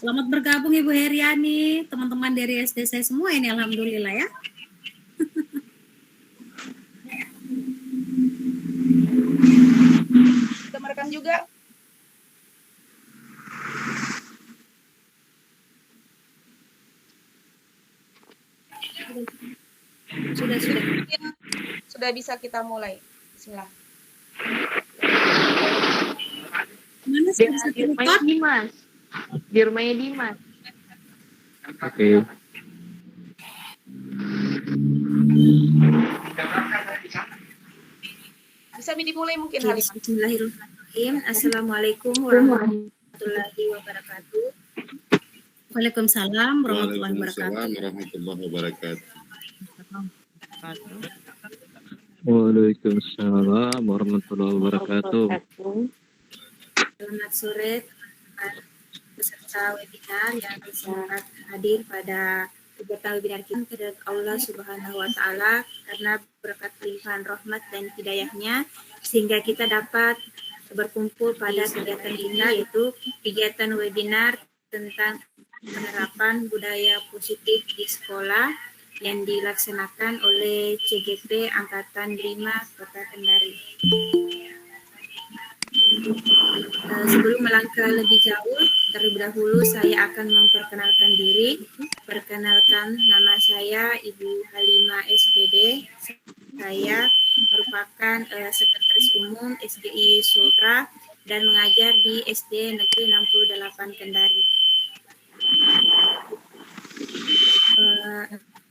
Selamat bergabung Ibu Heriani, teman-teman dari SD saya semua ini alhamdulillah ya. Kita merekam juga. Sudah bisa kita mulai. Bismillah. Mana Di rumahnya Dimas. Di rumahnya Dimas. Oke. Bisa dimulai mungkin Halimah. Bismillahirrahmanirrahim. Assalamualaikum warahmatullahi wabarakatuh. Waalaikumsalam warahmatullahi wabarakatuh. Waalaikumsalam warahmatullahi wabarakatuh. Selamat sore peserta webinar yang sempat hadir pada kegiatan webinar kita kepada Allah Subhanahu wa Ta'ala karena berkat limpahan rahmat dan hidayahnya sehingga kita dapat berkumpul pada kegiatan kita yaitu kegiatan webinar tentang penerapan budaya positif di sekolah yang dilaksanakan oleh CGP Angkatan 5 Kota Kendari. Sebelum melangkah lebih jauh, terlebih dahulu saya akan memperkenalkan diri. Perkenalkan, nama saya Ibu Halimah SPD. Saya merupakan Sekretaris Umum SDI Sultra dan mengajar di SD Negeri 68 Kendari.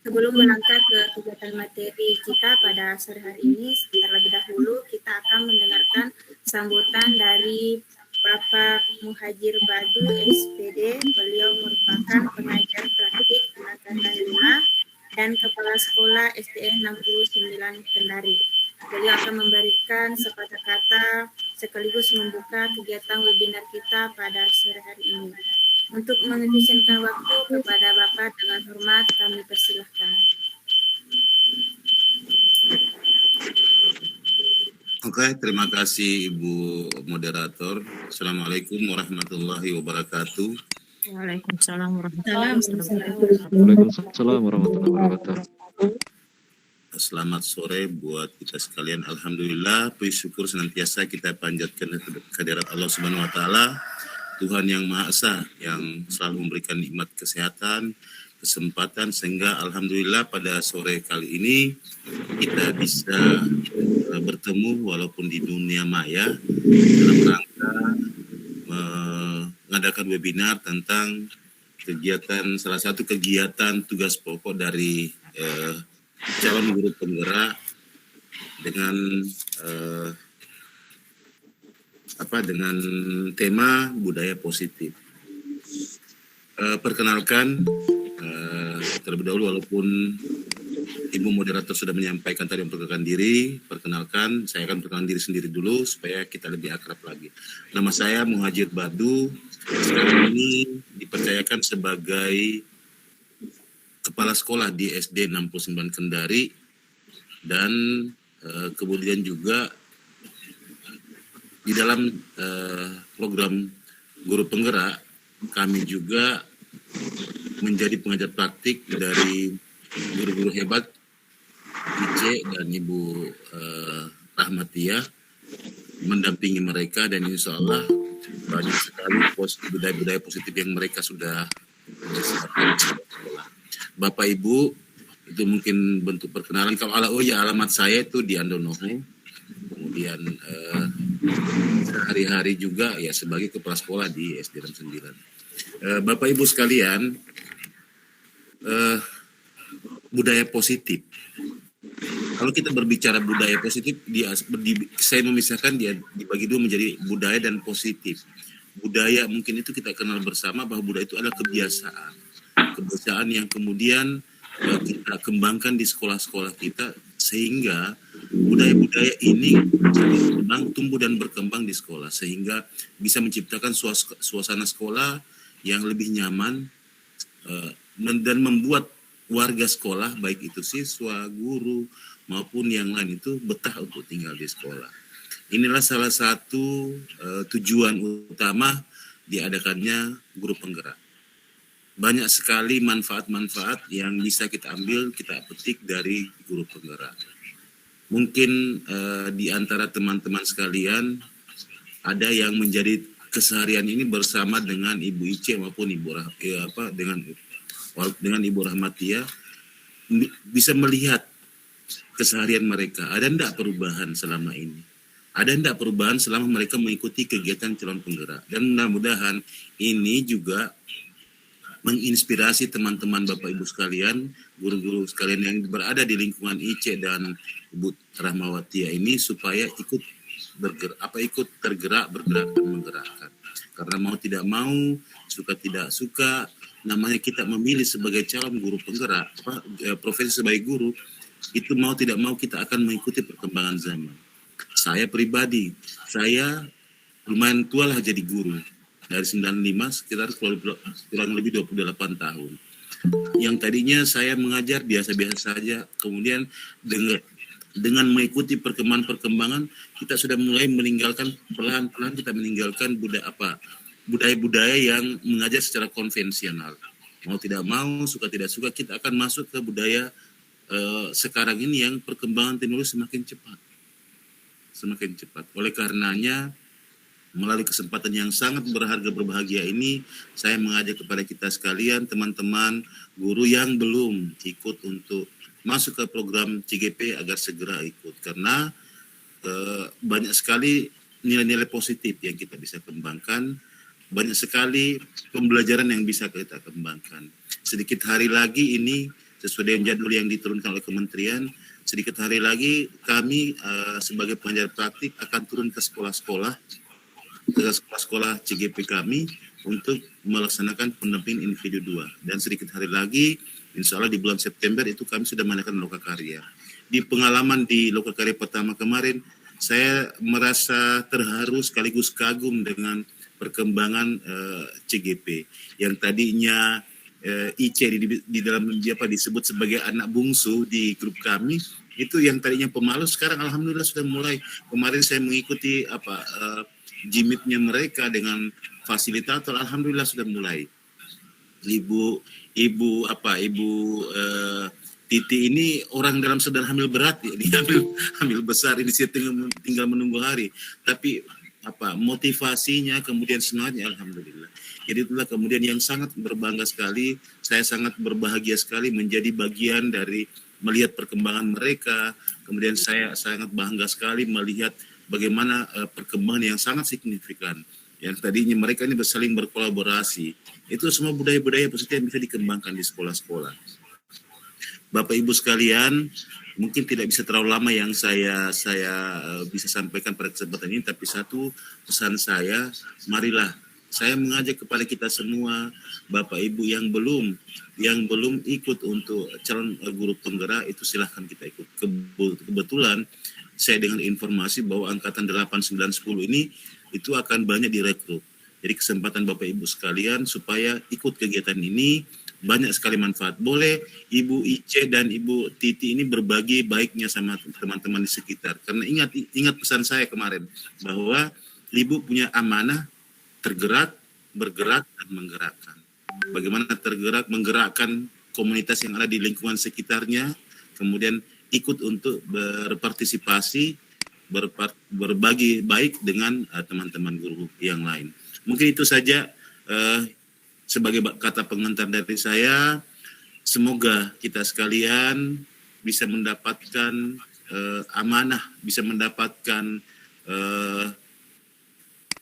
Sebelum melangkah ke kegiatan materi kita pada sore hari ini, terlebih dahulu kita akan mendengarkan sambutan dari Bapak Muhajir Badu SPD. Beliau merupakan pengajar praktik Angkatan 5 dan Kepala Sekolah SDN 69 Kendari. Beliau akan memberikan sepatah kata sekaligus membuka kegiatan webinar kita pada sore hari ini. Untuk mengefisienkan waktu kepada Bapak dengan hormat kami persilahkan. Oke, terima kasih Ibu Moderator. Assalamualaikum warahmatullahi wabarakatuh. Waalaikumsalam warahmatullahi wabarakatuh. Waalaikumsalam warahmatullahi wabarakatuh. Selamat sore buat kita sekalian. Alhamdulillah, puji syukur senantiasa kita panjatkan kehadirat Allah Subhanahu wa Ta'ala, Tuhan yang Maha Esa, yang selalu memberikan nikmat kesehatan, kesempatan, sehingga alhamdulillah pada sore kali ini kita bisa bertemu walaupun di dunia maya dalam rangka mengadakan webinar tentang kegiatan, salah satu kegiatan tugas pokok dari calon guru penggerak dengan dengan tema budaya positif. Perkenalkan, terlebih dahulu walaupun Ibu Moderator sudah menyampaikan tadi memperkenalkan diri, perkenalkan, saya akan perkenalkan diri sendiri dulu supaya kita lebih akrab lagi. Nama saya Muhajir Badu, sekarang ini dipercayakan sebagai Kepala Sekolah di SD 69 Kendari dan kemudian juga di dalam program guru penggerak, kami juga menjadi pengajar praktik dari guru-guru hebat IC dan Ibu Rahmatia, mendampingi mereka dan insya Allah banyak sekali budaya-budaya positif yang mereka sudah siapkan di sekolah. Bapak Ibu, itu mungkin bentuk perkenalan. Kalau alamat saya itu di Andonoho. Kemudian sehari-hari juga ya sebagai kepala sekolah di SD 69. Bapak Ibu sekalian, budaya positif. Kalau kita berbicara budaya positif, saya memisahkan dia dibagi dua menjadi budaya dan positif. Budaya mungkin itu kita kenal bersama bahwa budaya itu adalah kebiasaan yang kemudian kita kembangkan di sekolah-sekolah kita sehingga budaya-budaya ini tumbuh dan berkembang di sekolah sehingga bisa menciptakan suasana sekolah yang lebih nyaman dan membuat warga sekolah baik itu siswa, guru maupun yang lain itu betah untuk tinggal di sekolah. Inilah salah satu tujuan utama diadakannya guru penggerak. Banyak sekali manfaat-manfaat yang bisa kita ambil, kita petik dari guru penggerak. Mungkin di antara teman-teman sekalian ada yang menjadi keseharian ini bersama dengan Ibu Ice maupun dengan Ibu Rahmatia, bisa melihat keseharian mereka. Ada enggak perubahan selama ini? Ada enggak perubahan selama mereka mengikuti kegiatan calon penggerak? Dan mudah-mudahan ini juga menginspirasi teman-teman Bapak Ibu sekalian, guru-guru sekalian yang berada di lingkungan IC dan Ibu Rahmawati ini supaya ikut tergerak, bergerak dan menggerakkan. Karena mau tidak mau, suka tidak suka, namanya kita memilih sebagai calon guru penggerak, profesi sebagai guru, itu mau tidak mau kita akan mengikuti perkembangan zaman. Saya pribadi, saya lumayan tua lah jadi guru. Dari 95 sekitar kurang lebih 28 tahun. Yang tadinya saya mengajar biasa-biasa saja, kemudian dengan mengikuti perkembangan kita sudah mulai meninggalkan, pelan-pelan kita meninggalkan budaya-budaya yang mengajar secara konvensional. Mau tidak mau, suka tidak suka, kita akan masuk ke budaya sekarang ini yang perkembangan teknologi semakin cepat. Oleh karenanya, melalui kesempatan yang sangat berharga berbahagia ini, saya mengajak kepada kita sekalian, teman-teman guru yang belum ikut untuk masuk ke program CGP agar segera ikut. Karena banyak sekali nilai-nilai positif yang kita bisa kembangkan, banyak sekali pembelajaran yang bisa kita kembangkan. Sedikit hari lagi ini, sesuai dengan jadwal yang diturunkan oleh kementerian, sedikit hari lagi kami sebagai pengajar praktik akan turun ke sekolah-sekolah CGP kami untuk melaksanakan pendampingan individu 2. Dan sedikit hari lagi, insya Allah di bulan September itu kami sudah mengadakan lokakarya. Di pengalaman di lokakarya pertama kemarin, saya merasa terharu sekaligus kagum dengan perkembangan CGP. Yang tadinya IC di dalam disebut sebagai anak bungsu di grup kami, itu yang tadinya pemalu, sekarang alhamdulillah sudah mulai. Kemarin saya mengikuti Jimit-nya mereka dengan fasilitator, alhamdulillah sudah mulai. Ibu Titi ini orang dalam sedang hamil berat, ya, dia hamil besar, ini saya tinggal menunggu hari. Tapi motivasinya kemudian semangatnya alhamdulillah. Jadi itulah kemudian yang sangat berbangga sekali, saya sangat berbahagia sekali menjadi bagian dari melihat perkembangan mereka. Kemudian saya sangat bangga sekali melihat bagaimana perkembangan yang sangat signifikan. Yang tadinya mereka ini saling berkolaborasi. Itu semua budaya-budaya positif yang bisa dikembangkan di sekolah-sekolah. Bapak Ibu sekalian, mungkin tidak bisa terlalu lama yang saya bisa sampaikan pada kesempatan ini, tapi satu pesan saya, marilah saya mengajak kepada kita semua, Bapak Ibu yang belum ikut untuk calon guru penggerak, itu silahkan kita ikut. Kebetulan saya dengan informasi bahwa angkatan 8, 9, 10 ini itu akan banyak direkrut. Jadi kesempatan Bapak Ibu sekalian supaya ikut kegiatan ini, banyak sekali manfaat. Boleh Ibu Ice dan Ibu Titi ini berbagi baiknya sama teman-teman di sekitar. Karena ingat pesan saya kemarin, bahwa Ibu punya amanah tergerak, bergerak, dan menggerakkan. Bagaimana tergerak, menggerakkan komunitas yang ada di lingkungan sekitarnya, kemudian ikut untuk berpartisipasi, berbagi baik dengan teman-teman guru yang lain. Mungkin itu saja sebagai kata pengantar dari saya. Semoga kita sekalian bisa mendapatkan amanah, bisa mendapatkan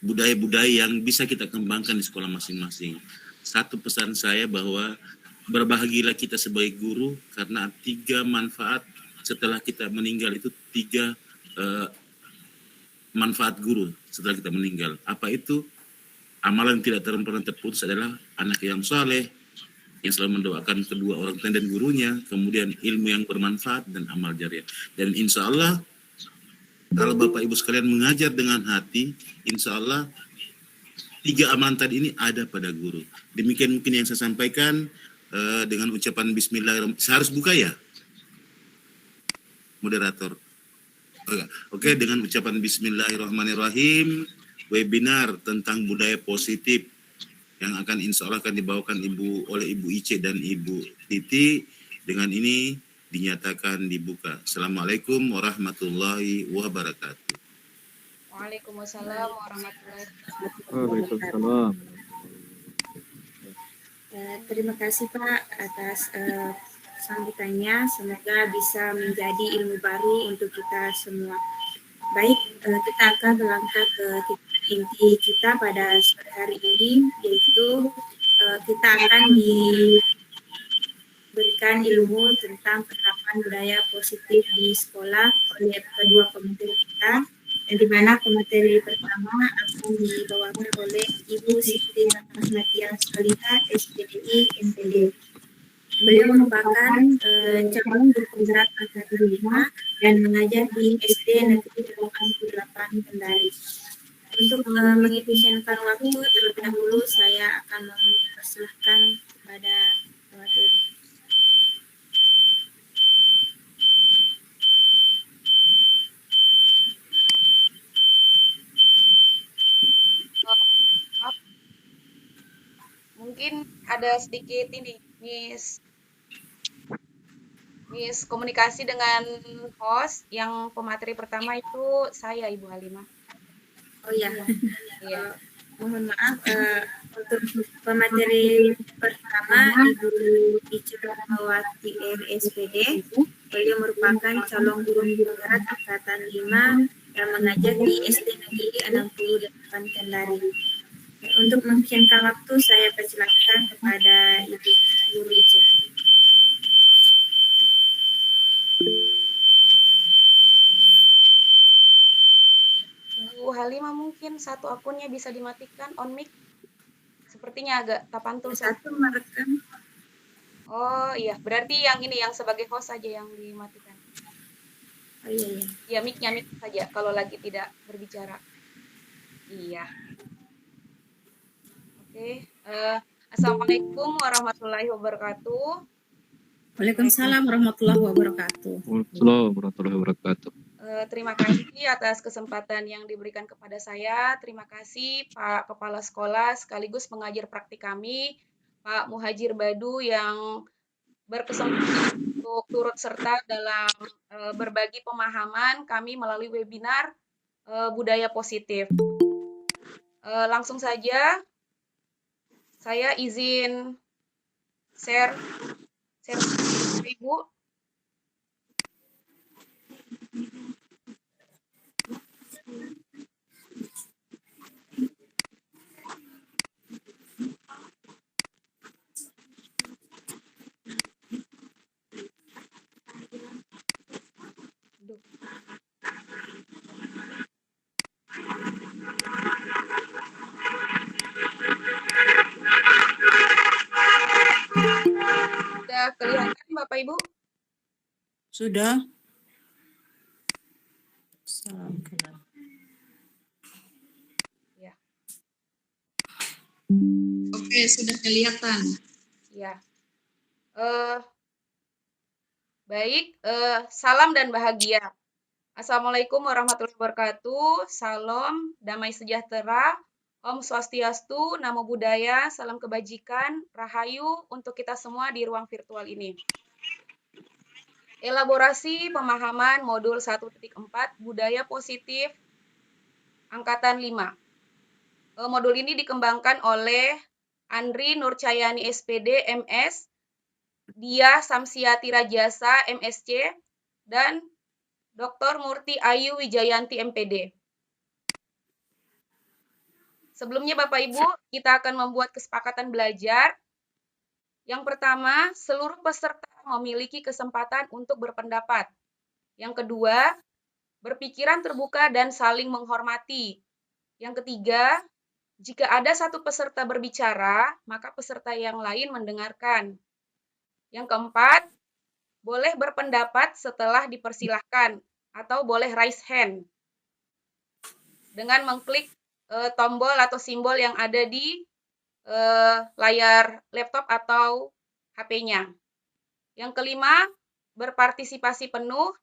budaya-budaya yang bisa kita kembangkan di sekolah masing-masing. Satu pesan saya bahwa berbahagialah kita sebagai guru, karena 3 manfaat setelah kita meninggal, itu 3 manfaat guru setelah kita meninggal. Apa itu? Amalan tidak pernah terputus adalah anak yang saleh, yang selalu mendoakan kedua orang tua dan gurunya, kemudian ilmu yang bermanfaat, dan amal jariah. Dan insya Allah, kalau Bapak Ibu sekalian mengajar dengan hati, insya Allah 3 amalan tadi ini ada pada guru. Demikian mungkin yang saya sampaikan dengan ucapan Bismillahirrahmanirrahim. Saya harus buka ya, moderator? Oke, dengan ucapan Bismillahirrahmanirrahim, webinar tentang budaya positif yang akan insya Allah akan dibawakan oleh Ibu Ice dan Ibu Titi. Dengan ini dinyatakan dibuka. Assalamualaikum warahmatullahi wabarakatuh. Waalaikumsalam warahmatullahi wabarakatuh. Waalaikumsalam. Terima kasih Pak atas sambutannya. Semoga bisa menjadi ilmu baru untuk kita semua. Baik, kita akan melangkah ke inti kita pada sore hari ini, yaitu kita akan diberikan ilmu tentang penerapan budaya positif di sekolah oleh kedua pemateri kita, yang dimana pemateri pertama akan dibawakan oleh Ibu Siti Rahmatia Salihah, SPDI MPD. Beliau merupakan calon guru penggerak angkatan 5 dan mengajar di SD Negeri 88 Kendari. Untuk mengefisienkan waktu, terlebih dahulu saya akan mempersilahkan kepada pemateri. Maaf, mungkin ada sedikit ini komunikasi dengan host. Yang pemateri pertama itu saya, Ibu Halimah. Oh iya, Iya. mohon maaf, untuk pemateri pertama Ibu Ica Rahmawati SPD. Beliau merupakan calon guru penggerak angkatan 5 yang mengajar di SD Negeri 68 Kendari. Untuk memungkinkan waktu, saya persilakan kepada Ibu Guru Ica. Bu Halimah, mungkin satu akunnya bisa dimatikan on mic. Sepertinya agak tapantul. Satu merekam. Oh iya, berarti yang ini yang sebagai host saja yang dimatikan. Oh iya, iya. Ya, mic-nya mic saja kalau lagi tidak berbicara. Iya. Oke. Assalamualaikum warahmatullahi wabarakatuh. Waalaikumsalam warahmatullahi wabarakatuh. Waalaikumsalam warahmatullahi wabarakatuh. Terima kasih atas kesempatan yang diberikan kepada saya. Terima kasih Pak Kepala Sekolah sekaligus pengajar praktik kami, Pak Muhajir Badu, yang berkesempatan untuk turut serta dalam berbagi pemahaman kami melalui webinar budaya positif. Langsung saja, saya izin share Ibu. Sudah kelihatan Bapak Ibu? Sudah? Salam kenal. Ya. Oke, sudah kelihatan. Ya. Baik, salam dan bahagia. Assalamualaikum warahmatullahi wabarakatuh. Salam, damai sejahtera, Om Swastiastu, Namo Buddhaya, salam kebajikan, Rahayu untuk kita semua di ruang virtual ini. Elaborasi pemahaman modul 1.4 Budaya Positif Angkatan 5. Modul ini dikembangkan oleh Andri Nurcayani SPD MS, Dia Samsiati Rajasa MSC, dan Dr. Murti Ayu Wijayanti MPD. Sebelumnya Bapak Ibu, kita akan membuat kesepakatan belajar. Yang pertama, seluruh peserta memiliki kesempatan untuk berpendapat. Yang kedua, berpikiran terbuka dan saling menghormati. Yang ketiga, jika ada satu peserta berbicara, maka peserta yang lain mendengarkan. Yang keempat, boleh berpendapat setelah dipersilahkan atau boleh raise hand dengan mengklik tombol atau simbol yang ada di layar laptop atau HP-nya. Yang kelima, berpartisipasi penuh.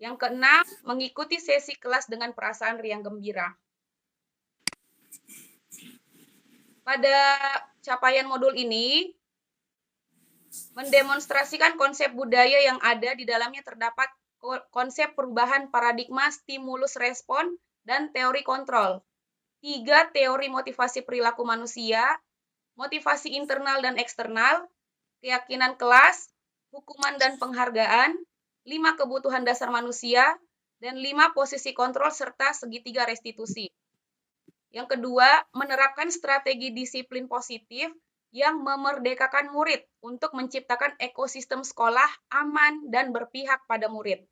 Yang keenam, mengikuti sesi kelas dengan perasaan riang gembira. Pada capaian modul ini, mendemonstrasikan konsep budaya yang ada di dalamnya terdapat konsep perubahan paradigma stimulus respon dan teori kontrol. 3 teori motivasi perilaku manusia, motivasi internal dan eksternal, keyakinan kelas, hukuman dan penghargaan, 5 kebutuhan dasar manusia, dan 5 posisi kontrol serta segitiga restitusi. Yang kedua, menerapkan strategi disiplin positif yang memerdekakan murid untuk menciptakan ekosistem sekolah aman dan berpihak pada murid.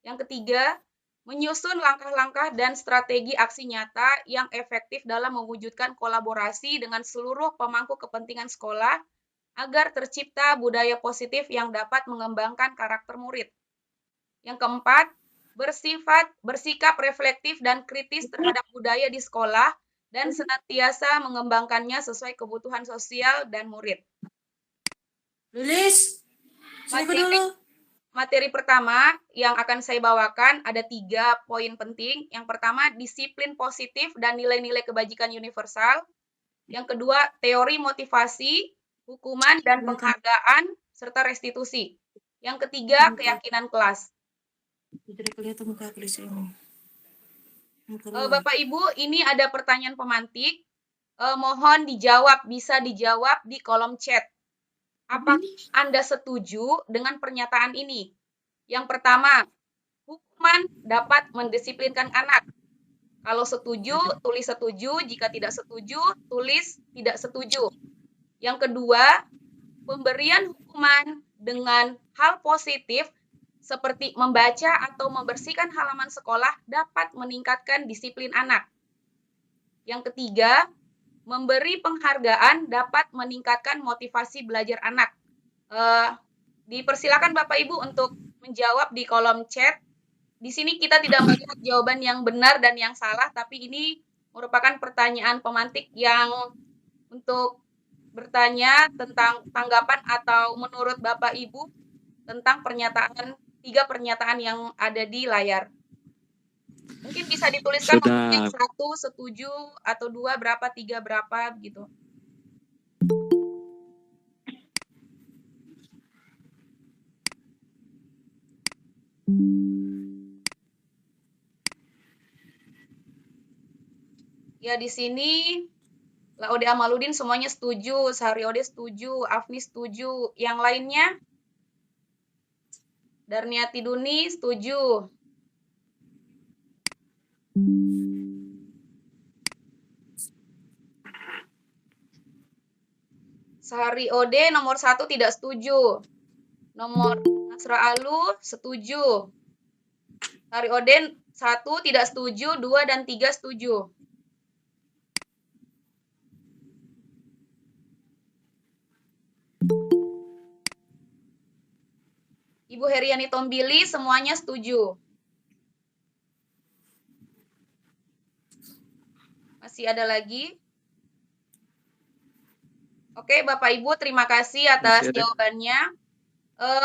Yang ketiga, menyusun langkah-langkah dan strategi aksi nyata yang efektif dalam mewujudkan kolaborasi dengan seluruh pemangku kepentingan sekolah agar tercipta budaya positif yang dapat mengembangkan karakter murid. Yang keempat, bersikap reflektif dan kritis terhadap budaya di sekolah dan senantiasa mengembangkannya sesuai kebutuhan sosial dan murid. Lilis, saya dulu. Materi pertama yang akan saya bawakan ada 3 poin penting. Yang pertama, disiplin positif dan nilai-nilai kebajikan universal. Yang kedua, teori motivasi, hukuman dan penghargaan, serta restitusi. Yang ketiga, keyakinan kelas. Tidak kelihatan muka tulis ini. Bapak Ibu, ini ada pertanyaan pemantik. Mohon dijawab, bisa dijawab di kolom chat. Apakah Anda setuju dengan pernyataan ini? Yang pertama, hukuman dapat mendisiplinkan anak. Kalau setuju, tulis setuju. Jika tidak setuju, tulis tidak setuju. Yang kedua, pemberian hukuman dengan hal positif seperti membaca atau membersihkan halaman sekolah dapat meningkatkan disiplin anak. Yang ketiga, memberi penghargaan dapat meningkatkan motivasi belajar anak. Dipersilakan Bapak Ibu untuk menjawab di kolom chat. Di sini kita tidak melihat jawaban yang benar dan yang salah, tapi ini merupakan pertanyaan pemantik yang untuk bertanya tentang tanggapan atau menurut Bapak Ibu tentang 3 pernyataan yang ada di layar. Mungkin bisa dituliskan yang 1 setuju atau 2 berapa, 3 berapa gitu. Ya di sini Laode Amaludin semuanya setuju, Sahariode setuju, Afni setuju, yang lainnya Darniati Duni setuju. Sehari Ode nomor 1 tidak setuju. Nomor Nasra Alu setuju. Sehari Ode 1 tidak setuju, 2 dan 3 setuju. Ibu Heriani Tombili semuanya setuju. Masih ada lagi? Oke, Bapak Ibu, terima kasih atas jawabannya.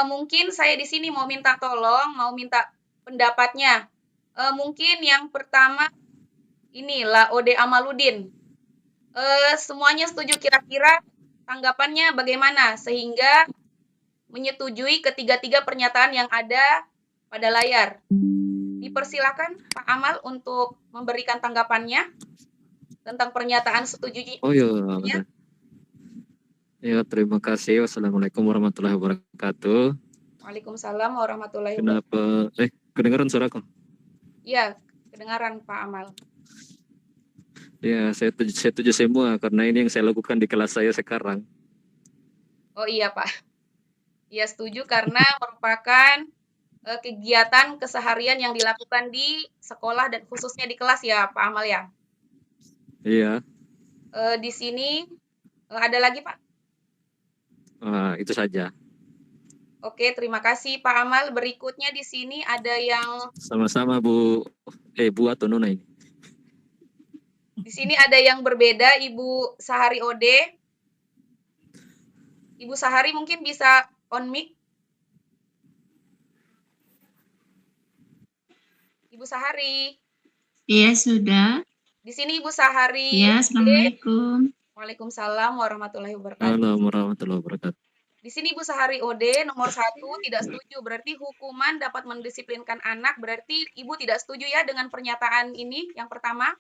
Mungkin saya di sini mau minta tolong, mau minta pendapatnya. Mungkin yang pertama ini Laode Amaludin. Semuanya setuju, kira-kira tanggapannya bagaimana sehingga menyetujui ketiga-tiga pernyataan yang ada pada layar. Dipersilakan Pak Amal untuk memberikan tanggapannya tentang pernyataan setuju. Oh iya, ya, terima kasih. Wassalamualaikum warahmatullahi wabarakatuh. Waalaikumsalam warahmatullahi wabarakatuh. Kenapa? Kedengaran suaraku? Ya, kedengaran Pak Amal. Ya, saya setuju semua karena ini yang saya lakukan di kelas saya sekarang. Oh iya Pak. Ya setuju karena merupakan kegiatan keseharian yang dilakukan di sekolah dan khususnya di kelas ya Pak Amal ya. Iya. Di sini ada lagi Pak? Itu saja. Oke, terima kasih Pak Amal. Berikutnya di sini ada yang sama-sama Bu atau Nona ini. Di sini ada yang berbeda, Ibu Sahari Ode. Ibu Sahari mungkin bisa on mic. Ibu Sahari. Iya, sudah. Di sini Ibu Sahari. Iya, Assalamualaikum. Waalaikumsalam warahmatullahi wabarakatuh. Assalamualaikum warahmatullahi wabarakatuh. Di sini Ibu Sahari OD nomor 1 tidak setuju. Berarti hukuman dapat mendisiplinkan anak. Berarti Ibu tidak setuju ya dengan pernyataan ini yang pertama?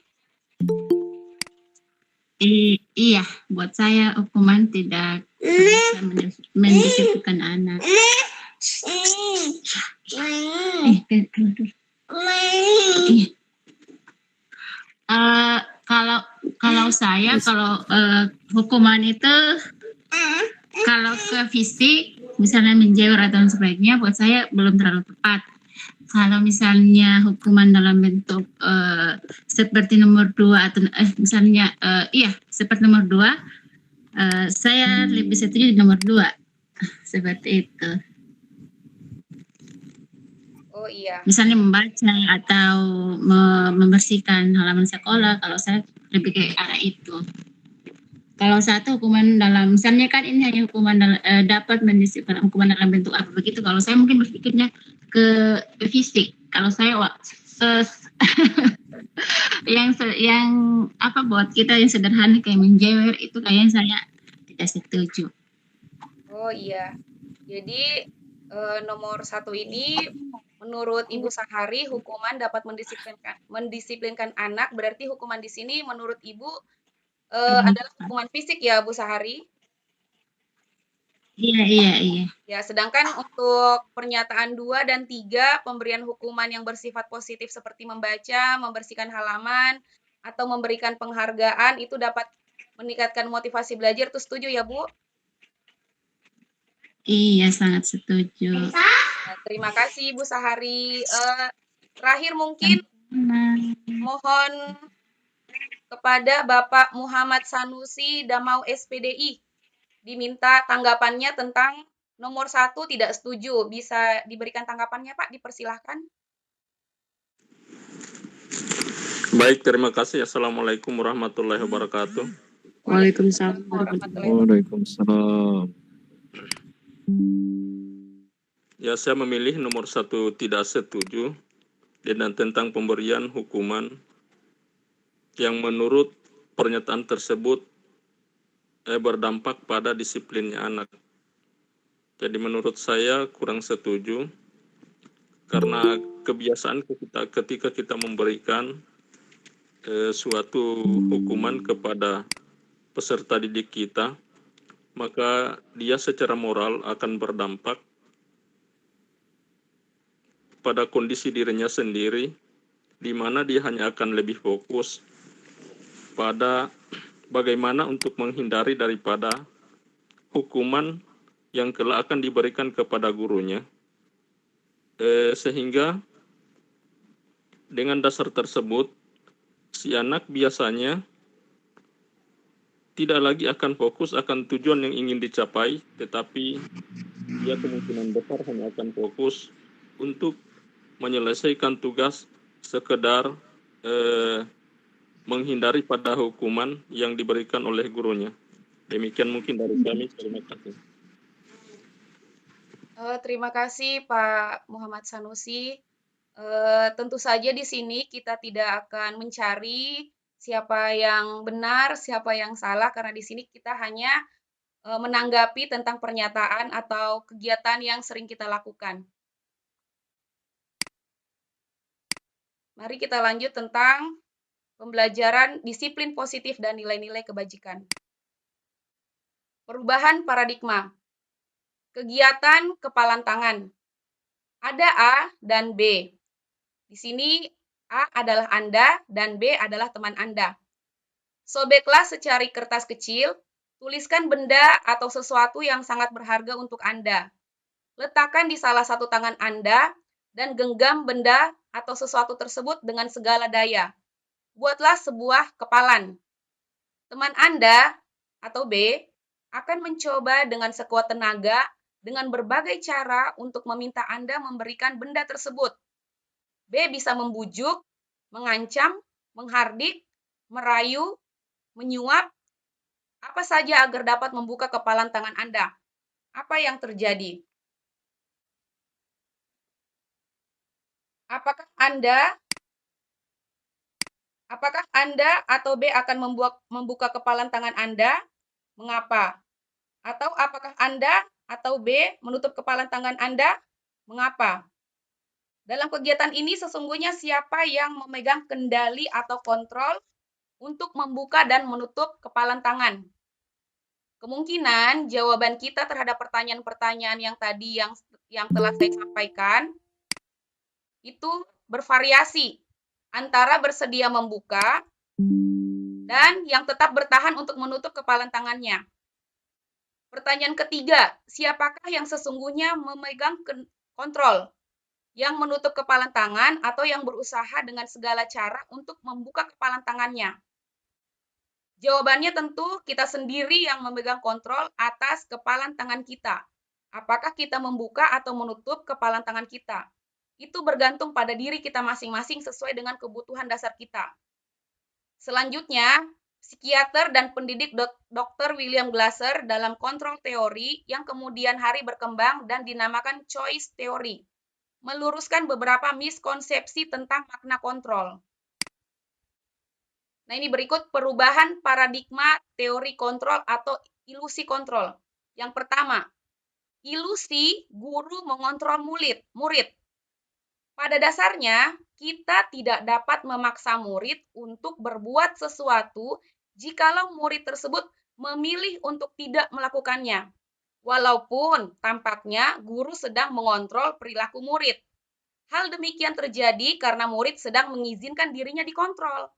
Iya, buat saya hukuman tidak bisa mendisiplinkan anak. Kalau saya hukuman itu kalau ke fisik misalnya menjewer atau sebagainya buat saya belum terlalu tepat. Kalau misalnya hukuman dalam bentuk seperti nomor 2 atau misalnya seperti nomor 2, saya lebih setuju di nomor 2 seperti itu. Oh iya. Misalnya membaca atau membersihkan halaman sekolah, kalau saya lebih ke arah itu. Kalau satu hukuman dalam, misalnya kan ini hanya hukuman dapat mendisiplinkan hukuman dalam bentuk apa begitu. Kalau saya mungkin berpikirnya ke fisik. Kalau saya yang apa buat kita yang sederhana kayak menjewer itu kayaknya saya tidak setuju. Oh iya. Jadi nomor 1 ini menurut Ibu Sahari hukuman dapat mendisiplinkan anak. Berarti hukuman di sini menurut Ibu adalah hukuman fisik ya Bu Sahari? Iya. Ya, sedangkan untuk pernyataan 2 dan 3 pemberian hukuman yang bersifat positif seperti membaca, membersihkan halaman, atau memberikan penghargaan itu dapat meningkatkan motivasi belajar. Itu setuju ya Bu? Iya, sangat setuju. Nah, terima kasih Bu Sahari. Terakhir mungkin mohon kepada Bapak Muhammad Sanusi Damau SPDI diminta tanggapannya tentang nomor 1 tidak setuju. Bisa diberikan tanggapannya Pak, dipersilahkan. Baik, terima kasih. Assalamualaikum warahmatullahi wabarakatuh. Waalaikumsalam. Waalaikumsalam. Ya, saya memilih nomor 1 tidak setuju dan tentang pemberian hukuman yang menurut pernyataan tersebut berdampak pada disiplinnya anak. Jadi menurut saya kurang setuju karena kebiasaan ketika kita memberikan suatu hukuman kepada peserta didik kita, maka dia secara moral akan berdampak pada kondisi dirinya sendiri, di mana dia hanya akan lebih fokus pada bagaimana untuk menghindari daripada hukuman yang kelak akan diberikan kepada gurunya. Sehingga dengan dasar tersebut, si anak biasanya tidak lagi akan fokus akan tujuan yang ingin dicapai, tetapi dia kemungkinan besar hanya akan fokus untuk menyelesaikan tugas sekedar menghindari pada hukuman yang diberikan oleh gurunya. Demikian mungkin dari kami. Terima kasih. Terima kasih Pak Muhammad Sanusi. Tentu saja di sini kita tidak akan mencari siapa yang benar, siapa yang salah, karena di sini kita hanya menanggapi tentang pernyataan atau kegiatan yang sering kita lakukan. Mari kita lanjut tentang pembelajaran disiplin positif dan nilai-nilai kebajikan. Perubahan paradigma. Kegiatan kepalan tangan. Ada A dan B. Di sini A adalah Anda dan B adalah teman Anda. Sobeklah secari kertas kecil, tuliskan benda atau sesuatu yang sangat berharga untuk Anda. Letakkan di salah satu tangan Anda dan genggam benda atau sesuatu tersebut dengan segala daya. Buatlah sebuah kepalan. Teman Anda atau B akan mencoba dengan sekuat tenaga dengan berbagai cara untuk meminta Anda memberikan benda tersebut. B bisa membujuk, mengancam, menghardik, merayu, menyuap, apa saja agar dapat membuka kepalan tangan Anda. Apa yang terjadi? Apakah Anda Apakah Anda atau B akan membuka kepalan tangan Anda? Mengapa? Atau apakah Anda atau B menutup kepalan tangan Anda? Mengapa? Dalam kegiatan ini sesungguhnya siapa yang memegang kendali atau kontrol untuk membuka dan menutup kepalan tangan? Kemungkinan jawaban kita terhadap pertanyaan-pertanyaan yang tadi yang telah saya sampaikan itu bervariasi antara bersedia membuka dan yang tetap bertahan untuk menutup kepalan tangannya. Pertanyaan ketiga, siapakah yang sesungguhnya memegang kontrol? Yang menutup kepalan tangan atau yang berusaha dengan segala cara untuk membuka kepalan tangannya? Jawabannya tentu kita sendiri yang memegang kontrol atas kepalan tangan kita. Apakah kita membuka atau menutup kepalan tangan kita? Itu bergantung pada diri kita masing-masing sesuai dengan kebutuhan dasar kita. Selanjutnya, psikiater dan pendidik Dr. William Glasser dalam kontrol teori yang kemudian hari berkembang dan dinamakan choice theory, meluruskan beberapa miskonsepsi tentang makna kontrol. Nah, ini berikut perubahan paradigma teori kontrol atau ilusi kontrol. Yang pertama, ilusi guru mengontrol murid. Pada dasarnya, kita tidak dapat memaksa murid untuk berbuat sesuatu jikalau murid tersebut memilih untuk tidak melakukannya. Walaupun tampaknya guru sedang mengontrol perilaku murid. Hal demikian terjadi karena murid sedang mengizinkan dirinya dikontrol.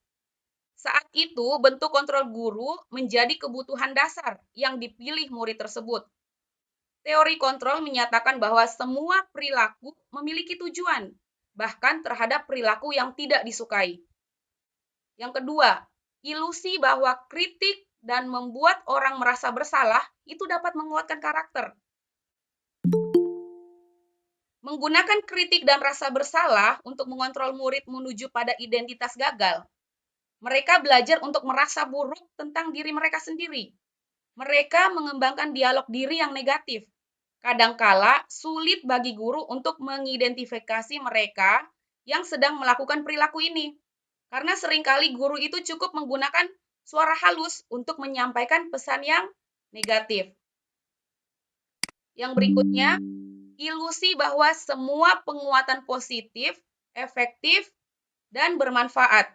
Saat itu, bentuk kontrol guru menjadi kebutuhan dasar yang dipilih murid tersebut. Teori kontrol menyatakan bahwa semua perilaku memiliki tujuan, bahkan terhadap perilaku yang tidak disukai. Yang kedua, ilusi bahwa kritik dan membuat orang merasa bersalah itu dapat menguatkan karakter. Menggunakan kritik dan rasa bersalah untuk mengontrol murid menuju pada identitas gagal. Mereka belajar untuk merasa buruk tentang diri mereka sendiri. Mereka mengembangkan dialog diri yang negatif. Kadangkala sulit bagi guru untuk mengidentifikasi mereka yang sedang melakukan perilaku ini. Karena seringkali guru itu cukup menggunakan suara halus untuk menyampaikan pesan yang negatif. Yang berikutnya, ilusi bahwa semua penguatan positif, efektif, dan bermanfaat.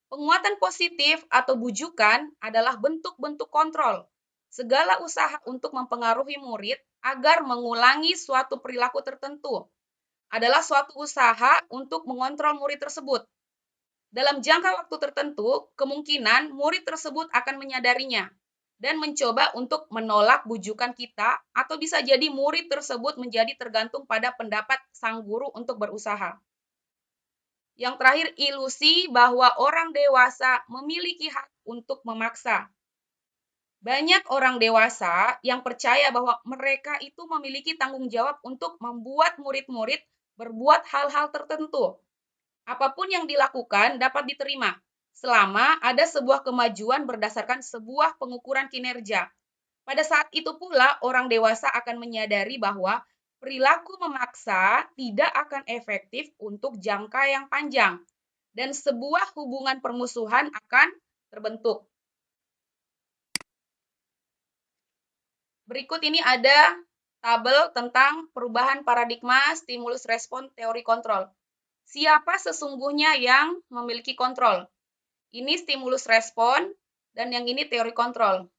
Penguatan positif atau bujukan adalah bentuk-bentuk kontrol. Segala usaha untuk mempengaruhi murid agar mengulangi suatu perilaku tertentu adalah suatu usaha untuk mengontrol murid tersebut. Dalam jangka waktu tertentu, kemungkinan murid tersebut akan menyadarinya dan mencoba untuk menolak bujukan kita, atau bisa jadi murid tersebut menjadi tergantung pada pendapat sang guru untuk berusaha. Yang terakhir, ilusi bahwa orang dewasa memiliki hak untuk memaksa. Banyak orang dewasa yang percaya bahwa mereka itu memiliki tanggung jawab untuk membuat murid-murid berbuat hal-hal tertentu. Apapun yang dilakukan dapat diterima, selama ada sebuah kemajuan berdasarkan sebuah pengukuran kinerja. Pada saat itu pula, orang dewasa akan menyadari bahwa perilaku memaksa tidak akan efektif untuk jangka yang panjang, dan sebuah hubungan permusuhan akan terbentuk. Berikut ini ada tabel tentang perubahan paradigma stimulus respon teori kontrol. Siapa sesungguhnya yang memiliki kontrol? Ini stimulus respon, dan yang ini teori kontrol.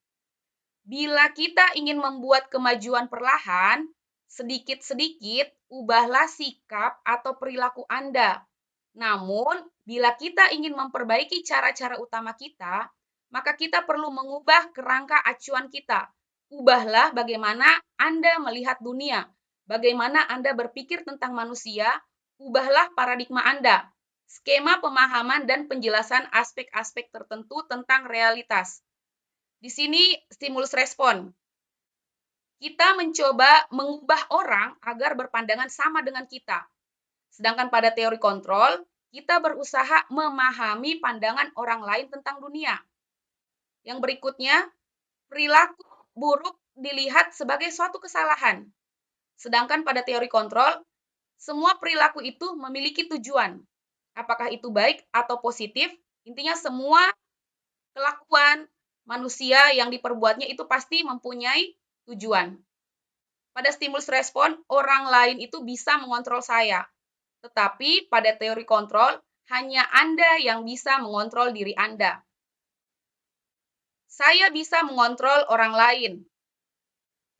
Bila kita ingin membuat kemajuan perlahan, sedikit-sedikit ubahlah sikap atau perilaku Anda. Namun, bila kita ingin memperbaiki cara-cara utama kita, maka kita perlu mengubah kerangka acuan kita. Ubahlah bagaimana Anda melihat dunia, bagaimana Anda berpikir tentang manusia, ubahlah paradigma Anda, skema pemahaman dan penjelasan aspek-aspek tertentu tentang realitas. Di sini stimulus respon. Kita mencoba mengubah orang agar berpandangan sama dengan kita. Sedangkan pada teori kontrol, kita berusaha memahami pandangan orang lain tentang dunia. Yang berikutnya, perilaku buruk dilihat sebagai suatu kesalahan. Sedangkan pada teori kontrol, semua perilaku itu memiliki tujuan. Apakah itu baik atau positif, Intinya semua kelakuan manusia yang diperbuatnya itu pasti mempunyai tujuan. Pada stimulus respon, orang lain itu bisa mengontrol saya. Tetapi pada teori kontrol, hanya Anda yang bisa mengontrol diri Anda. Saya bisa mengontrol orang lain.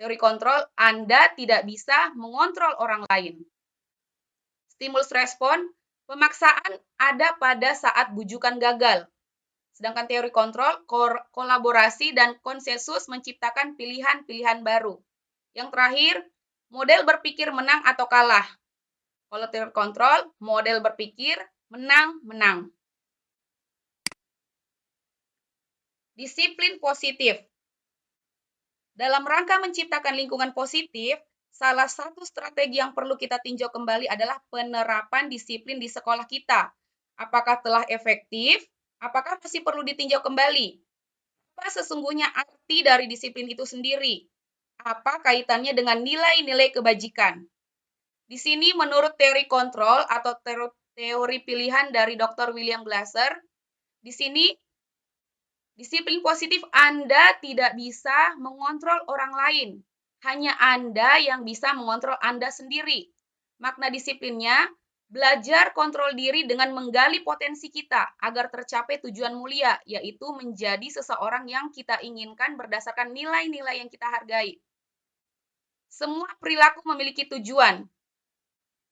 Teori kontrol, Anda tidak bisa mengontrol orang lain. Stimulus respon, pemaksaan ada pada saat bujukan gagal. Sedangkan teori kontrol, kolaborasi dan konsensus menciptakan pilihan-pilihan baru. Yang terakhir, model berpikir menang atau kalah. Kalau teori kontrol, model berpikir menang-menang. Disiplin positif. Dalam rangka menciptakan lingkungan positif, salah satu strategi yang perlu kita tinjau kembali adalah penerapan disiplin di sekolah kita. Apakah telah efektif? Apakah masih perlu ditinjau kembali? Apa sesungguhnya arti dari disiplin itu sendiri? Apa kaitannya dengan nilai-nilai kebajikan? Di sini menurut teori kontrol atau teori pilihan dari Dr. William Glasser, di sini disiplin positif Anda tidak bisa mengontrol orang lain. Hanya Anda yang bisa mengontrol Anda sendiri. Makna disiplinnya, belajar kontrol diri dengan menggali potensi kita agar tercapai tujuan mulia, yaitu menjadi seseorang yang kita inginkan berdasarkan nilai-nilai yang kita hargai. Semua perilaku memiliki tujuan.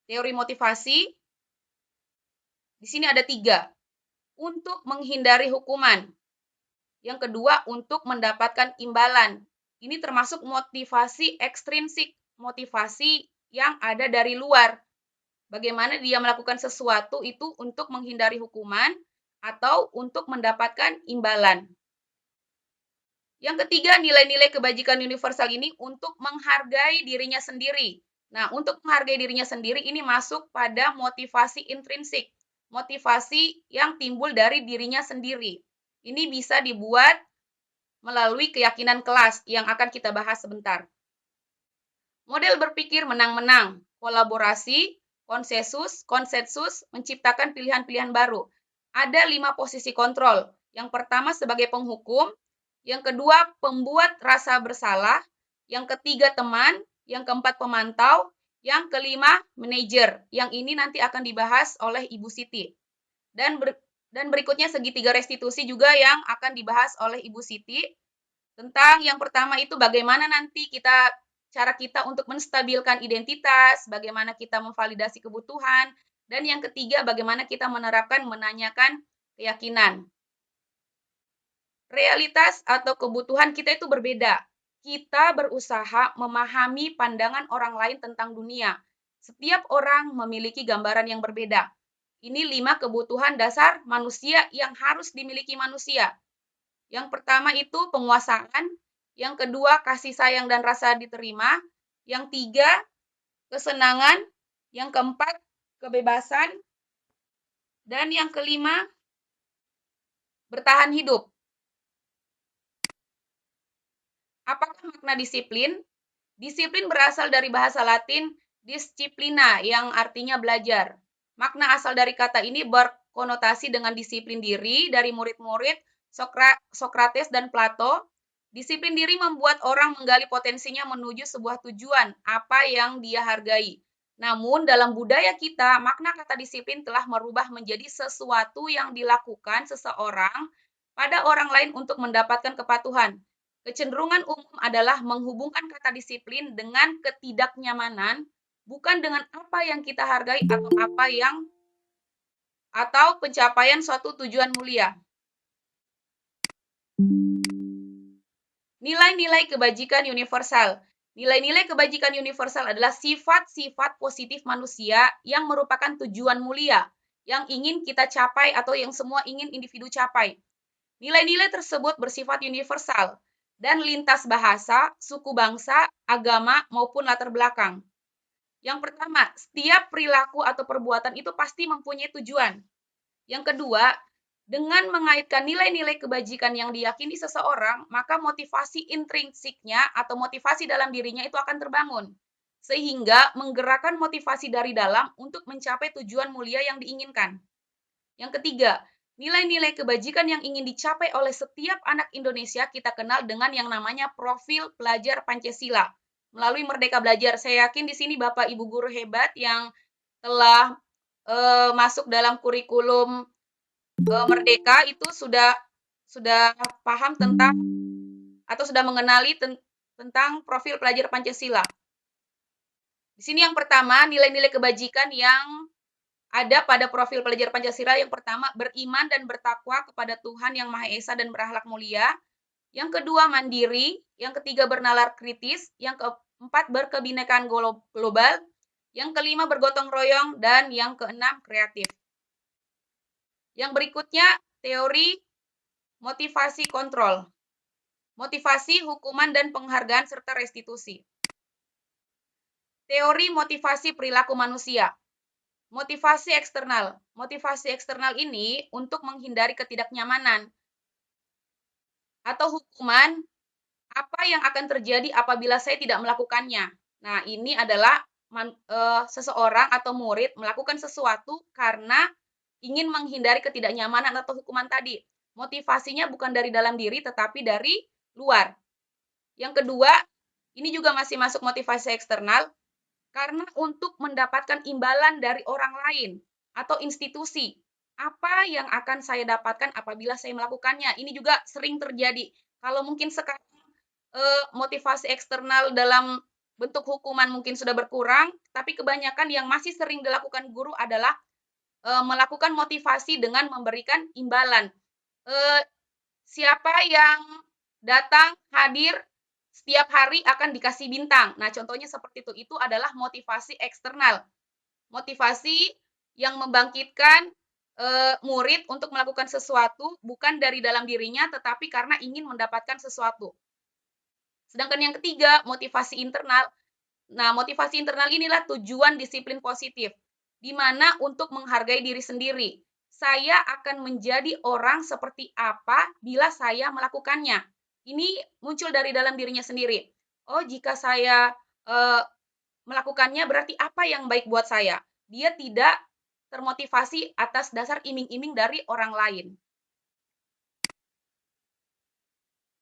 Teori motivasi, di sini ada 3. Untuk menghindari hukuman. Yang kedua, untuk mendapatkan imbalan. Ini termasuk motivasi ekstrinsik, motivasi yang ada dari luar. Bagaimana dia melakukan sesuatu itu untuk menghindari hukuman atau untuk mendapatkan imbalan. Yang ketiga, nilai-nilai kebajikan universal ini untuk menghargai dirinya sendiri. Nah, untuk menghargai dirinya sendiri ini masuk pada motivasi intrinsik, motivasi yang timbul dari dirinya sendiri. Ini bisa dibuat melalui keyakinan kelas yang akan kita bahas sebentar. Model berpikir menang-menang, kolaborasi, konsensus, menciptakan pilihan-pilihan baru. Ada 5 posisi kontrol. Yang pertama sebagai penghukum, yang kedua pembuat rasa bersalah, yang ketiga teman, yang keempat pemantau, yang kelima manajer. Yang ini nanti akan dibahas oleh Ibu Siti. Dan berikutnya segitiga restitusi juga yang akan dibahas oleh Ibu Siti. Tentang yang pertama itu bagaimana nanti cara kita untuk menstabilkan identitas, bagaimana kita memvalidasi kebutuhan, dan yang ketiga bagaimana kita menanyakan keyakinan. Realitas atau kebutuhan kita itu berbeda. Kita berusaha memahami pandangan orang lain tentang dunia. Setiap orang memiliki gambaran yang berbeda. Ini 5 kebutuhan dasar manusia yang harus dimiliki manusia. Yang pertama itu penguasaan, yang kedua kasih sayang dan rasa diterima, yang 3 kesenangan, yang keempat kebebasan, dan yang kelima bertahan hidup. Apakah makna disiplin? Disiplin berasal dari bahasa Latin disciplina yang artinya belajar. Makna asal dari kata ini berkonotasi dengan disiplin diri dari murid-murid Sokrates dan Plato. Disiplin diri membuat orang menggali potensinya menuju sebuah tujuan, apa yang dia hargai. Namun dalam budaya kita, makna kata disiplin telah merubah menjadi sesuatu yang dilakukan seseorang pada orang lain untuk mendapatkan kepatuhan. Kecenderungan umum adalah menghubungkan kata disiplin dengan ketidaknyamanan, bukan dengan apa yang kita hargai atau pencapaian suatu tujuan mulia. Nilai-nilai kebajikan universal. Nilai-nilai kebajikan universal adalah sifat-sifat positif manusia yang merupakan tujuan mulia, yang ingin kita capai atau yang semua ingin individu capai. Nilai-nilai tersebut bersifat universal dan lintas bahasa, suku bangsa, agama, maupun latar belakang. Yang pertama, setiap perilaku atau perbuatan itu pasti mempunyai tujuan. Yang kedua, dengan mengaitkan nilai-nilai kebajikan yang diyakini seseorang, maka motivasi intrinsiknya atau motivasi dalam dirinya itu akan terbangun. Sehingga menggerakkan motivasi dari dalam untuk mencapai tujuan mulia yang diinginkan. Yang ketiga, Nilai-nilai kebajikan yang ingin dicapai oleh setiap anak Indonesia kita kenal dengan yang namanya profil pelajar Pancasila. Melalui Merdeka Belajar, saya yakin di sini Bapak Ibu guru hebat yang telah masuk dalam kurikulum Merdeka itu sudah paham tentang atau sudah mengenali tentang profil pelajar Pancasila. Di sini yang pertama, nilai-nilai kebajikan yang ada pada profil pelajar Pancasila. Yang pertama, beriman dan bertakwa kepada Tuhan Yang Maha Esa dan berakhlak mulia. Yang kedua, mandiri. Yang ketiga, bernalar kritis. Yang keempat, berkebinekaan global. Yang kelima, bergotong royong. Dan yang keenam, kreatif. Yang berikutnya, teori motivasi kontrol. Motivasi, hukuman, dan penghargaan serta restitusi. Teori motivasi perilaku manusia. Motivasi eksternal. Motivasi eksternal ini untuk menghindari ketidaknyamanan atau hukuman apa yang akan terjadi apabila saya tidak melakukannya. Nah, ini adalah seseorang atau murid melakukan sesuatu karena ingin menghindari ketidaknyamanan atau hukuman tadi. Motivasinya bukan dari dalam diri tetapi dari luar. Yang kedua, ini juga masih masuk motivasi eksternal, karena untuk mendapatkan imbalan dari orang lain atau institusi. Apa yang akan saya dapatkan apabila saya melakukannya? Ini juga sering terjadi. Kalau mungkin sekarang motivasi eksternal dalam bentuk hukuman mungkin sudah berkurang, tapi kebanyakan yang masih sering dilakukan guru adalah melakukan motivasi dengan memberikan imbalan. Siapa yang datang, hadir, setiap hari akan dikasih bintang. Nah, contohnya seperti itu. Itu adalah motivasi eksternal. Motivasi yang membangkitkan murid untuk melakukan sesuatu bukan dari dalam dirinya, tetapi karena ingin mendapatkan sesuatu. Sedangkan yang ketiga, motivasi internal. Nah, motivasi internal inilah tujuan disiplin positif, di mana untuk menghargai diri sendiri. Saya akan menjadi orang seperti apa bila saya melakukannya. Ini muncul dari dalam dirinya sendiri. Oh, jika saya melakukannya berarti apa yang baik buat saya. Dia tidak termotivasi atas dasar iming-iming dari orang lain.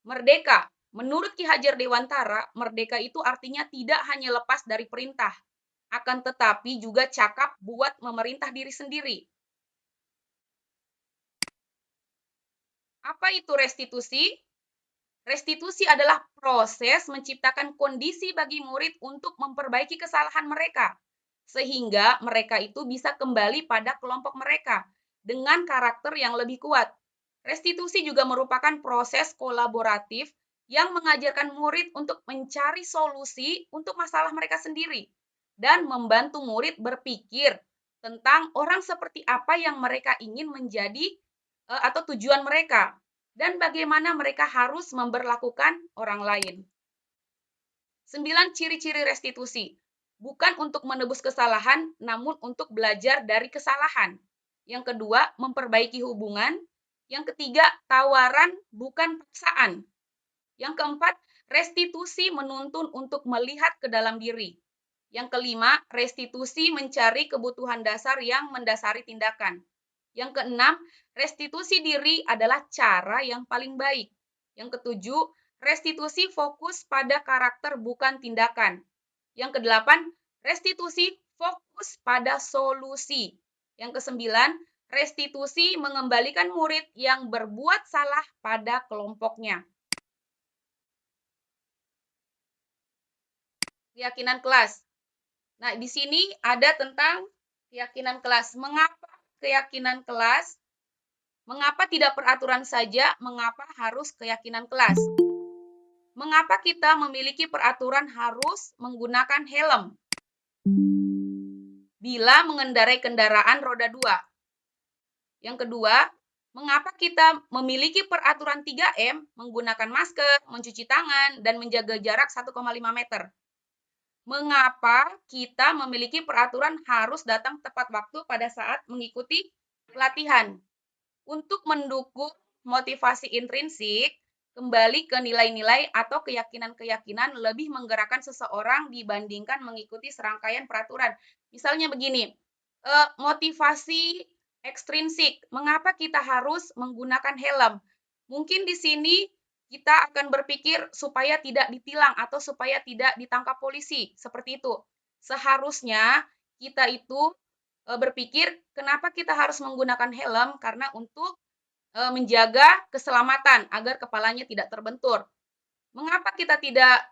Merdeka. Menurut Ki Hajar Dewantara, merdeka itu artinya tidak hanya lepas dari perintah, akan tetapi juga cakap buat memerintah diri sendiri. Apa itu restitusi? Restitusi adalah proses menciptakan kondisi bagi murid untuk memperbaiki kesalahan mereka, sehingga mereka itu bisa kembali pada kelompok mereka dengan karakter yang lebih kuat. Restitusi juga merupakan proses kolaboratif yang mengajarkan murid untuk mencari solusi untuk masalah mereka sendiri dan membantu murid berpikir tentang orang seperti apa yang mereka ingin menjadi atau tujuan mereka, dan bagaimana mereka harus memperlakukan orang lain. 9 ciri-ciri restitusi. Bukan untuk menebus kesalahan, namun untuk belajar dari kesalahan. Yang kedua, memperbaiki hubungan. Yang ketiga, tawaran bukan paksaan. Yang keempat, restitusi menuntun untuk melihat ke dalam diri. Yang kelima, restitusi mencari kebutuhan dasar yang mendasari tindakan. Yang keenam, restitusi diri adalah cara yang paling baik. Yang ketujuh, restitusi fokus pada karakter bukan tindakan. Yang kedelapan, restitusi fokus pada solusi. Yang kesembilan, restitusi mengembalikan murid yang berbuat salah pada kelompoknya. Keyakinan kelas. Nah, di sini ada tentang keyakinan kelas. Mengapa keyakinan kelas? Mengapa tidak peraturan saja? Mengapa harus keyakinan kelas? Mengapa kita memiliki peraturan harus menggunakan helm bila mengendarai kendaraan roda 2? Yang kedua, mengapa kita memiliki peraturan 3M, menggunakan masker, mencuci tangan, dan menjaga jarak 1,5 meter? Mengapa kita memiliki peraturan harus datang tepat waktu pada saat mengikuti pelatihan? Untuk mendukung motivasi intrinsik, kembali ke nilai-nilai atau keyakinan-keyakinan lebih menggerakkan seseorang dibandingkan mengikuti serangkaian peraturan. Misalnya begini, motivasi ekstrinsik. Mengapa kita harus menggunakan helm? Mungkin di sini kita akan berpikir supaya tidak ditilang atau supaya tidak ditangkap polisi. Seperti itu. Seharusnya kita itu berpikir kenapa kita harus menggunakan helm? Karena untuk menjaga keselamatan agar kepalanya tidak terbentur. Mengapa kita tidak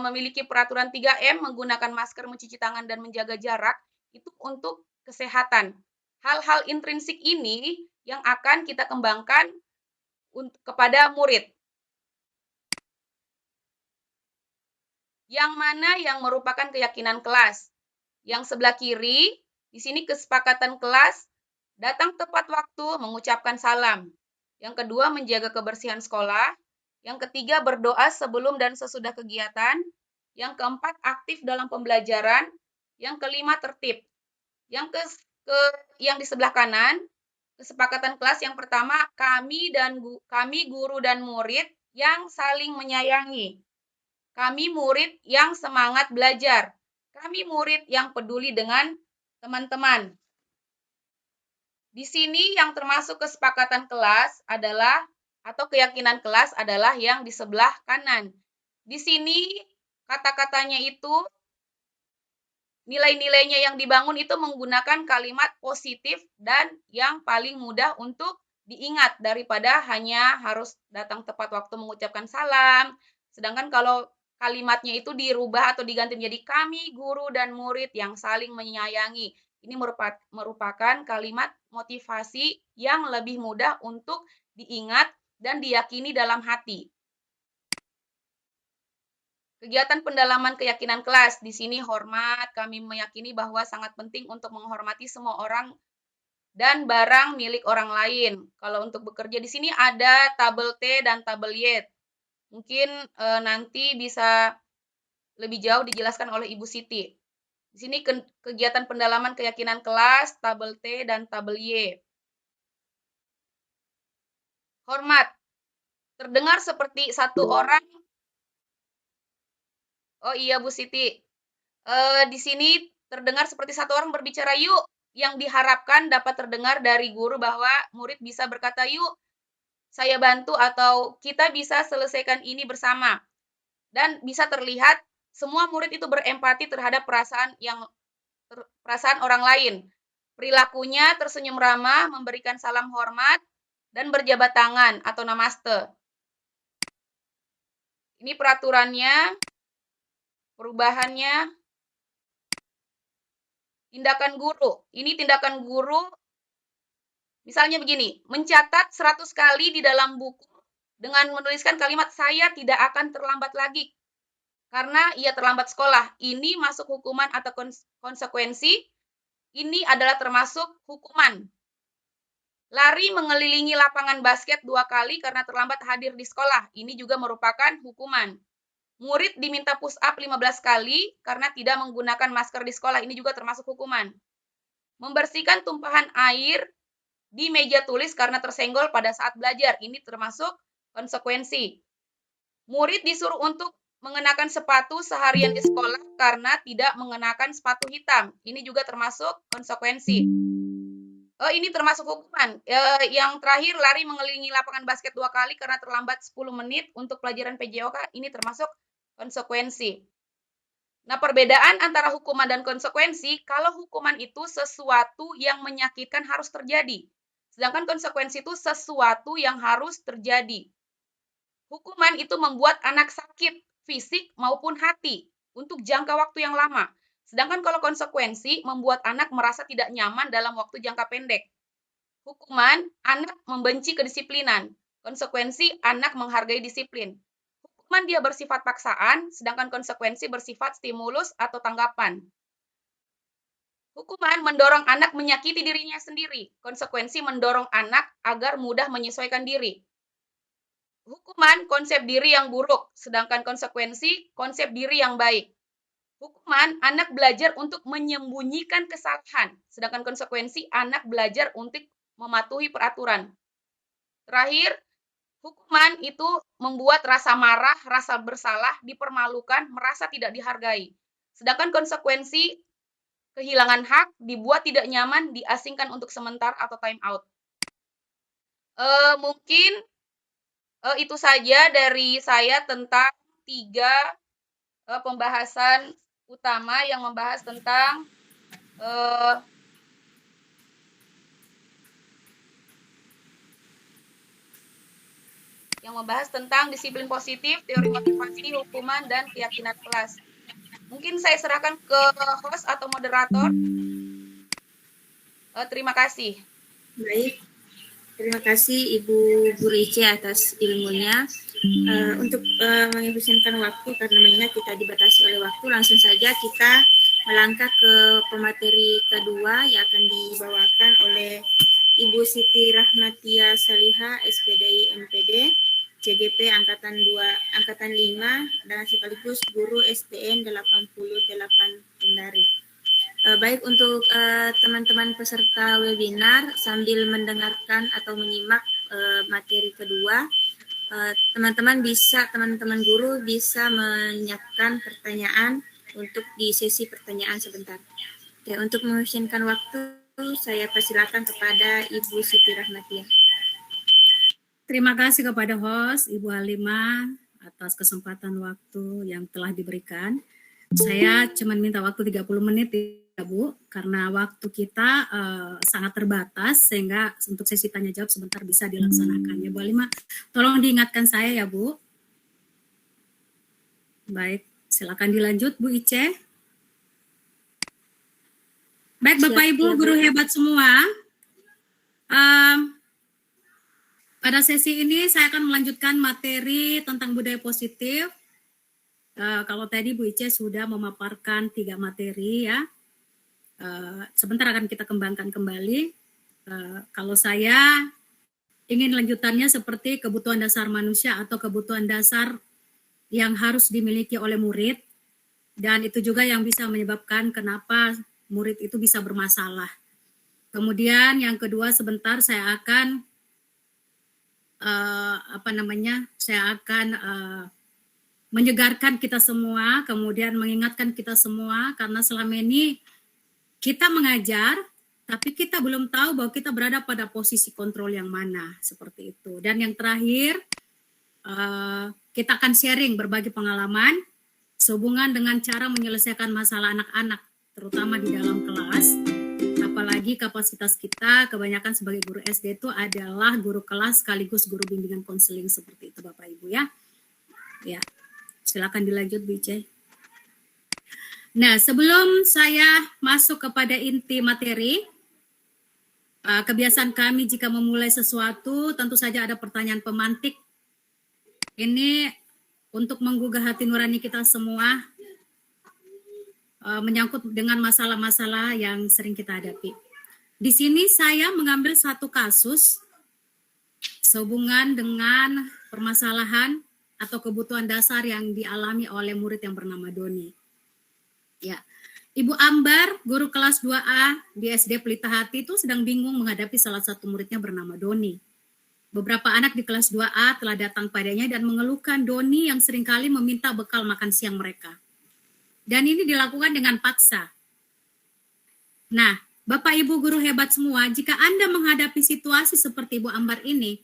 memiliki peraturan 3M, menggunakan masker, mencuci tangan, dan menjaga jarak? Itu untuk kesehatan. Hal-hal intrinsik ini yang akan kita kembangkan kepada murid. Yang mana yang merupakan keyakinan kelas? Yang sebelah kiri, di sini kesepakatan kelas, datang tepat waktu, mengucapkan salam. Yang kedua, menjaga kebersihan sekolah. Yang ketiga, berdoa sebelum dan sesudah kegiatan. Yang keempat, aktif dalam pembelajaran. Yang kelima, tertib. Yang di sebelah kanan, kesepakatan kelas yang pertama, kami guru dan murid yang saling menyayangi. Kami murid yang semangat belajar. Kami murid yang peduli dengan teman-teman. Di sini yang termasuk kesepakatan kelas adalah atau keyakinan kelas adalah yang di sebelah kanan. Di sini kata-katanya itu nilai-nilainya yang dibangun itu menggunakan kalimat positif dan yang paling mudah untuk diingat daripada hanya harus datang tepat waktu mengucapkan salam. Sedangkan kalau kalimatnya itu dirubah atau diganti menjadi kami guru dan murid yang saling menyayangi. Ini merupakan kalimat motivasi yang lebih mudah untuk diingat dan diyakini dalam hati. Kegiatan pendalaman keyakinan kelas. Di sini hormat, kami meyakini bahwa sangat penting untuk menghormati semua orang dan barang milik orang lain. Kalau untuk bekerja di sini ada tabel T dan tabel Y. Mungkin nanti bisa lebih jauh dijelaskan oleh Ibu Siti. Di sini kegiatan pendalaman keyakinan kelas, tabel T dan tabel Y. Hormat. Terdengar seperti satu orang. Oh iya Bu Siti. Di sini terdengar seperti satu orang berbicara yuk. Yang diharapkan dapat terdengar dari guru bahwa murid bisa berkata yuk saya bantu atau kita bisa selesaikan ini bersama. Dan bisa terlihat semua murid itu berempati terhadap perasaan orang lain. Perilakunya tersenyum ramah, memberikan salam hormat, dan berjabat tangan atau namaste. Ini peraturannya, perubahannya. Tindakan guru. Ini tindakan guru, misalnya begini, mencatat 100 kali di dalam buku dengan menuliskan kalimat saya tidak akan terlambat lagi karena ia terlambat sekolah. Ini masuk hukuman atau konsekuensi. Ini adalah termasuk hukuman. Lari mengelilingi lapangan basket 2 kali karena terlambat hadir di sekolah. Ini juga merupakan hukuman. Murid diminta push up 15 kali karena tidak menggunakan masker di sekolah. Ini juga termasuk hukuman. Membersihkan tumpahan air di meja tulis karena tersenggol pada saat belajar. Ini termasuk konsekuensi. Murid disuruh untuk mengenakan sepatu seharian di sekolah karena tidak mengenakan sepatu hitam. Ini juga termasuk konsekuensi. Ini termasuk hukuman. Yang terakhir, lari mengelilingi lapangan basket 2 kali karena terlambat 10 menit untuk pelajaran PJOK. Ini termasuk konsekuensi. Nah, perbedaan antara hukuman dan konsekuensi, kalau hukuman itu sesuatu yang menyakitkan harus terjadi. Sedangkan konsekuensi itu sesuatu yang harus terjadi. Hukuman itu membuat anak sakit, fisik maupun hati, untuk jangka waktu yang lama. Sedangkan kalau konsekuensi membuat anak merasa tidak nyaman dalam waktu jangka pendek. Hukuman, anak membenci kedisiplinan. Konsekuensi, anak menghargai disiplin. Hukuman dia bersifat paksaan, sedangkan konsekuensi bersifat stimulus atau tanggapan. Hukuman mendorong anak menyakiti dirinya sendiri. Konsekuensi mendorong anak agar mudah menyesuaikan diri. Hukuman konsep diri yang buruk, sedangkan konsekuensi konsep diri yang baik. Hukuman anak belajar untuk menyembunyikan kesalahan, sedangkan konsekuensi anak belajar untuk mematuhi peraturan. Terakhir, hukuman itu membuat rasa marah, rasa bersalah, dipermalukan, merasa tidak dihargai. Sedangkan konsekuensi kehilangan hak, dibuat tidak nyaman, diasingkan untuk sementara atau time out. Mungkin itu saja dari saya tentang 3 pembahasan utama yang membahas tentang disiplin positif, teori motivasi, hukuman, dan keyakinan kelas. Mungkin saya serahkan ke host atau moderator. Terima kasih. Baik, terima kasih Ibu Guru Ice atas ilmunya. Untuk mengefisienkan waktu karena mengingat kita dibatasi oleh waktu, langsung saja kita melangkah ke pemateri kedua yang akan dibawakan oleh Ibu Siti Rahmatia Saliha, SPDI MPD, CGP Angkatan 5 dan sekaligus guru STN 88 Kendari. Baik untuk teman-teman peserta webinar sambil mendengarkan atau menyimak materi kedua, teman-teman guru bisa menyiapkan pertanyaan untuk di sesi pertanyaan sebentar. Oke, untuk mengefisienkan waktu, saya persilakan kepada Ibu Siti Rahmatia. Terima kasih kepada host Ibu Halimah atas kesempatan waktu yang telah diberikan. Saya cuma minta waktu 30 menit ya Bu, karena waktu kita sangat terbatas sehingga untuk sesi tanya jawab sebentar bisa dilaksanakan. Ya Bu Halimah, tolong diingatkan saya ya Bu. Baik, silakan dilanjut Bu Ice. Baik Bapak Ibu guru hebat semua. Pada sesi ini saya akan melanjutkan materi tentang budaya positif. Kalau tadi Bu Ice sudah memaparkan 3 materi ya. Sebentar akan kita kembangkan kembali. Kalau saya ingin lanjutannya seperti kebutuhan dasar manusia atau kebutuhan dasar yang harus dimiliki oleh murid. Dan itu juga yang bisa menyebabkan kenapa murid itu bisa bermasalah. Kemudian yang kedua sebentar saya akan menyegarkan kita semua, kemudian mengingatkan kita semua, karena selama ini kita mengajar, tapi kita belum tahu bahwa kita berada pada posisi kontrol yang mana, seperti itu. Dan yang terakhir, kita akan sharing berbagi pengalaman sehubungan dengan cara menyelesaikan masalah anak-anak, terutama di dalam kelas. Apalagi kapasitas kita kebanyakan sebagai guru SD itu adalah guru kelas sekaligus guru bimbingan konseling, seperti itu Bapak Ibu ya. Ya, silakan dilanjut Bu Ice. Nah, sebelum saya masuk kepada inti materi, kebiasaan kami jika memulai sesuatu tentu saja ada pertanyaan pemantik. Ini untuk menggugah hati nurani kita semua, menyangkut dengan masalah-masalah yang sering kita hadapi. Di sini saya mengambil satu kasus sehubungan dengan permasalahan atau kebutuhan dasar yang dialami oleh murid yang bernama Doni. Ya, Ibu Ambar, guru kelas 2A di SD Pelita Hati itu sedang bingung menghadapi salah satu muridnya bernama Doni. Beberapa anak di kelas 2A telah datang padanya dan mengeluhkan Doni yang seringkali meminta bekal makan siang mereka. Dan ini dilakukan dengan paksa. Nah, Bapak Ibu guru hebat semua, jika Anda menghadapi situasi seperti Ibu Ambar ini,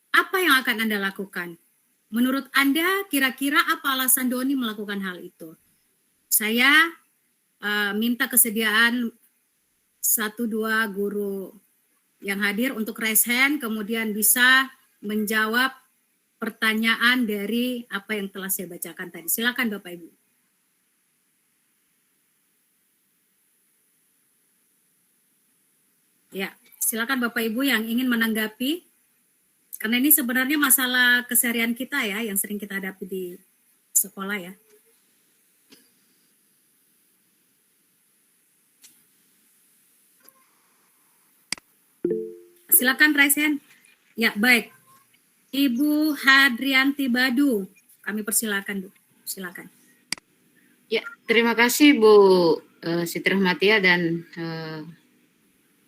apa yang akan Anda lakukan? Menurut Anda, kira-kira apa alasan Doni melakukan hal itu? Saya minta kesediaan 1-2 guru yang hadir untuk raise hand, kemudian bisa menjawab pertanyaan dari apa yang telah saya bacakan tadi. Silakan Bapak Ibu. Ya, silakan Bapak Ibu yang ingin menanggapi, karena ini sebenarnya masalah keseharian kita ya, yang sering kita hadapi di sekolah ya. Silakan raise hand. Ya, baik. Ibu Hadrianti Badu, kami persilakan Bu. Silakan. Ya, terima kasih Bu Siti Rahmatia dan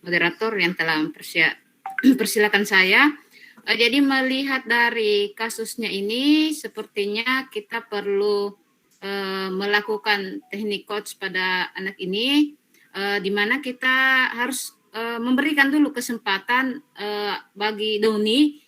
moderator yang telah persilakan saya. Jadi melihat dari kasusnya ini, sepertinya kita perlu melakukan teknik coach pada anak ini di mana kita harus memberikan dulu kesempatan bagi Doni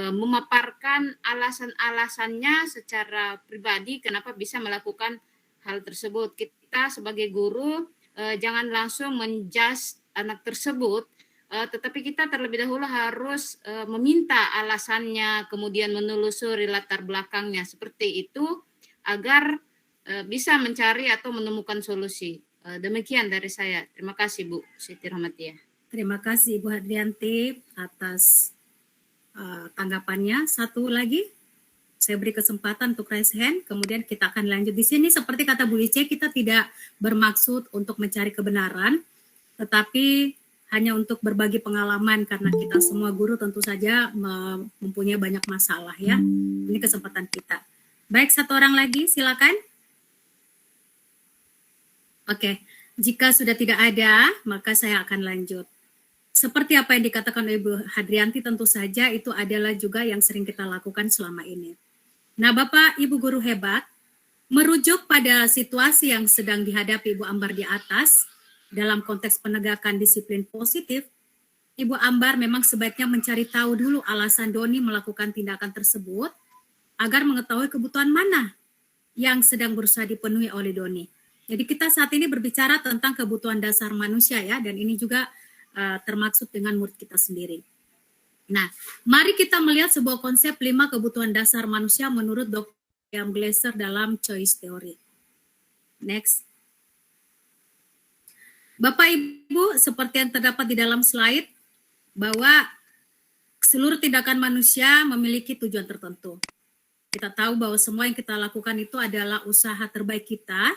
memaparkan alasan-alasannya secara pribadi kenapa bisa melakukan hal tersebut. Kita sebagai guru jangan langsung menjudge anak tersebut, tetapi kita terlebih dahulu harus meminta alasannya, kemudian menelusuri latar belakangnya seperti itu agar bisa mencari atau menemukan solusi. Demikian dari saya. Terima kasih Bu Siti Rahmatiah. Terima kasih Ibu Hadrianti atas tanggapannya. Satu lagi, saya beri kesempatan untuk raise hand, kemudian kita akan lanjut. Di sini seperti kata Bu Ice, kita tidak bermaksud untuk mencari kebenaran, tetapi hanya untuk berbagi pengalaman karena kita semua guru tentu saja mempunyai banyak masalah ya. Ini kesempatan kita. Baik, satu orang lagi, silakan. Oke, jika sudah tidak ada, maka saya akan lanjut. Seperti apa yang dikatakan oleh Ibu Hadrianti, tentu saja itu adalah juga yang sering kita lakukan selama ini. Nah, Bapak Ibu guru hebat, merujuk pada situasi yang sedang dihadapi Ibu Ambar di atas, dalam konteks penegakan disiplin positif, Ibu Ambar memang sebaiknya mencari tahu dulu alasan Doni melakukan tindakan tersebut, agar mengetahui kebutuhan mana yang sedang berusaha dipenuhi oleh Doni. Jadi kita saat ini berbicara tentang kebutuhan dasar manusia ya, dan ini juga termaksud dengan murid kita sendiri. Nah, mari kita melihat sebuah konsep 5 kebutuhan dasar manusia menurut Dr. William Glasser dalam Choice Theory. Next. Bapak Ibu, seperti yang terdapat di dalam slide, bahwa seluruh tindakan manusia memiliki tujuan tertentu. Kita tahu bahwa semua yang kita lakukan itu adalah usaha terbaik kita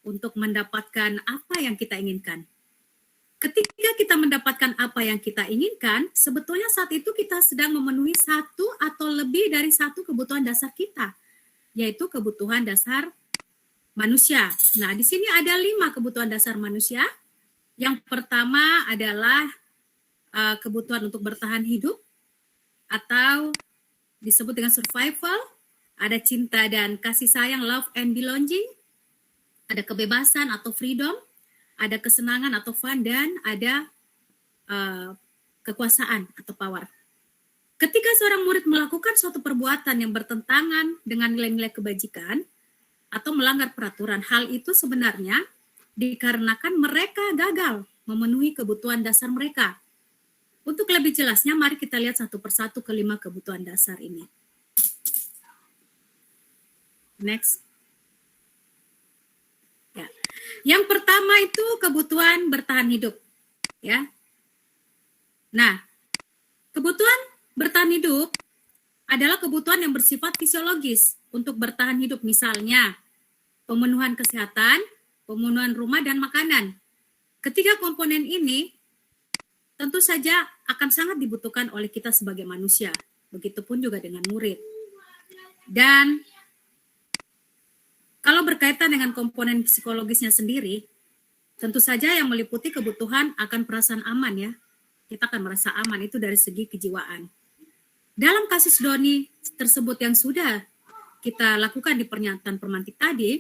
untuk mendapatkan apa yang kita inginkan. Ketika kita mendapatkan apa yang kita inginkan, sebetulnya saat itu kita sedang memenuhi satu atau lebih dari satu kebutuhan dasar kita, yaitu kebutuhan dasar manusia. Nah, di sini ada 5 kebutuhan dasar manusia. Yang pertama adalah kebutuhan untuk bertahan hidup, atau disebut dengan survival, ada cinta dan kasih sayang, love and belonging, ada kebebasan atau freedom, ada kesenangan atau fun, dan ada kekuasaan atau power. Ketika seorang murid melakukan suatu perbuatan yang bertentangan dengan nilai-nilai kebajikan atau melanggar peraturan, hal itu sebenarnya dikarenakan mereka gagal memenuhi kebutuhan dasar mereka. Untuk lebih jelasnya, mari kita lihat satu persatu ke-5 kebutuhan dasar ini. Next. Ya. Yang pertama itu kebutuhan bertahan hidup, ya. Nah, kebutuhan bertahan hidup adalah kebutuhan yang bersifat fisiologis untuk bertahan hidup, misalnya pemenuhan kesehatan, pemenuhan rumah dan makanan. Ketiga komponen ini tentu saja akan sangat dibutuhkan oleh kita sebagai manusia. Begitupun juga dengan murid. Dan kalau berkaitan dengan komponen psikologisnya sendiri, tentu saja yang meliputi kebutuhan akan perasaan aman ya. Kita akan merasa aman, itu dari segi kejiwaan. Dalam kasus Doni tersebut yang sudah kita lakukan di pernyataan pemantik tadi,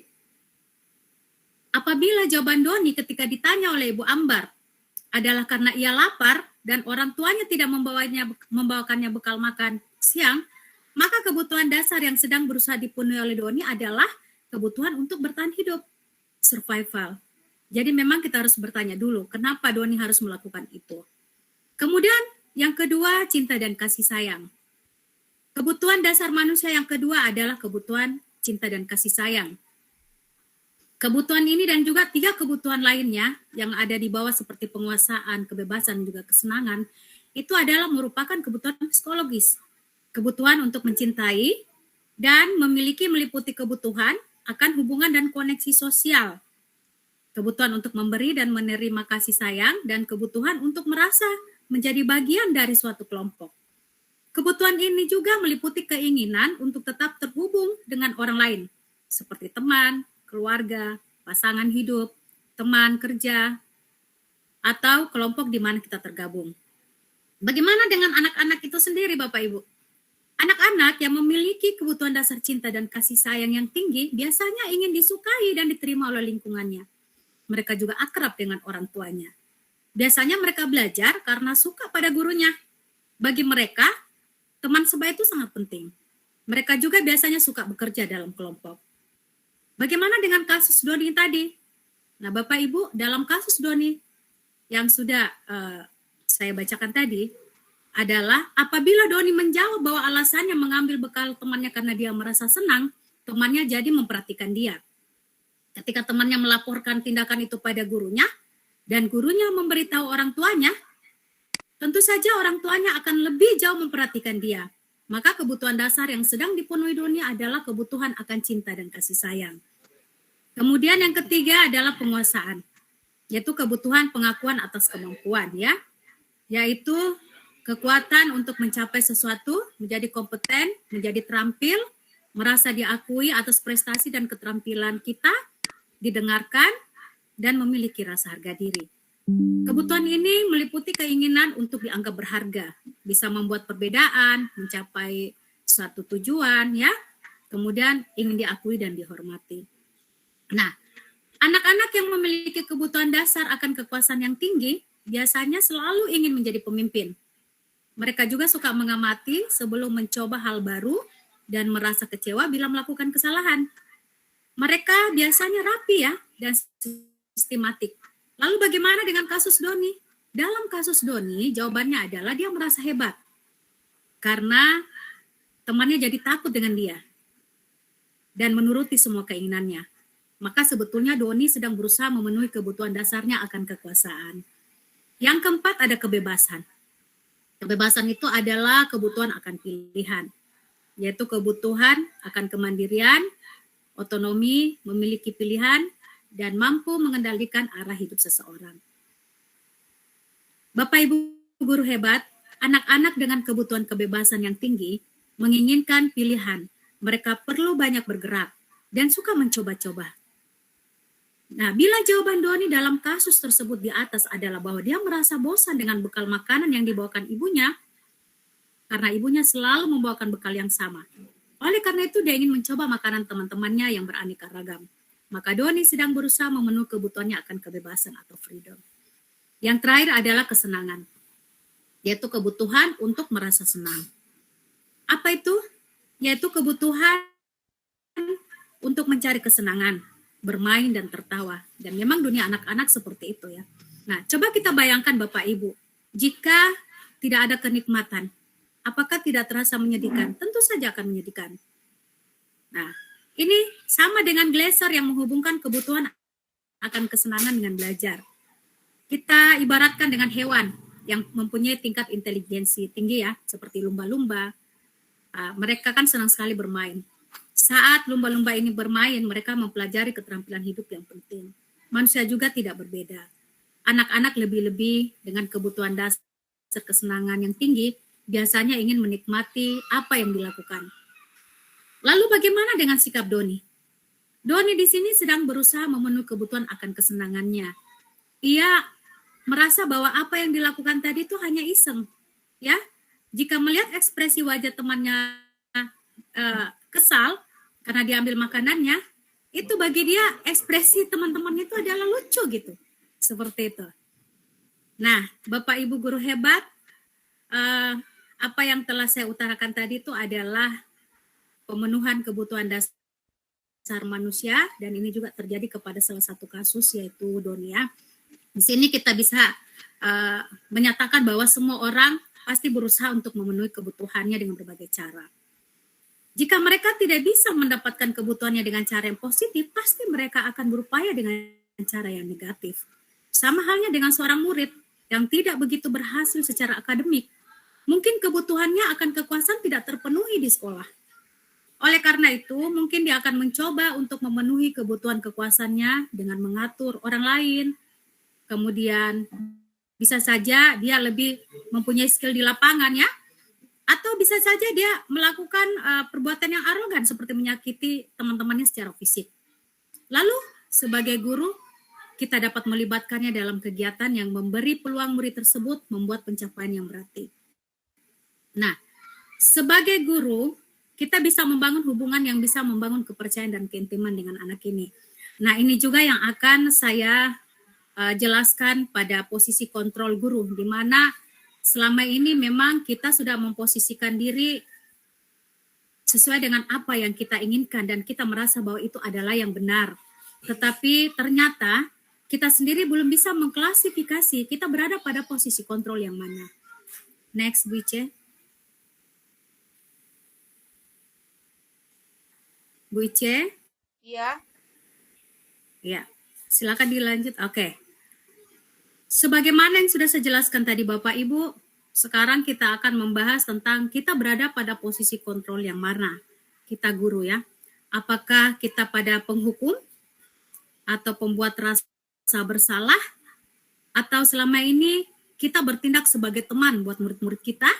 apabila jawaban Doni ketika ditanya oleh Ibu Ambar adalah karena ia lapar dan orang tuanya tidak membawakannya bekal makan siang, maka kebutuhan dasar yang sedang berusaha dipenuhi oleh Doni adalah kebutuhan untuk bertahan hidup, survival. Jadi memang kita harus bertanya dulu, kenapa Doni harus melakukan itu. Kemudian yang kedua, cinta dan kasih sayang. Kebutuhan dasar manusia yang kedua adalah kebutuhan cinta dan kasih sayang. Kebutuhan ini dan juga 3 kebutuhan lainnya yang ada di bawah seperti penguasaan, kebebasan, dan juga kesenangan, itu adalah merupakan kebutuhan psikologis. Kebutuhan untuk mencintai dan meliputi kebutuhan akan hubungan dan koneksi sosial. Kebutuhan untuk memberi dan menerima kasih sayang, dan kebutuhan untuk merasa menjadi bagian dari suatu kelompok. Kebutuhan ini juga meliputi keinginan untuk tetap terhubung dengan orang lain, seperti teman, keluarga, pasangan hidup, teman kerja, atau kelompok di mana kita tergabung. Bagaimana dengan anak-anak itu sendiri, Bapak Ibu? Anak-anak yang memiliki kebutuhan dasar cinta dan kasih sayang yang tinggi biasanya ingin disukai dan diterima oleh lingkungannya. mereka juga akrab dengan orang tuanya. Biasanya mereka belajar karena suka pada gurunya. Bagi mereka, teman sebaya itu sangat penting. Mereka juga biasanya suka bekerja dalam kelompok. Bagaimana dengan kasus Doni tadi? Nah, Bapak Ibu, dalam kasus Doni yang sudah saya bacakan tadi, adalah apabila Doni menjawab bahwa alasannya mengambil bekal temannya karena dia merasa senang, temannya jadi memperhatikan dia. Ketika temannya melaporkan tindakan itu pada gurunya, dan gurunya memberitahu orang tuanya, tentu saja orang tuanya akan lebih jauh memperhatikan dia. Maka kebutuhan dasar yang sedang dipenuhi Doni adalah kebutuhan akan cinta dan kasih sayang. Kemudian yang ketiga adalah penguasaan, yaitu kebutuhan pengakuan atas kemampuan, ya, yaitu kekuatan untuk mencapai sesuatu, menjadi kompeten, menjadi terampil, merasa diakui atas prestasi dan keterampilan kita, didengarkan, dan memiliki rasa harga diri. Kebutuhan ini meliputi keinginan untuk dianggap berharga, bisa membuat perbedaan, mencapai suatu tujuan, ya, kemudian ingin diakui dan dihormati. Nah, anak-anak yang memiliki kebutuhan dasar akan kekuasaan yang tinggi, biasanya selalu ingin menjadi pemimpin. Mereka juga suka mengamati sebelum mencoba hal baru dan merasa kecewa bila melakukan kesalahan. Mereka biasanya rapi, ya, dan sistematik. Lalu bagaimana dengan kasus Doni? Dalam kasus Doni, jawabannya adalah dia merasa hebat. Karena temannya jadi takut dengan dia. Dan menuruti semua keinginannya. Maka sebetulnya Doni sedang berusaha memenuhi kebutuhan dasarnya akan kekuasaan. Yang keempat ada kebebasan. Kebebasan itu adalah kebutuhan akan pilihan, yaitu kebutuhan akan kemandirian, otonomi, memiliki pilihan, dan mampu mengendalikan arah hidup seseorang. Bapak Ibu guru hebat, anak-anak dengan kebutuhan kebebasan yang tinggi menginginkan pilihan. Mereka perlu banyak bergerak dan suka mencoba-coba. Nah, bila jawaban Doni dalam kasus tersebut di atas adalah bahwa dia merasa bosan dengan bekal makanan yang dibawakan ibunya, karena ibunya selalu membawakan bekal yang sama. Oleh karena itu, dia ingin mencoba makanan teman-temannya yang beraneka ragam. Maka Doni sedang berusaha memenuhi kebutuhannya akan kebebasan atau freedom. Yang terakhir adalah kesenangan, yaitu kebutuhan untuk merasa senang. Apa itu? Yaitu kebutuhan untuk mencari kesenangan, bermain dan tertawa. Dan memang dunia anak-anak seperti itu, ya. Nah, coba kita bayangkan Bapak Ibu, jika tidak ada kenikmatan, apakah tidak terasa menyedihkan? Tentu saja akan menyedihkan. Nah, ini sama dengan Glasser yang menghubungkan kebutuhan akan kesenangan dengan belajar. Kita ibaratkan dengan hewan yang mempunyai tingkat inteligensi tinggi, ya, seperti lumba-lumba. Mereka kan senang sekali bermain. Saat lumba-lumba ini bermain, mereka mempelajari keterampilan hidup yang penting. Manusia juga tidak berbeda. Anak-anak lebih-lebih dengan kebutuhan dasar kesenangan yang tinggi, biasanya ingin menikmati apa yang dilakukan. Lalu bagaimana dengan sikap Doni? Doni di sini sedang berusaha memenuhi kebutuhan akan kesenangannya. Ia merasa bahwa apa yang dilakukan tadi itu hanya iseng, ya. Jika melihat ekspresi wajah temannya kesal karena diambil makanannya, itu bagi dia ekspresi teman-temannya itu adalah lucu gitu, seperti itu. Nah, Bapak Ibu guru hebat, apa yang telah saya utarakan tadi itu adalah pemenuhan kebutuhan dasar manusia, dan ini juga terjadi kepada salah satu kasus yaitu Doni, ya. Di sini kita bisa menyatakan bahwa semua orang pasti berusaha untuk memenuhi kebutuhannya dengan berbagai cara. Jika mereka tidak bisa mendapatkan kebutuhannya dengan cara yang positif, pasti mereka akan berupaya dengan cara yang negatif. Sama halnya dengan seorang murid yang tidak begitu berhasil secara akademik. Mungkin kebutuhannya akan kekuasaan tidak terpenuhi di sekolah. Oleh karena itu, mungkin dia akan mencoba untuk memenuhi kebutuhan kekuasaannya dengan mengatur orang lain. Kemudian bisa saja dia lebih mempunyai skill di lapangan, ya. Atau bisa saja dia melakukan perbuatan yang arogan seperti menyakiti teman-temannya secara fisik. Lalu sebagai guru, kita dapat melibatkannya dalam kegiatan yang memberi peluang murid tersebut membuat pencapaian yang berarti. Nah, sebagai guru, kita bisa membangun hubungan yang bisa membangun kepercayaan dan keintiman dengan anak ini. Nah, ini juga yang akan saya jelaskan pada posisi kontrol guru, di mana selama ini memang kita sudah memposisikan diri sesuai dengan apa yang kita inginkan dan kita merasa bahwa itu adalah yang benar. Tetapi ternyata kita sendiri belum bisa mengklasifikasi kita berada pada posisi kontrol yang mana. Next, Bu Ice. Bu Ice? Iya. Ya, silakan dilanjut. Oke. Sebagaimana yang sudah saya jelaskan tadi Bapak Ibu, sekarang kita akan membahas tentang kita berada pada posisi kontrol yang mana. Kita guru ya. Apakah kita pada penghukum atau pembuat rasa bersalah, atau selama ini kita bertindak sebagai teman buat murid-murid kita,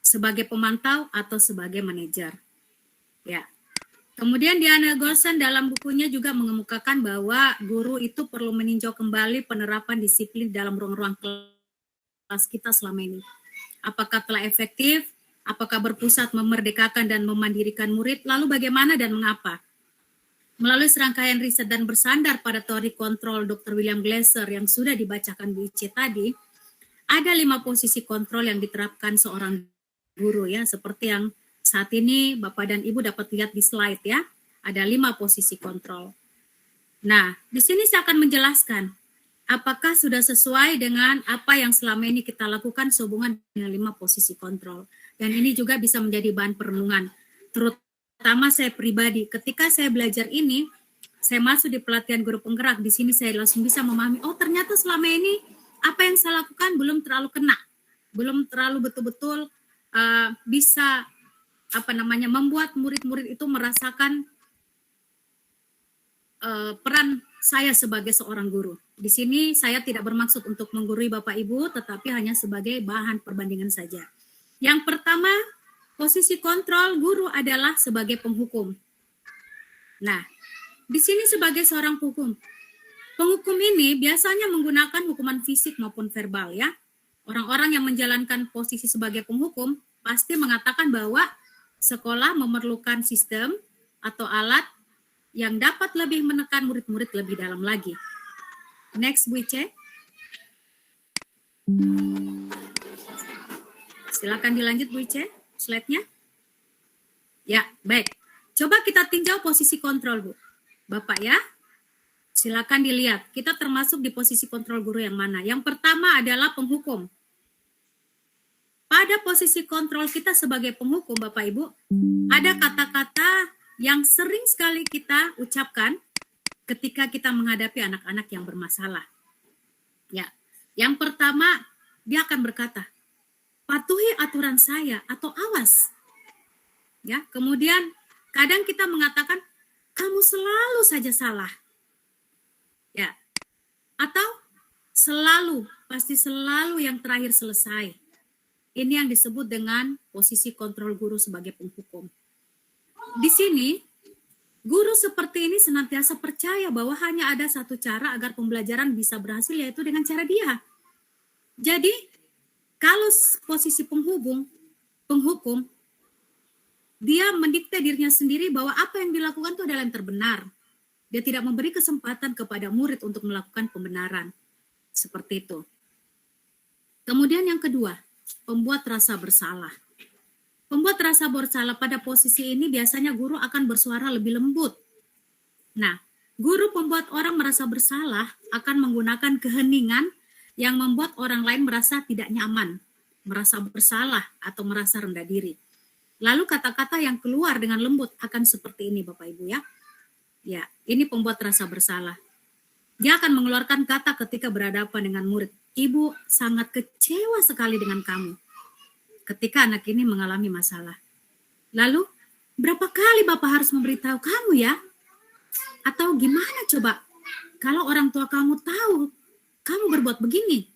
sebagai pemantau atau sebagai manajer. Ya. Kemudian Diana Golson dalam bukunya juga mengemukakan bahwa guru itu perlu meninjau kembali penerapan disiplin dalam ruang-ruang kelas kita selama ini. Apakah telah efektif? Apakah berpusat memerdekakan dan memandirikan murid? Lalu bagaimana dan mengapa? Melalui serangkaian riset dan bersandar pada teori kontrol Dr. William Glasser yang sudah dibacakan Bu Ice tadi, ada 5 posisi kontrol yang diterapkan seorang guru ya, seperti yang saat ini Bapak dan Ibu dapat lihat di slide ya, ada 5 posisi kontrol. Nah, di sini saya akan menjelaskan apakah sudah sesuai dengan apa yang selama ini kita lakukan sehubungan dengan 5 posisi kontrol. Dan ini juga bisa menjadi bahan perenungan, terutama saya pribadi. Ketika saya belajar ini, saya masuk di pelatihan guru penggerak, di sini saya langsung bisa memahami, oh ternyata selama ini apa yang saya lakukan belum terlalu kena, belum terlalu betul-betul bisa membuat murid-murid itu merasakan peran saya sebagai seorang guru. Di sini saya tidak bermaksud untuk menggurui Bapak Ibu, tetapi hanya sebagai bahan perbandingan saja. Yang pertama, posisi kontrol guru adalah sebagai penghukum. Nah, di sini sebagai seorang penghukum. Penghukum ini biasanya menggunakan hukuman fisik maupun verbal ya. Orang-orang yang menjalankan posisi sebagai penghukum pasti mengatakan bahwa sekolah memerlukan sistem atau alat yang dapat lebih menekan murid-murid lebih dalam lagi. Next, Bu Ice. Silakan dilanjut, Bu Ice, slide-nya. Ya, baik. Coba kita tinjau posisi kontrol, Bu. Bapak ya, silakan dilihat. Kita termasuk di posisi kontrol guru yang mana? Yang pertama adalah penghukum. Pada posisi kontrol kita sebagai penghukum, Bapak Ibu, ada kata-kata yang sering sekali kita ucapkan ketika kita menghadapi anak-anak yang bermasalah. Ya, yang pertama dia akan berkata, patuhi aturan saya atau awas. Ya, kemudian kadang kita mengatakan, kamu selalu saja salah. Ya, atau selalu, pasti selalu yang terakhir selesai. Ini yang disebut dengan posisi kontrol guru sebagai penghukum. Di sini, guru seperti ini senantiasa percaya bahwa hanya ada satu cara agar pembelajaran bisa berhasil, yaitu dengan cara dia. Jadi, kalau posisi penghukum, dia mendikte dirinya sendiri bahwa apa yang dilakukan itu adalah yang terbenar. Dia tidak memberi kesempatan kepada murid untuk melakukan pembenaran. Seperti itu. Kemudian yang kedua, pembuat rasa bersalah. Pembuat rasa bersalah pada posisi ini biasanya guru akan bersuara lebih lembut. Nah, guru pembuat orang merasa bersalah akan menggunakan keheningan yang membuat orang lain merasa tidak nyaman, merasa bersalah atau merasa rendah diri. Lalu kata-kata yang keluar dengan lembut akan seperti ini Bapak Ibu ya. Ya, ini pembuat rasa bersalah. Dia akan mengeluarkan kata ketika berhadapan dengan murid. Ibu sangat kecewa sekali dengan kamu ketika anak ini mengalami masalah. Lalu, berapa kali Bapak harus memberitahu kamu ya? Atau gimana coba kalau orang tua kamu tahu kamu berbuat begini?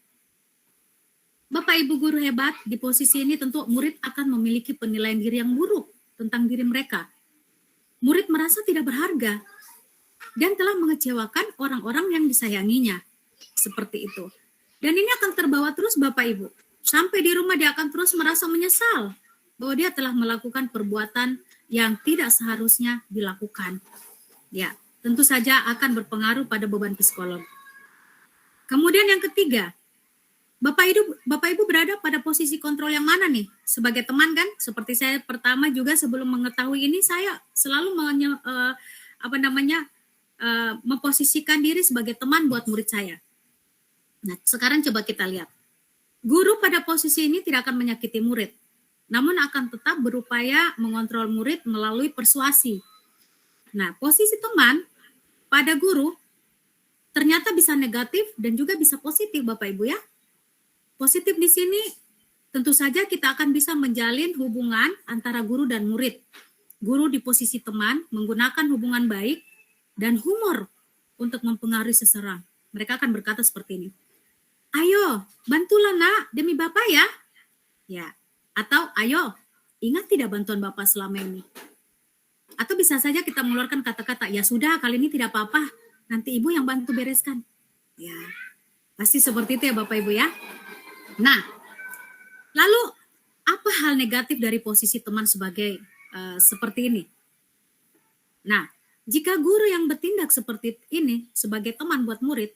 Bapak Ibu guru hebat, di posisi ini tentu murid akan memiliki penilaian diri yang buruk tentang diri mereka. Murid merasa tidak berharga dan telah mengecewakan orang-orang yang disayanginya. Seperti itu. Dan ini akan terbawa terus Bapak Ibu. Sampai di rumah dia akan terus merasa menyesal bahwa dia telah melakukan perbuatan yang tidak seharusnya dilakukan. Ya, tentu saja akan berpengaruh pada beban psikologi. Kemudian yang ketiga, Bapak Ibu berada pada posisi kontrol yang mana nih? Sebagai teman kan, seperti saya pertama juga sebelum mengetahui ini, saya selalu memposisikan diri sebagai teman buat murid saya. Nah, sekarang coba kita lihat. Guru pada posisi ini tidak akan menyakiti murid, namun akan tetap berupaya mengontrol murid melalui persuasi. Nah, posisi teman pada guru ternyata bisa negatif dan juga bisa positif, Bapak Ibu ya. Positif di sini tentu saja kita akan bisa menjalin hubungan antara guru dan murid. Guru di posisi teman menggunakan hubungan baik dan humor untuk mempengaruhi seseorang. Mereka akan berkata seperti ini. Ayo, bantulah nak demi Bapak ya. Ya, atau ayo, ingat tidak bantuan Bapak selama ini. Atau bisa saja kita mengeluarkan kata-kata, ya sudah kali ini tidak apa-apa, nanti Ibu yang bantu bereskan. Ya, pasti seperti itu ya Bapak Ibu ya. Nah, lalu apa hal negatif dari posisi teman sebagai seperti ini? Nah, jika guru yang bertindak seperti ini sebagai teman buat murid,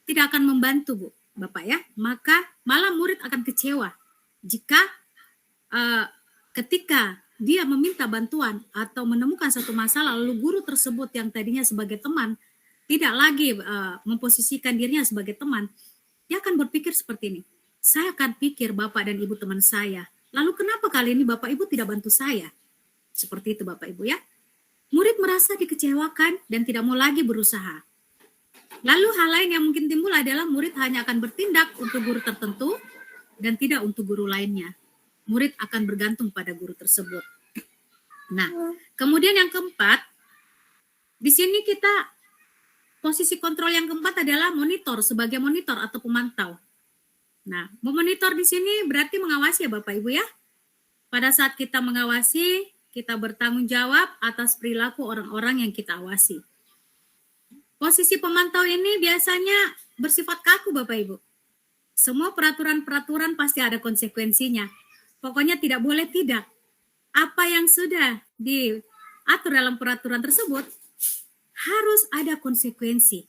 tidak akan membantu Bu, Bapak ya, maka malah murid akan kecewa jika ketika dia meminta bantuan atau menemukan satu masalah, lalu guru tersebut yang tadinya sebagai teman tidak lagi memposisikan dirinya sebagai teman, dia akan berpikir seperti ini. Saya akan pikir Bapak dan Ibu teman saya. Lalu kenapa kali ini Bapak Ibu tidak bantu saya? Seperti itu Bapak Ibu ya. Murid merasa dikecewakan dan tidak mau lagi berusaha. Lalu hal lain yang mungkin timbul adalah murid hanya akan bertindak untuk guru tertentu dan tidak untuk guru lainnya. Murid akan bergantung pada guru tersebut. Nah, kemudian yang keempat, di sini kita posisi kontrol yang keempat adalah monitor, sebagai monitor atau pemantau. Nah, memonitor di sini berarti mengawasi ya Bapak Ibu ya. Pada saat kita mengawasi, kita bertanggung jawab atas perilaku orang-orang yang kita awasi. Posisi pemantau ini biasanya bersifat kaku Bapak Ibu. Semua peraturan-peraturan pasti ada konsekuensinya. Pokoknya tidak boleh tidak. Apa yang sudah diatur dalam peraturan tersebut harus ada konsekuensi.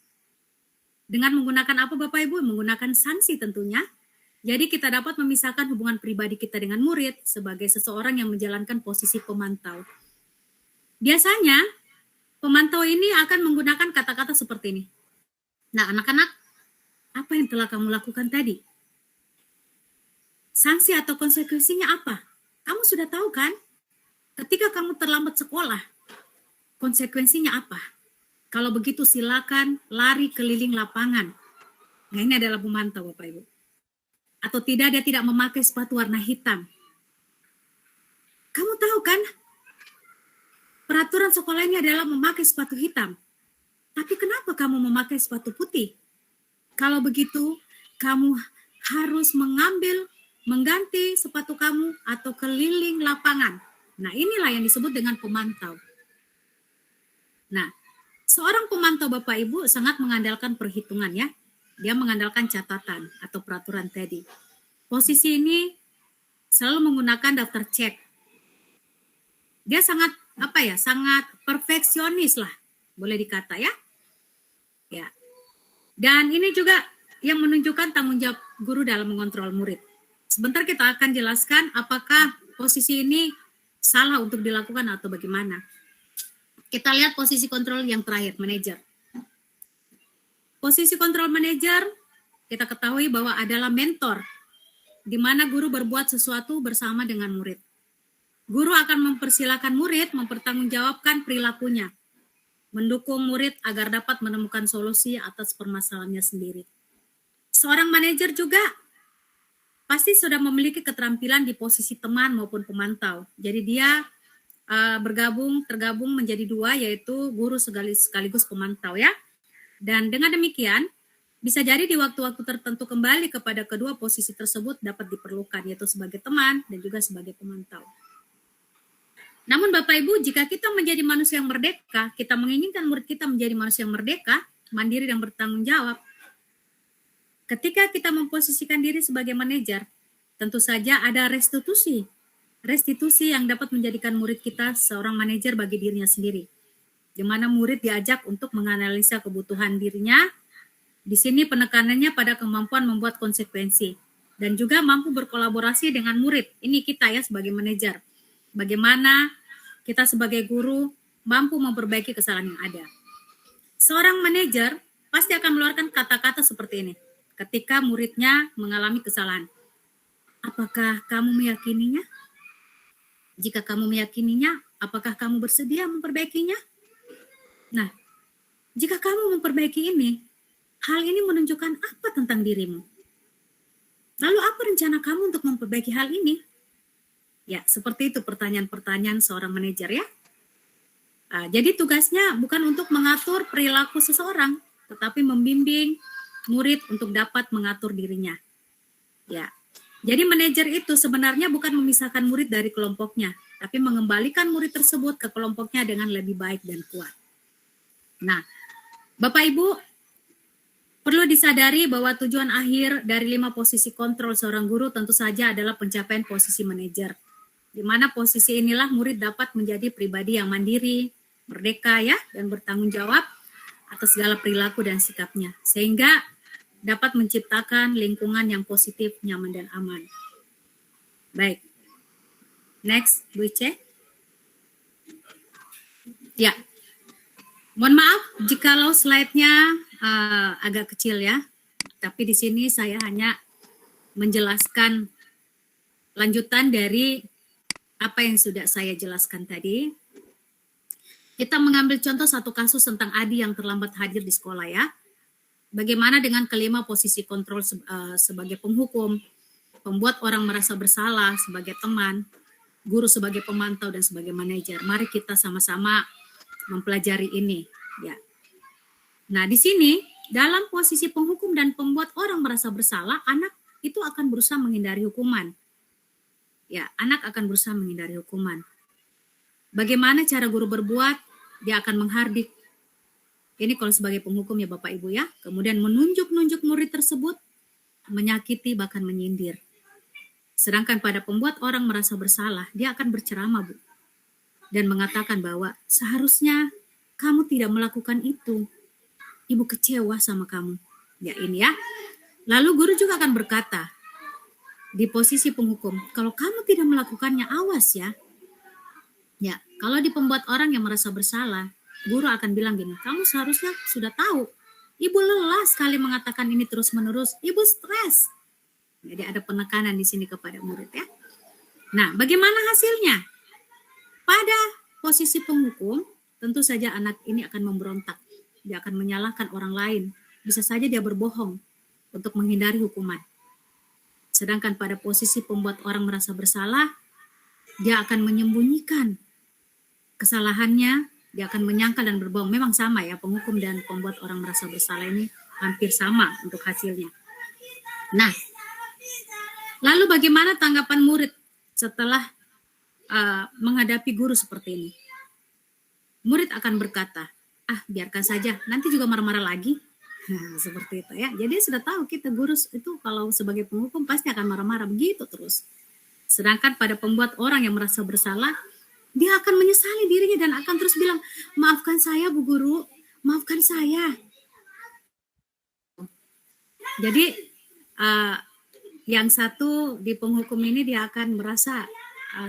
Dengan menggunakan apa Bapak Ibu? Menggunakan sanksi tentunya. Jadi kita dapat memisahkan hubungan pribadi kita dengan murid sebagai seseorang yang menjalankan posisi pemantau. Biasanya pemantau ini akan menggunakan kata-kata seperti ini. Nah anak-anak, apa yang telah kamu lakukan tadi? Sanksi atau konsekuensinya apa? Kamu sudah tahu kan? Ketika kamu terlambat sekolah, konsekuensinya apa? Kalau begitu silakan lari keliling lapangan. Nah ini adalah pemantau Bapak Ibu. Atau tidak, dia tidak memakai sepatu warna hitam. Kamu tahu kan? Peraturan sekolah ini adalah memakai sepatu hitam. Tapi kenapa kamu memakai sepatu putih? Kalau begitu, kamu harus mengganti sepatu kamu atau keliling lapangan. Nah inilah yang disebut dengan pemantau. Nah, seorang pemantau Bapak Ibu sangat mengandalkan perhitungan ya. Dia mengandalkan catatan atau peraturan tadi. Posisi ini selalu menggunakan daftar cek. Dia sangat sangat perfeksionis lah, boleh dikata ya. Ya. Dan ini juga yang menunjukkan tanggung jawab guru dalam mengontrol murid. Sebentar kita akan jelaskan apakah posisi ini salah untuk dilakukan atau bagaimana. Kita lihat posisi kontrol yang terakhir, manajer. Posisi kontrol manajer, kita ketahui bahwa adalah mentor, di mana guru berbuat sesuatu bersama dengan murid. Guru akan mempersilahkan murid mempertanggungjawabkan perilakunya, mendukung murid agar dapat menemukan solusi atas permasalahannya sendiri. Seorang manajer juga pasti sudah memiliki keterampilan di posisi teman maupun pemantau. Jadi dia tergabung menjadi dua, yaitu guru sekaligus pemantau ya. Dan dengan demikian, bisa jadi di waktu-waktu tertentu kembali kepada kedua posisi tersebut dapat diperlukan, yaitu sebagai teman dan juga sebagai pemantau. Namun Bapak Ibu, jika kita menjadi manusia yang merdeka, kita menginginkan murid kita menjadi manusia yang merdeka, mandiri dan bertanggung jawab, ketika kita memposisikan diri sebagai manajer, tentu saja ada restitusi yang dapat menjadikan murid kita seorang manajer bagi dirinya sendiri. di mana murid diajak untuk menganalisa kebutuhan dirinya. Di sini penekanannya pada kemampuan membuat konsekuensi dan juga mampu berkolaborasi dengan murid. Ini kita ya sebagai manajer. Bagaimana kita sebagai guru mampu memperbaiki kesalahan yang ada. Seorang manajer pasti akan mengeluarkan kata-kata seperti ini ketika muridnya mengalami kesalahan. Apakah kamu meyakininya? Jika kamu meyakininya, apakah kamu bersedia memperbaikinya? Nah, jika kamu memperbaiki ini, hal ini menunjukkan apa tentang dirimu? Lalu apa rencana kamu untuk memperbaiki hal ini? Ya, seperti itu pertanyaan-pertanyaan seorang manajer ya. Jadi tugasnya bukan untuk mengatur perilaku seseorang, tetapi membimbing murid untuk dapat mengatur dirinya. Ya, jadi manajer itu sebenarnya bukan memisahkan murid dari kelompoknya, tapi mengembalikan murid tersebut ke kelompoknya dengan lebih baik dan kuat. Nah, Bapak Ibu, perlu disadari bahwa tujuan akhir dari 5 posisi kontrol seorang guru tentu saja adalah pencapaian posisi manajer, di mana posisi inilah murid dapat menjadi pribadi yang mandiri, merdeka ya, dan bertanggung jawab atas segala perilaku dan sikapnya, sehingga dapat menciptakan lingkungan yang positif, nyaman, dan aman. Baik, next, Bu Ice. Ya, mohon maaf jikalau slide-nya agak kecil ya, tapi di sini saya hanya menjelaskan lanjutan dari apa yang sudah saya jelaskan tadi. Kita mengambil contoh satu kasus tentang Adi yang terlambat hadir di sekolah ya. Bagaimana dengan kelima posisi kontrol sebagai penghukum, pembuat orang merasa bersalah sebagai teman, guru sebagai pemantau, dan sebagai manajer. Mari kita sama-sama mempelajari ini ya. Nah, di sini dalam posisi penghukum dan pembuat orang merasa bersalah, anak itu akan berusaha menghindari hukuman. Ya, anak akan berusaha menghindari hukuman. Bagaimana cara guru berbuat? Dia akan menghardik. Ini kalau sebagai penghukum ya Bapak Ibu ya. Kemudian menunjuk-nunjuk murid tersebut, menyakiti bahkan menyindir. Sedangkan pada pembuat orang merasa bersalah, dia akan berceramah Bu. Dan mengatakan bahwa seharusnya kamu tidak melakukan itu. Ibu kecewa sama kamu. Ya ini ya. Lalu guru juga akan berkata, di posisi penghukum, kalau kamu tidak melakukannya, awas ya. Ya, kalau di pembuat orang yang merasa bersalah, guru akan bilang gini, kamu seharusnya sudah tahu. Ibu lelah sekali mengatakan ini terus-menerus. Ibu stres. Jadi ada penekanan di sini kepada murid ya. Nah, bagaimana hasilnya? Pada posisi penghukum, tentu saja anak ini akan memberontak. Dia akan menyalahkan orang lain. Bisa saja dia berbohong untuk menghindari hukuman. Sedangkan pada posisi pembuat orang merasa bersalah, dia akan menyembunyikan kesalahannya, dia akan menyangkal dan berbohong. Memang sama ya, penghukum dan pembuat orang merasa bersalah ini hampir sama untuk hasilnya. Nah, lalu bagaimana tanggapan murid setelah menghadapi guru seperti ini? Murid akan berkata, biarkan saja, nanti juga marah-marah lagi. Nah, seperti itu ya. Jadi sudah tahu kita guru itu kalau sebagai penghukum pasti akan marah-marah begitu terus. Sedangkan pada pembuat orang yang merasa bersalah, dia akan menyesali dirinya dan akan terus bilang, maafkan saya Bu Guru, maafkan saya. Jadi yang satu di penghukum ini dia akan merasa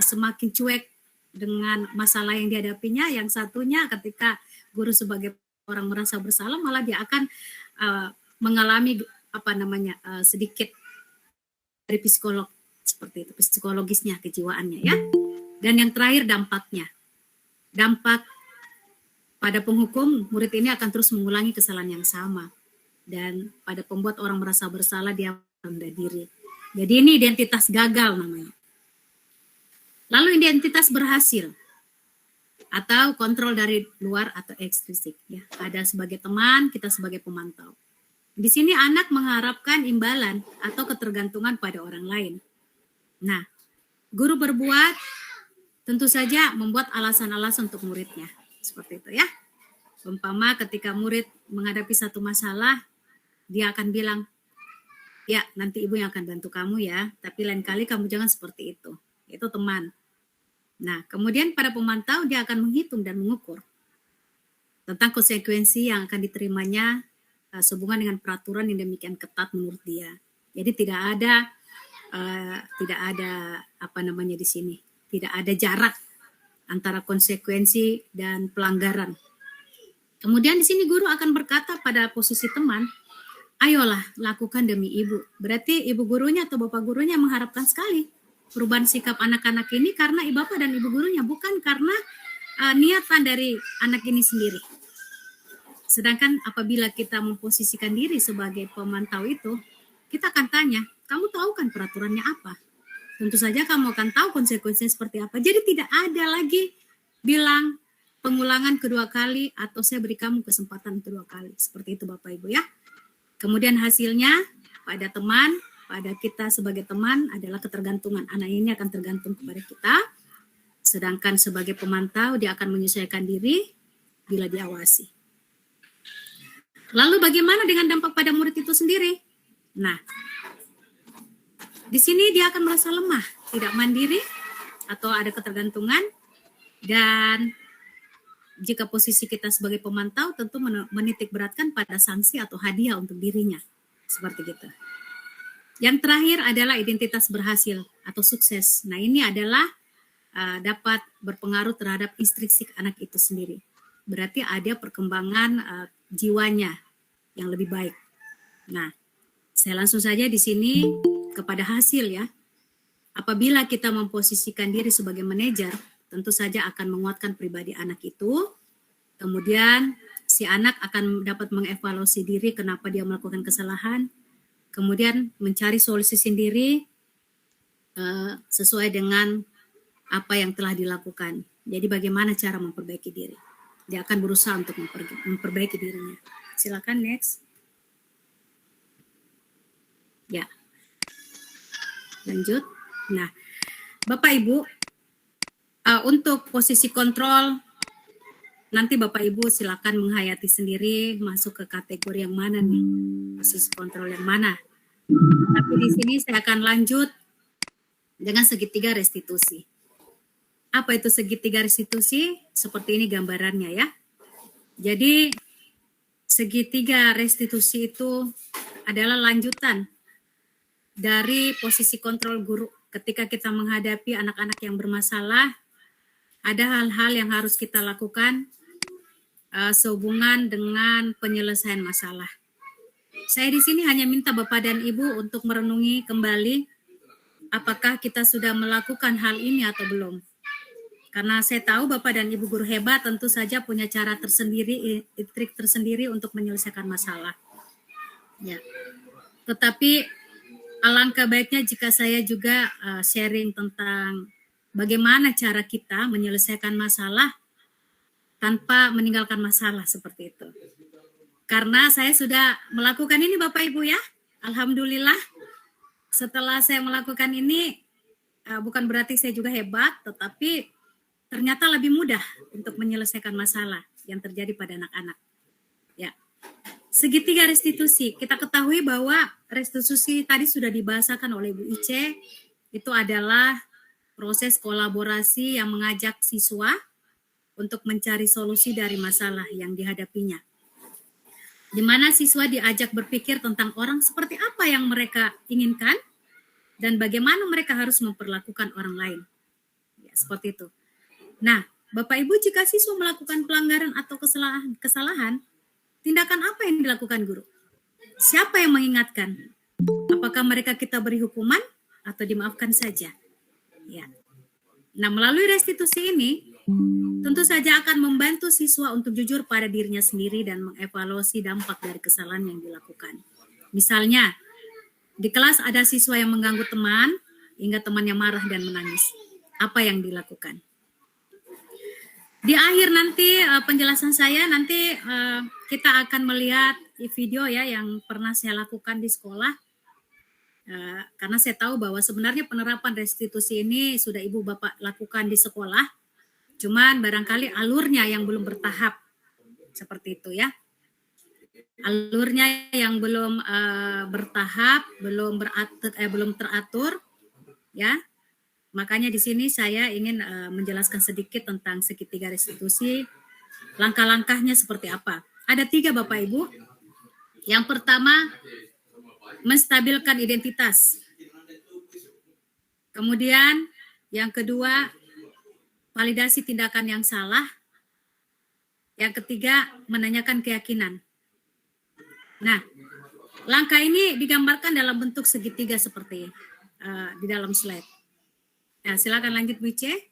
semakin cuek dengan masalah yang dihadapinya. Yang satunya ketika guru sebagai orang merasa bersalah malah dia akan mengalami sedikit dari psikolog seperti itu, psikologisnya, kejiwaannya ya. Dan yang terakhir dampaknya. Dampak pada penghukum, murid ini akan terus mengulangi kesalahan yang sama. Dan pada pembuat orang merasa bersalah, dia rendah diri. Jadi ini identitas gagal namanya. Lalu identitas berhasil atau kontrol dari luar atau ekstrinsik ya. Ada sebagai teman, kita sebagai pemantau. Di sini anak mengharapkan imbalan atau ketergantungan pada orang lain. Nah, guru berbuat tentu saja membuat alasan-alasan untuk muridnya. Seperti itu ya. Umpama ketika murid menghadapi satu masalah, dia akan bilang, ya nanti ibu yang akan bantu kamu ya, tapi lain kali kamu jangan seperti itu. Itu teman. Nah, kemudian pada pemantau dia akan menghitung dan mengukur. tentang konsekuensi yang akan diterimanya sehubungan dengan peraturan yang demikian ketat menurut dia. Jadi tidak ada apa namanya di sini, tidak ada jarak antara konsekuensi dan pelanggaran. Kemudian di sini guru akan berkata pada posisi teman, ayolah lakukan demi ibu. Berarti ibu gurunya atau bapak gurunya mengharapkan sekali perubahan sikap anak-anak ini karena bapak dan ibu gurunya, bukan karena niatan dari anak ini sendiri. Sedangkan apabila kita memposisikan diri sebagai pemantau itu, kita akan tanya, kamu tahu kan peraturannya apa? Tentu saja kamu akan tahu konsekuensinya seperti apa. Jadi tidak ada lagi bilang pengulangan kedua kali atau saya beri kamu kesempatan kedua kali. Seperti itu Bapak Ibu ya. Kemudian hasilnya pada teman, pada kita sebagai teman adalah ketergantungan. Anak ini akan tergantung kepada kita. Sedangkan sebagai pemantau dia akan menyesuaikan diri bila diawasi. Lalu bagaimana dengan dampak pada murid itu sendiri? Nah, di sini dia akan merasa lemah, tidak mandiri, atau ada ketergantungan, dan jika posisi kita sebagai pemantau tentu menitik beratkan pada sanksi atau hadiah untuk dirinya, seperti gitu. Yang terakhir adalah identitas berhasil atau sukses. Nah ini adalah dapat berpengaruh terhadap instruksi anak itu sendiri. Berarti ada perkembangan jiwanya yang lebih baik. Nah, saya langsung saja di sini kepada hasil ya. Apabila kita memposisikan diri sebagai manajer, tentu saja akan menguatkan pribadi anak itu. Kemudian si anak akan dapat mengevaluasi diri kenapa dia melakukan kesalahan. Kemudian mencari solusi sendiri sesuai dengan apa yang telah dilakukan. Jadi bagaimana cara memperbaiki diri. Dia akan berusaha untuk memperbaiki dirinya. Silakan next. Ya. Lanjut. Nah, Bapak Ibu, untuk posisi kontrol, nanti Bapak Ibu silakan menghayati sendiri masuk ke kategori yang mana nih, posisi kontrol yang mana. Tapi di sini saya akan lanjut dengan segitiga restitusi. Apa itu segitiga restitusi? Seperti ini gambarannya ya. Jadi segitiga restitusi itu adalah lanjutan dari posisi kontrol guru. Ketika kita menghadapi anak-anak yang bermasalah, ada hal-hal yang harus kita lakukan sehubungan dengan penyelesaian masalah. Saya di sini hanya minta Bapak dan Ibu untuk merenungi kembali apakah kita sudah melakukan hal ini atau belum. Karena saya tahu Bapak dan Ibu guru hebat tentu saja punya cara tersendiri, trik tersendiri untuk menyelesaikan masalah. Ya. Tetapi alangkah baiknya jika saya juga sharing tentang bagaimana cara kita menyelesaikan masalah tanpa meninggalkan masalah seperti itu. Karena saya sudah melakukan ini Bapak Ibu ya. Alhamdulillah setelah saya melakukan ini bukan berarti saya juga hebat, tetapi ternyata lebih mudah untuk menyelesaikan masalah yang terjadi pada anak-anak. Ya. Segitiga restitusi, kita ketahui bahwa restitusi tadi sudah dibahasakan oleh Bu Ice, itu adalah proses kolaborasi yang mengajak siswa untuk mencari solusi dari masalah yang dihadapinya. Di mana siswa diajak berpikir tentang orang seperti apa yang mereka inginkan dan bagaimana mereka harus memperlakukan orang lain. Ya, seperti itu. Nah, Bapak Ibu, jika siswa melakukan pelanggaran atau kesalahan, tindakan apa yang dilakukan guru? Siapa yang mengingatkan? Apakah mereka kita beri hukuman atau dimaafkan saja? Ya. Nah, melalui restitusi ini, tentu saja akan membantu siswa untuk jujur pada dirinya sendiri dan mengevaluasi dampak dari kesalahan yang dilakukan. Misalnya, di kelas ada siswa yang mengganggu teman, hingga temannya marah dan menangis. Apa yang dilakukan? Di akhir nanti penjelasan saya, nanti kita akan melihat video ya yang pernah saya lakukan di sekolah. Karena saya tahu bahwa sebenarnya penerapan restitusi ini sudah Ibu Bapak lakukan di sekolah. Cuman barangkali alurnya yang belum bertahap. Seperti itu ya. Alurnya yang belum bertahap, belum teratur ya. Makanya di sini saya ingin menjelaskan sedikit tentang segitiga restitusi langkah-langkahnya seperti apa. Ada 3 Bapak Ibu. Yang pertama, menstabilkan identitas. Kemudian yang kedua, validasi tindakan yang salah. Yang ketiga, menanyakan keyakinan. Nah, langkah ini digambarkan dalam bentuk segitiga seperti di dalam slide. Nah, silakan lanjut Bu Ice.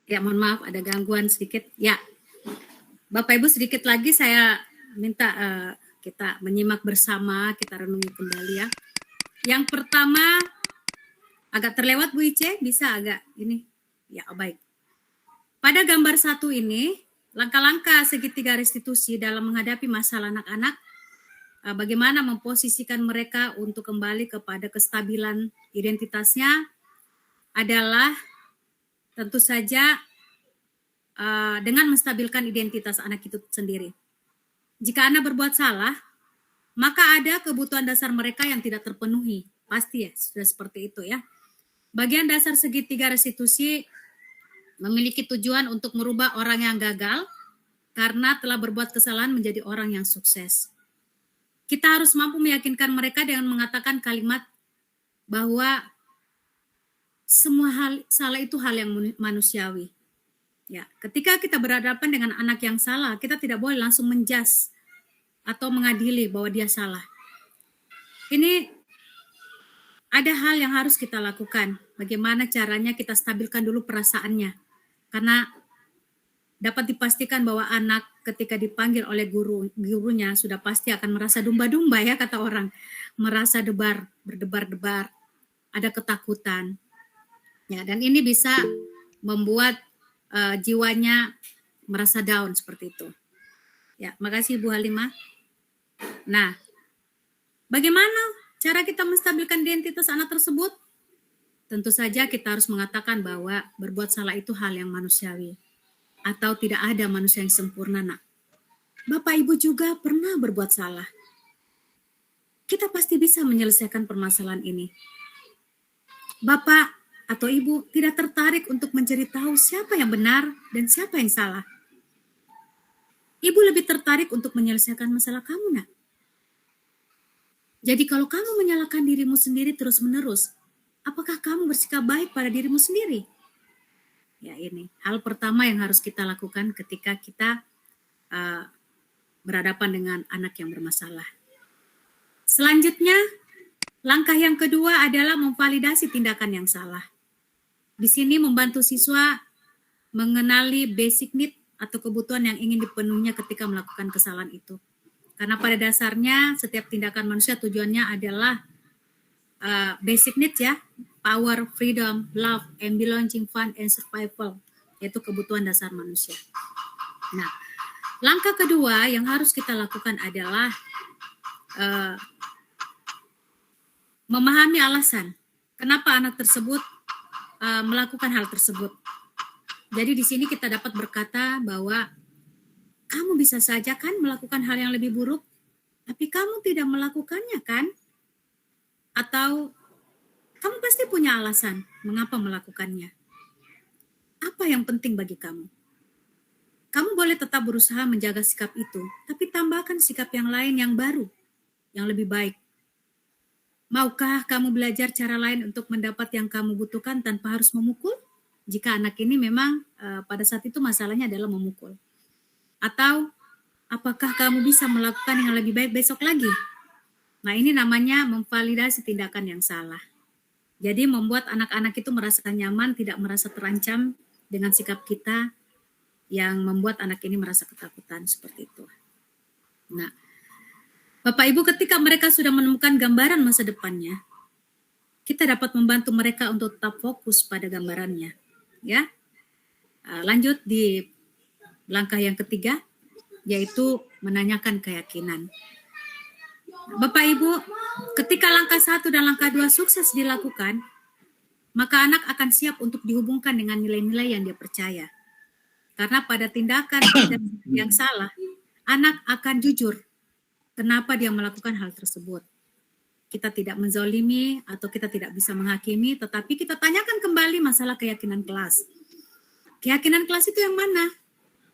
Ya, mohon maaf ada gangguan sedikit. Ya, Bapak Ibu sedikit lagi saya minta kita menyimak bersama, kita renungi kembali ya. Yang pertama, agak terlewat Bu Ice, bisa agak ini? Ya, baik. Pada gambar 1 ini, langkah-langkah segitiga restitusi dalam menghadapi masalah anak-anak, bagaimana memposisikan mereka untuk kembali kepada kestabilan identitasnya adalah tentu saja dengan menstabilkan identitas anak itu sendiri. Jika anak berbuat salah, maka ada kebutuhan dasar mereka yang tidak terpenuhi. Pasti ya, sudah seperti itu ya. Bagian dasar segitiga restitusi memiliki tujuan untuk merubah orang yang gagal karena telah berbuat kesalahan menjadi orang yang sukses. Kita harus mampu meyakinkan mereka dengan mengatakan kalimat bahwa semua hal salah itu hal yang manusiawi. Ya, ketika kita berhadapan dengan anak yang salah, kita tidak boleh langsung menjudge atau mengadili bahwa dia salah. Ini ada hal yang harus kita lakukan. Bagaimana caranya kita stabilkan dulu perasaannya. Karena dapat dipastikan bahwa anak ketika dipanggil oleh gurunya sudah pasti akan merasa dumba-dumba ya kata orang. Merasa berdebar-debar, ada ketakutan. Ya, dan ini bisa membuat jiwanya merasa down seperti itu. Ya, makasih Bu Halimah. Nah, bagaimana cara kita menstabilkan identitas anak tersebut? Tentu saja kita harus mengatakan bahwa berbuat salah itu hal yang manusiawi. Atau tidak ada manusia yang sempurna, nak. Bapak Ibu juga pernah berbuat salah. Kita pasti bisa menyelesaikan permasalahan ini. Bapak atau Ibu tidak tertarik untuk mencari tahu siapa yang benar dan siapa yang salah. Ibu lebih tertarik untuk menyelesaikan masalah kamu, nak. Jadi kalau kamu menyalahkan dirimu sendiri terus-menerus, apakah kamu bersikap baik pada dirimu sendiri? Ya, ini hal pertama yang harus kita lakukan ketika kita berhadapan dengan anak yang bermasalah. Selanjutnya, langkah yang kedua adalah memvalidasi tindakan yang salah. Di sini membantu siswa mengenali basic need atau kebutuhan yang ingin dipenuhinya ketika melakukan kesalahan itu. Karena pada dasarnya setiap tindakan manusia tujuannya adalah basic needs ya, power, freedom, love, and belonging, fun, and survival, yaitu kebutuhan dasar manusia. Nah, langkah kedua yang harus kita lakukan adalah memahami alasan kenapa anak tersebut melakukan hal tersebut. Jadi di sini kita dapat berkata bahwa kamu bisa saja kan melakukan hal yang lebih buruk, tapi kamu tidak melakukannya kan? Atau kamu pasti punya alasan mengapa melakukannya. Apa yang penting bagi kamu? Kamu boleh tetap berusaha menjaga sikap itu, tapi tambahkan sikap yang lain yang baru, yang lebih baik. Maukah kamu belajar cara lain untuk mendapat yang kamu butuhkan tanpa harus memukul? Jika anak ini memang pada saat itu masalahnya adalah memukul. Atau apakah kamu bisa melakukan yang lebih baik besok lagi? Nah, ini namanya memvalidasi tindakan yang salah. Jadi membuat anak-anak itu merasa nyaman, tidak merasa terancam dengan sikap kita yang membuat anak ini merasa ketakutan seperti itu. Nah, Bapak Ibu, ketika mereka sudah menemukan gambaran masa depannya, kita dapat membantu mereka untuk tetap fokus pada gambarannya. Ya, lanjut di langkah yang ketiga, yaitu menanyakan keyakinan. Bapak Ibu, ketika langkah 1 dan langkah 2 sukses dilakukan, maka anak akan siap untuk dihubungkan dengan nilai-nilai yang dia percaya. Karena pada tindakan yang salah, anak akan jujur kenapa dia melakukan hal tersebut. Kita tidak menzolimi atau kita tidak bisa menghakimi, tetapi kita tanyakan kembali masalah keyakinan kelas. Keyakinan kelas itu yang mana?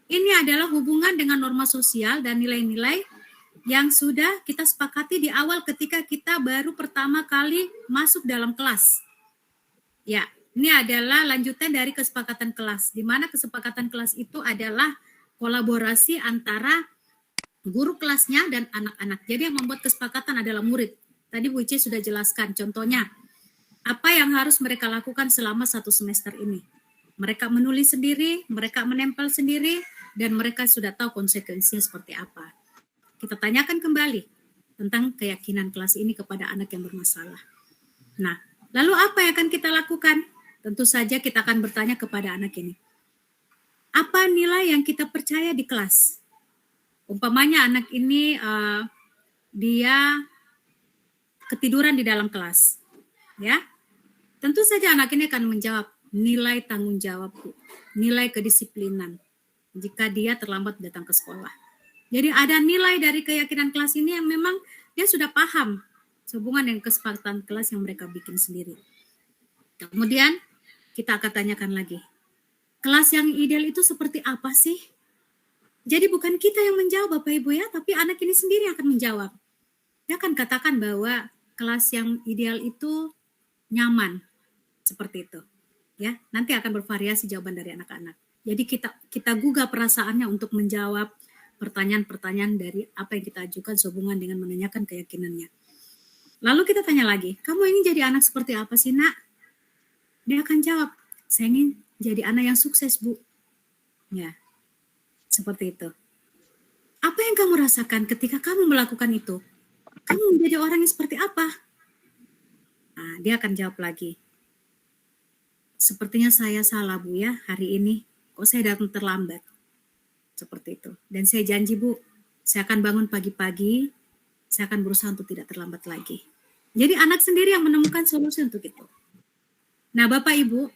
Ini adalah hubungan dengan norma sosial dan nilai-nilai yang sudah kita sepakati di awal ketika kita baru pertama kali masuk dalam kelas. Ya, ini adalah lanjutan dari kesepakatan kelas, di mana kesepakatan kelas itu adalah kolaborasi antara guru kelasnya dan anak-anak. Jadi yang membuat kesepakatan adalah murid. Tadi Bu Ice sudah jelaskan, contohnya apa yang harus mereka lakukan selama 1 semester ini. Mereka menulis sendiri, mereka menempel sendiri, dan mereka sudah tahu konsekuensinya seperti apa. Kita tanyakan kembali tentang keyakinan kelas ini kepada anak yang bermasalah. Nah, lalu apa yang akan kita lakukan? Tentu saja kita akan bertanya kepada anak ini. Apa nilai yang kita percaya di kelas? Umpamanya anak ini dia ketiduran di dalam kelas. Ya. Tentu saja anak ini akan menjawab nilai tanggung jawab, nilai kedisiplinan jika dia terlambat datang ke sekolah. Jadi ada nilai dari keyakinan kelas ini yang memang dia sudah paham sehubungan dengan kesepakatan kelas yang mereka bikin sendiri. Kemudian kita akan tanyakan lagi, kelas yang ideal itu seperti apa sih? Jadi bukan kita yang menjawab Bapak Ibu ya, tapi anak ini sendiri yang akan menjawab. Dia akan katakan bahwa kelas yang ideal itu nyaman, seperti itu. Ya, nanti akan bervariasi jawaban dari anak-anak. Jadi kita gugah perasaannya untuk menjawab pertanyaan-pertanyaan dari apa yang kita ajukan sehubungan dengan menanyakan keyakinannya. Lalu kita tanya lagi, kamu ingin jadi anak seperti apa sih, Nak? Dia akan jawab, saya ingin jadi anak yang sukses, Bu. Ya, seperti itu. Apa yang kamu rasakan ketika kamu melakukan itu? Kamu menjadi orang yang seperti apa? Nah, dia akan jawab lagi. Sepertinya saya salah, Bu, ya, hari ini. Kok saya datang terlambat? Seperti itu. Dan saya janji, Bu, saya akan bangun pagi-pagi, saya akan berusaha untuk tidak terlambat lagi. Jadi anak sendiri yang menemukan solusi untuk itu. Nah, Bapak Ibu,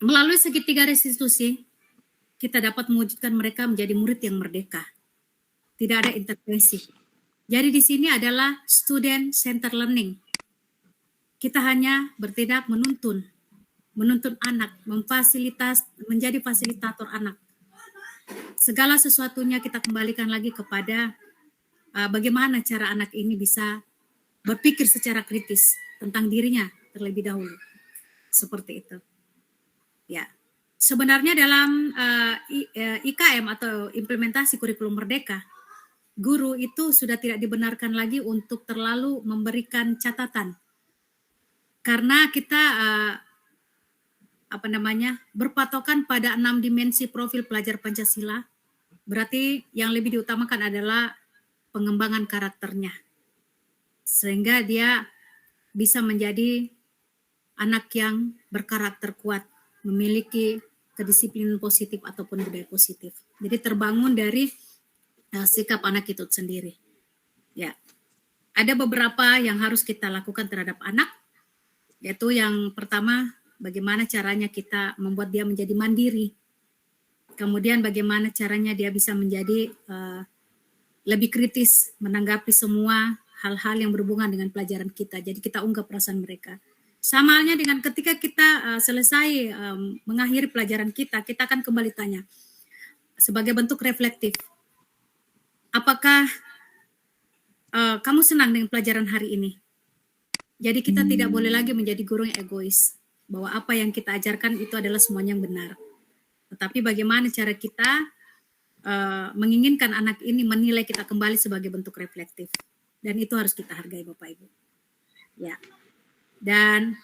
melalui segitiga restitusi, kita dapat mewujudkan mereka menjadi murid yang merdeka. Tidak ada intervensi. Jadi di sini adalah student center learning. Kita hanya bertindak menuntun anak, menjadi fasilitator anak. Segala sesuatunya kita kembalikan lagi kepada bagaimana cara anak ini bisa berpikir secara kritis tentang dirinya terlebih dahulu. Seperti itu. Ya. Sebenarnya dalam IKM atau implementasi kurikulum merdeka, guru itu sudah tidak dibenarkan lagi untuk terlalu memberikan catatan. Karena kita berpatokan pada 6 dimensi profil pelajar Pancasila, berarti yang lebih diutamakan adalah pengembangan karakternya. Sehingga dia bisa menjadi anak yang berkarakter kuat, memiliki kedisiplinan positif ataupun budaya positif. Jadi terbangun dari sikap anak itu sendiri. Ya, ada beberapa yang harus kita lakukan terhadap anak, yaitu yang pertama, bagaimana caranya kita membuat dia menjadi mandiri. Kemudian bagaimana caranya dia bisa menjadi lebih kritis menanggapi semua hal-hal yang berhubungan dengan pelajaran kita. Jadi kita ungkap perasaan mereka. Sama halnya dengan ketika kita selesai mengakhiri pelajaran kita akan kembali tanya sebagai bentuk reflektif. Apakah kamu senang dengan pelajaran hari ini? Jadi kita tidak boleh lagi menjadi guru yang egois, bahwa apa yang kita ajarkan itu adalah semuanya yang benar. Tetapi bagaimana cara kita menginginkan anak ini menilai kita kembali sebagai bentuk reflektif. Dan itu harus kita hargai Bapak Ibu. Ya. Dan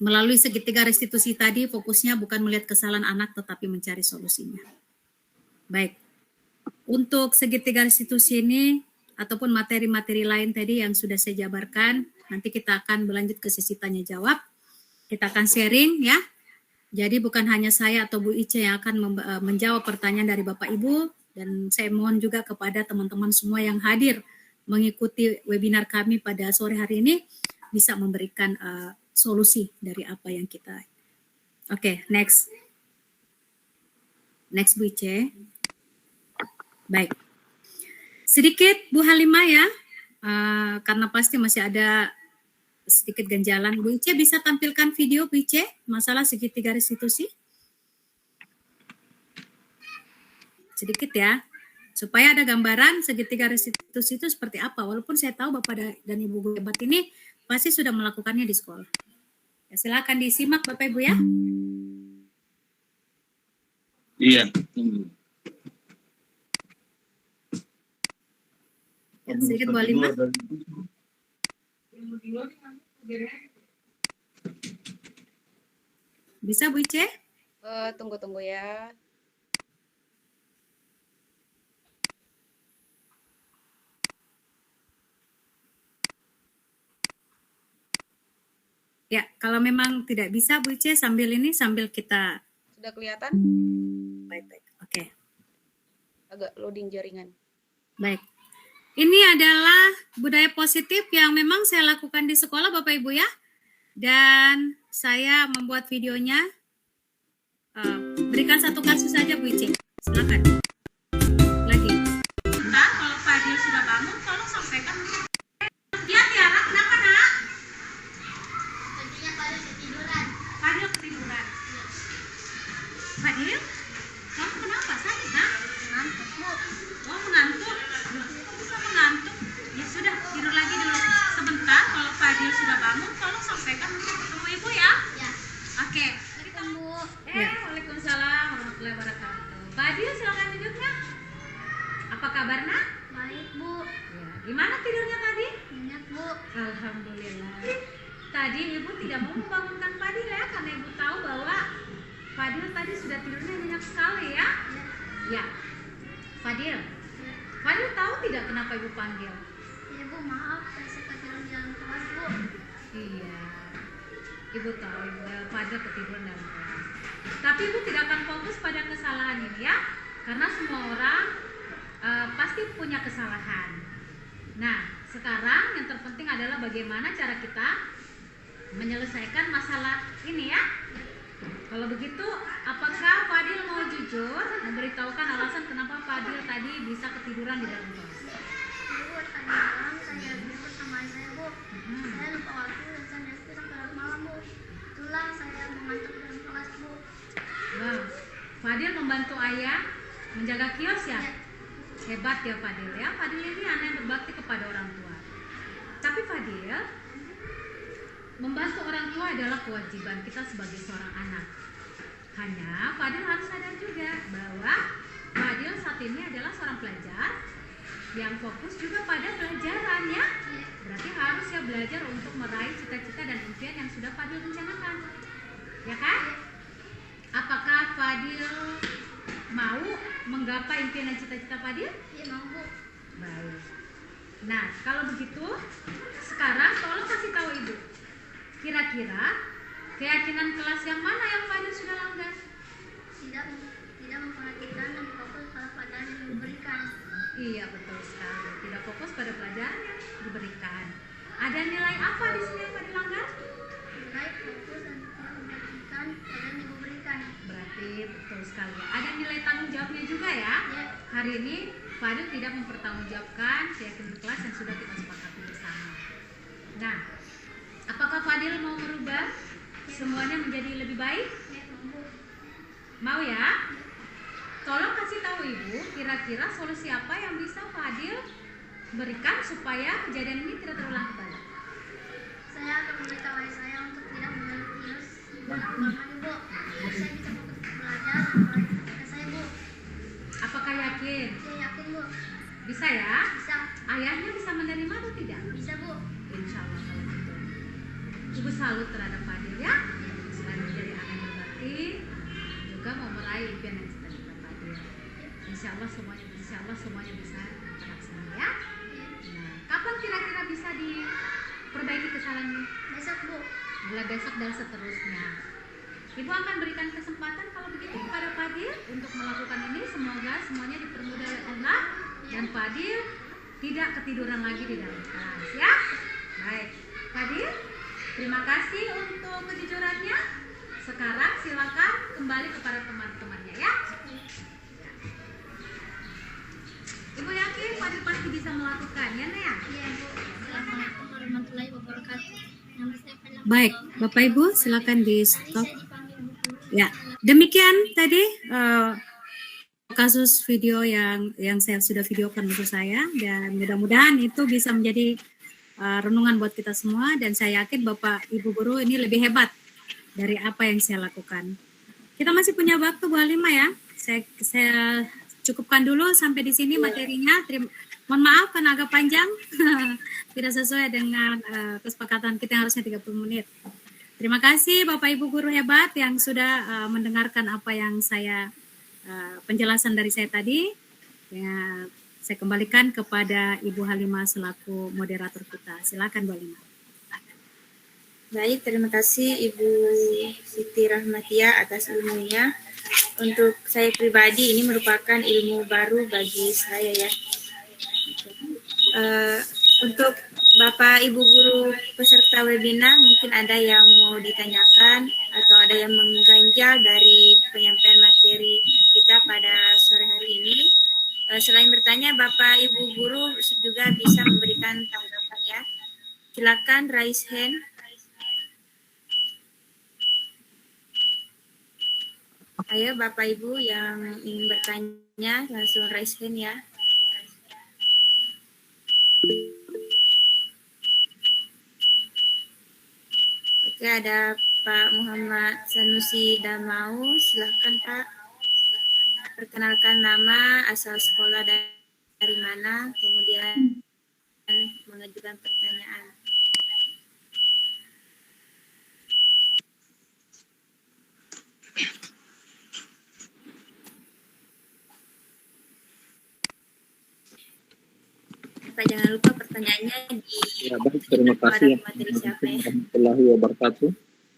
melalui segitiga restitusi tadi fokusnya bukan melihat kesalahan anak tetapi mencari solusinya. Baik. Untuk segitiga restitusi ini ataupun materi-materi lain tadi yang sudah saya jabarkan, nanti kita akan berlanjut ke sesi tanya jawab. Kita akan sharing ya. Jadi bukan hanya saya atau Bu Ice yang akan menjawab pertanyaan dari Bapak Ibu, dan saya mohon juga kepada teman-teman semua yang hadir mengikuti webinar kami pada sore hari ini bisa memberikan solusi dari apa yang kita. Oke, next. Next Bu Ice. Baik. Sedikit Bu Halimah ya, karena pasti masih ada sedikit ganjalan. Bu Ice bisa tampilkan video Bu Ice masalah segitiga restitusi? Sedikit ya, supaya ada gambaran segitiga restitusi itu seperti apa. Walaupun saya tahu Bapak dan Ibu guru hebat ini pasti sudah melakukannya di sekolah. Ya, silakan disimak Bapak Ibu ya. Iya. Ya, sedikit Bu Halimah. Bisa Bu Ice? Tunggu ya. Ya, kalau memang tidak bisa Bu Ice sambil kita. Sudah kelihatan? Baik. Oke. Agak loading jaringan. Baik. Ini adalah budaya positif yang memang saya lakukan di sekolah Bapak Ibu ya. Dan saya membuat videonya. Berikan satu kasus saja Bu Ice. Silakan. Lagi. Nah, kalau Fadil sudah bangun, tolong sampaikan. Dia Tiara, kenapa nak? Fadil ketiduran. Fadil, kamu kenapa? Sakit nak? Mengantuk Bu. Oh mengantuk? Loh, kok bisa mengantuk? Ya sudah, tidur lagi dulu. Sebentar, kalau Fadil sudah bangun, tolong sampaikan untuk ketemu Ibu ya. Ya. Oke. Assalamualaikum Bu. Waalaikumsalam warahmatullahi wabarakatuh. Fadil silakan duduk nak. Apa kabar nak? Baik Bu. Ya. Gimana tidurnya tadi? Nyenyak Bu. Alhamdulillah. Tadi Ibu tidak mau membangunkan Fadil ya, karena Ibu tahu bahwa Fadil tadi sudah tidurnya nyenyak sekali ya. Ya. Fadil. Fadil tahu tidak kenapa Ibu panggil? Iya Bu, maaf, saya suka tidur di dalam kelas Bu. Iya. Ibu tahu Fadil ketiduran dalam kelas. Tapi Ibu tidak akan fokus pada kesalahan ini ya, karena semua orang pasti punya kesalahan. Nah, sekarang yang terpenting adalah bagaimana cara kita menyelesaikan masalah ini ya. Kalau begitu, apakah Fadil mau jujur memberitahukan alasan kenapa Fadil tadi bisa ketiduran di dalam kelas? Bu, tadi malam saya tidur bersama saya Bu. Saya lupa waktu dan saya tidur sampai larut malam Bu. Itulah saya mengantuk di dalam kelas Bu. Wow, Fadil membantu ayah menjaga kios ya? Hebat ya Fadil ya. Fadil ini anak yang berbakti kepada orang tua. Tapi Fadil, membantu orang tua adalah kewajiban kita sebagai seorang anak. Hanya Fadil harus sadar juga bahwa Fadil saat ini adalah seorang pelajar yang fokus juga pada pelajaran ya. Berarti harus ya belajar untuk meraih cita-cita dan impian yang sudah Fadil rencanakan. Ya kan? Apakah Fadil mau menggapai impian dan cita-cita Fadil? Iya mau Bu. Baik. Nah, kalau begitu sekarang tolong kasih tahu Ibu. Kira-kira keyakinan kelas yang mana yang Fadil sudah langgar? Tidak memperhatikan dan fokus pada pelajaran yang diberikan. Iya betul sekali. Tidak fokus pada pelajaran yang diberikan. Ada nilai apa di sini yang Fadil langgar? Nilai fokus dan tidak memperhatikan pelajaran yang diberikan. Berarti betul sekali. Ada nilai tanggung jawabnya juga ya? Ya. Hari ini Fadil tidak mempertanggungjawabkan keyakinan kelas yang sudah kita sepakati bersama. Nah, apakah Fadil mau merubah semuanya menjadi lebih baik? Ya, Bu. Mau ya? Tolong kasih tahu Ibu, kira-kira solusi apa yang bisa Fadil berikan supaya kejadian ini tidak terulang kembali? Saya akan memberitahu ayah saya untuk tidak mengambil kios di dalam kamar Bu. Saya bisa fokus belajar dan meraih saya Bu. Apakah yakin? Saya yakin Bu. Bisa ya? Bisa. Ayahnya bisa menerima atau tidak? Bisa Bu. Insya Allah kalau gitu. Ibu salut terhadap Fadil ya. Selain menjadi anak yang berbakti, juga mau meraih impian dan cita-cita Fadil. Insya Allah semuanya bisa terlaksana ya. Nah, kapan kira-kira bisa diperbaiki kesalahannya? Besok Bu. Mulai besok dan seterusnya. Ibu akan berikan kesempatan kalau begitu kepada Fadil untuk melakukan ini. Semoga semuanya dipermudah oleh Allah dan Fadil tidak ketiduran lagi di dalam kelas ya. Baik, Fadil, terima kasih untuk kejujurannya. Sekarang silakan kembali kepada teman-temannya ya. Ibu yakin Fadil pasti bisa melakukannya, Nea? Iya, Bu. Assalamualaikum warahmatullahi wabarakatuh. Nama saya Fadil. Baik, Bapak Ibu silakan di Tadi stop. saya dipanggil Bu Guru. Ya, demikian tadi kasus video yang saya sudah videokan untuk saya, dan mudah-mudahan itu bisa menjadi renungan buat kita semua, dan saya yakin Bapak Ibu guru ini lebih hebat dari apa yang saya lakukan. Kita masih punya waktu Bu Halimah ya. Saya cukupkan dulu sampai di sini materinya. Mohon maaf karena agak panjang. Tidak sesuai dengan kesepakatan kita yang harusnya 30 menit. Terima kasih Bapak Ibu guru hebat yang sudah mendengarkan apa yang saya penjelasan dari saya tadi. Ya, saya kembalikan kepada Ibu Halimah selaku moderator kita. Silakan Bu Halimah. Baik, terima kasih Ibu Siti Rahmatia atas ilmunya. Untuk saya pribadi ini merupakan ilmu baru bagi saya ya. Untuk Bapak Ibu guru peserta webinar, mungkin ada yang mau ditanyakan atau ada yang mengganjal dari penyampaian materi kita pada sore hari ini. Selain bertanya, Bapak Ibu guru juga bisa memberikan tanggapan ya. Silakan raise hand. Ayo Bapak Ibu yang ingin bertanya langsung raise hand ya. Oke, ada Pak Muhammad Sanusi Damau, silahkan Pak. Perkenalkan nama, asal sekolah dari mana, kemudian mengajukan pertanyaan. Pak, jangan lupa pertanyaannya di Ya, baik, terima kasih. materi siapa ya. Warahmatullahi wabarakatuh.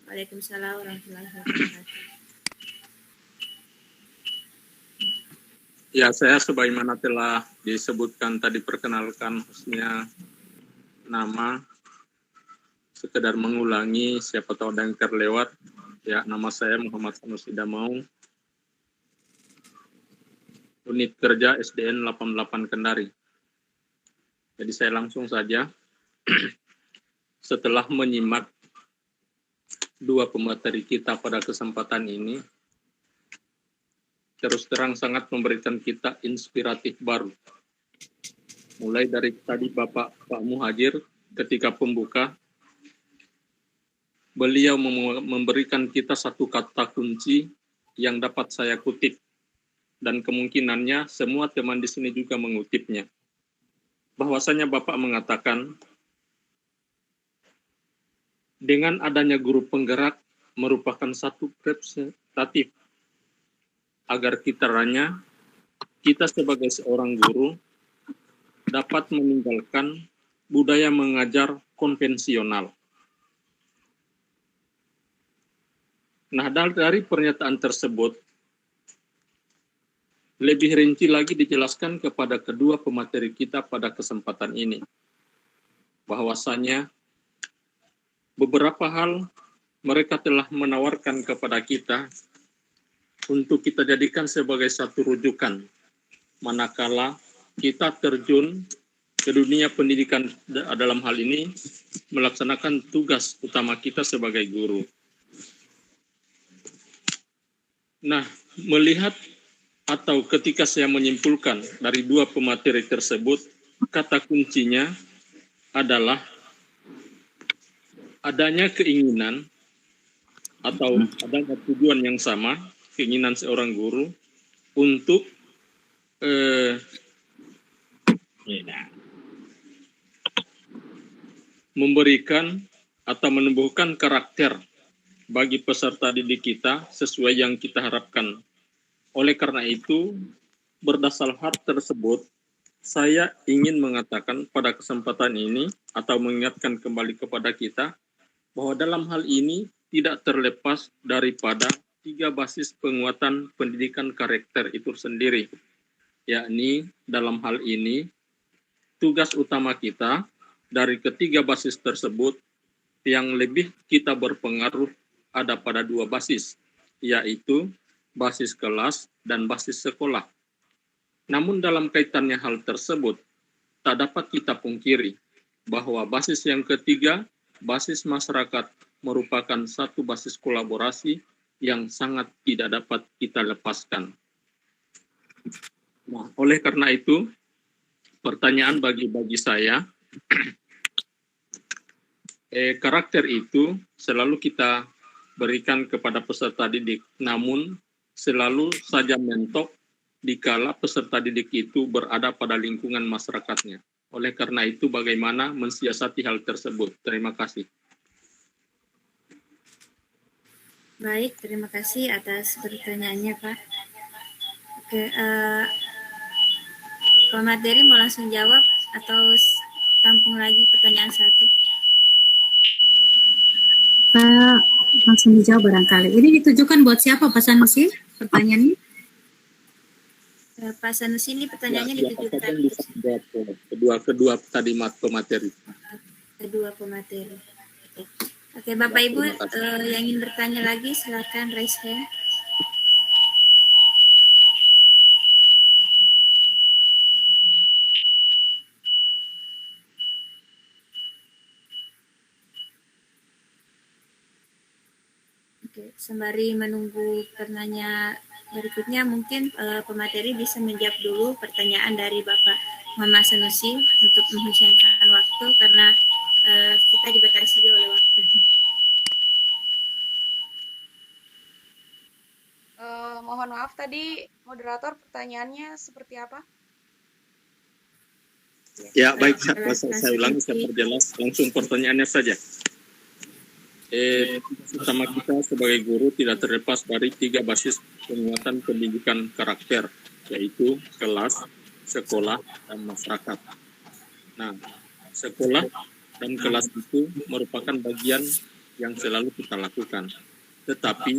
Waalaikumsalam warahmatullahi wabarakatuh. Ya, saya sebagaimana telah disebutkan tadi, perkenalkan khususnya nama, sekedar mengulangi siapa tahu ada yang terlewat. Ya, nama saya Muhammad Sanusi Damau, unit kerja SDN 88 Kendari. Jadi saya langsung saja, setelah menyimak dua pemateri kita pada kesempatan ini, terus terang sangat memberikan kita inspiratif baru. Mulai dari tadi Pak Muhajir ketika pembuka, beliau memberikan kita satu kata kunci yang dapat saya kutip, dan kemungkinannya semua teman di sini juga mengutipnya. Bahwasanya Bapak mengatakan, dengan adanya guru penggerak merupakan satu representatif agar kita sebagai seorang guru dapat meninggalkan budaya mengajar konvensional. Nah, dari pernyataan tersebut, lebih rinci lagi dijelaskan kepada kedua pemateri kita pada kesempatan ini, bahwasanya beberapa hal mereka telah menawarkan kepada kita untuk kita jadikan sebagai satu rujukan manakala kita terjun ke dunia pendidikan dalam hal ini melaksanakan tugas utama kita sebagai guru. Nah, melihat atau ketika saya menyimpulkan dari dua pemateri tersebut, kata kuncinya adalah adanya keinginan atau adanya tujuan yang sama, keinginan seorang guru untuk memberikan atau menumbuhkan karakter bagi peserta didik kita sesuai yang kita harapkan. Oleh karena itu, berdasar hal tersebut, saya ingin mengatakan pada kesempatan ini atau mengingatkan kembali kepada kita bahwa dalam hal ini tidak terlepas daripada 3 basis penguatan pendidikan karakter itu sendiri. Yakni dalam hal ini, tugas utama kita dari ketiga basis tersebut yang lebih kita berpengaruh ada pada 2 basis, yaitu basis kelas dan basis sekolah. Namun dalam kaitannya hal tersebut, tak dapat kita pungkiri bahwa basis yang ketiga, basis masyarakat, merupakan satu basis kolaborasi yang sangat tidak dapat kita lepaskan. Nah, oleh karena itu, pertanyaan bagi saya, karakter itu selalu kita berikan kepada peserta didik, namun selalu saja mentok dikala peserta didik itu berada pada lingkungan masyarakatnya. Oleh karena itu, bagaimana mensiasati hal tersebut? Terima kasih. Baik, terima kasih atas pertanyaannya, Pak. Oke, Pak Materi mau langsung jawab atau tampung lagi pertanyaan satu? Pak, langsung dijawab barangkali. Ini ditujukan buat siapa, Pak Sanusi? Pertanyaannya? Pak Sanusi, ini pertanyaannya Ya, ditujukan bisa jawab kedua tadi pemateri. kedua pemateri. Oke, Bapak Ibu yang ingin bertanya lagi silakan raise hand. Oke, sembari menunggu penanya berikutnya, mungkin pemateri bisa menjawab dulu pertanyaan dari Bapak Muhammad Sanusi untuk menghusyankan waktu karena kita dibatasi oleh waktu. Mohon maaf tadi moderator pertanyaannya seperti apa? Ya, baik, saya ulangi, saya perjelas langsung pertanyaannya saja. Pertama, kita sebagai guru tidak terlepas dari 3 basis penguatan pendidikan karakter, yaitu kelas, sekolah, dan masyarakat. Nah, sekolah dan kelas itu merupakan bagian yang selalu kita lakukan. Tetapi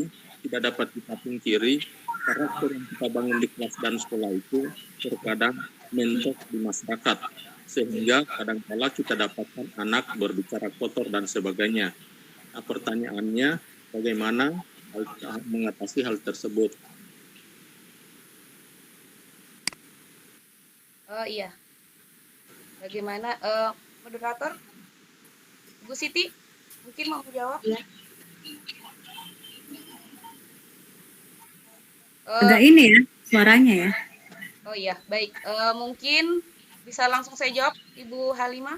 tidak dapat kita pungkiri, karakter yang kita bangun di kelas dan sekolah itu terkadang mentok di masyarakat, sehingga kadang-kala kita dapatkan anak berbicara kotor dan sebagainya. Nah, pertanyaannya, bagaimana mengatasi hal tersebut? Iya. Bagaimana, moderator? Bu Siti, mungkin mau menjawab? Iya. Agak ini ya, suaranya ya. Oh iya, baik. Mungkin bisa langsung saya jawab, Ibu Halimah?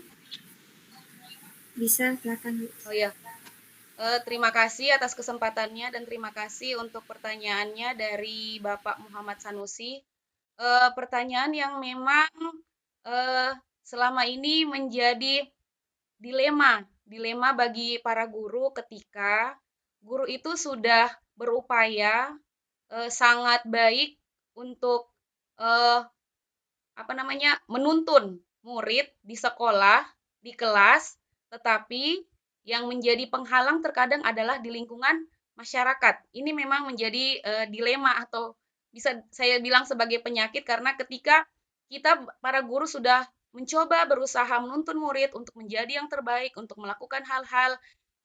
Bisa, silakan. Oh iya. Terima kasih atas kesempatannya dan terima kasih untuk pertanyaannya dari Bapak Muhammad Sanusi. Pertanyaan yang memang selama ini menjadi dilema bagi para guru ketika guru itu sudah berupaya sangat baik untuk menuntun murid di sekolah, di kelas, tetapi yang menjadi penghalang terkadang adalah di lingkungan masyarakat. Ini memang menjadi dilema atau bisa saya bilang sebagai penyakit karena ketika kita para guru sudah mencoba berusaha menuntun murid untuk menjadi yang terbaik, untuk melakukan hal-hal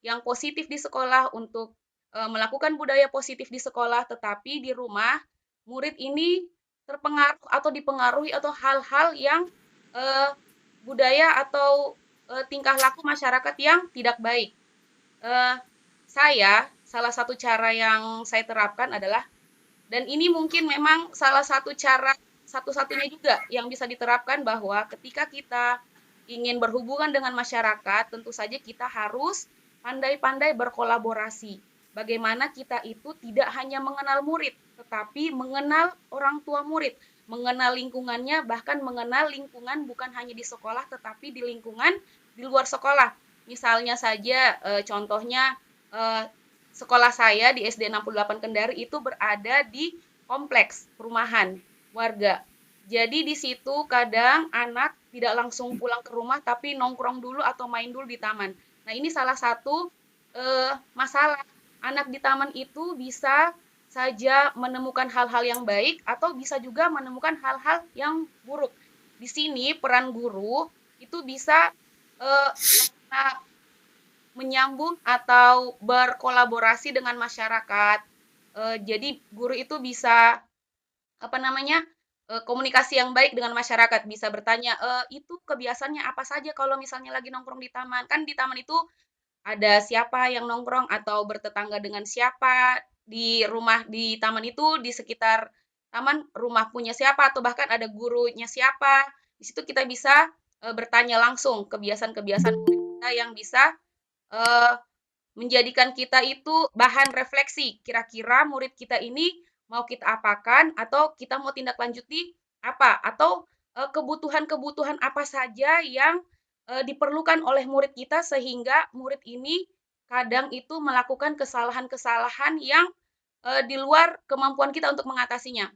yang positif di sekolah, untuk melakukan budaya positif di sekolah, tetapi di rumah murid ini terpengaruh atau dipengaruhi atau hal-hal yang budaya atau tingkah laku masyarakat yang tidak baik. Salah satu cara yang saya terapkan adalah, dan ini mungkin memang salah satu cara satu-satunya juga yang bisa diterapkan bahwa ketika kita ingin berhubungan dengan masyarakat, tentu saja kita harus pandai-pandai berkolaborasi. Bagaimana kita itu tidak hanya mengenal murid, tetapi mengenal orang tua murid, mengenal lingkungannya, bahkan mengenal lingkungan bukan hanya di sekolah, tetapi di lingkungan di luar sekolah. Misalnya saja, contohnya sekolah saya di SD 68 Kendari itu berada di kompleks perumahan warga. Jadi di situ kadang anak tidak langsung pulang ke rumah, tapi nongkrong dulu atau main dulu di taman. Nah, ini salah satu masalah. Anak di taman itu bisa saja menemukan hal-hal yang baik atau bisa juga menemukan hal-hal yang buruk. Di sini peran guru itu bisa menyambung atau berkolaborasi dengan masyarakat. Jadi guru itu bisa komunikasi yang baik dengan masyarakat, bisa bertanya, itu kebiasaannya apa saja kalau misalnya lagi nongkrong di taman? Kan di taman itu ada siapa yang nongkrong atau bertetangga dengan siapa, di rumah di taman itu, di sekitar taman rumah punya siapa, atau bahkan ada gurunya siapa. Di situ kita bisa bertanya langsung kebiasaan-kebiasaan murid kita yang bisa eh, menjadikan kita itu bahan refleksi. Kira-kira murid kita ini mau kita apakan atau kita mau tindak lanjuti apa? Atau kebutuhan-kebutuhan apa saja yang diperlukan oleh murid kita sehingga murid ini kadang itu melakukan kesalahan-kesalahan yang di luar kemampuan kita untuk mengatasinya.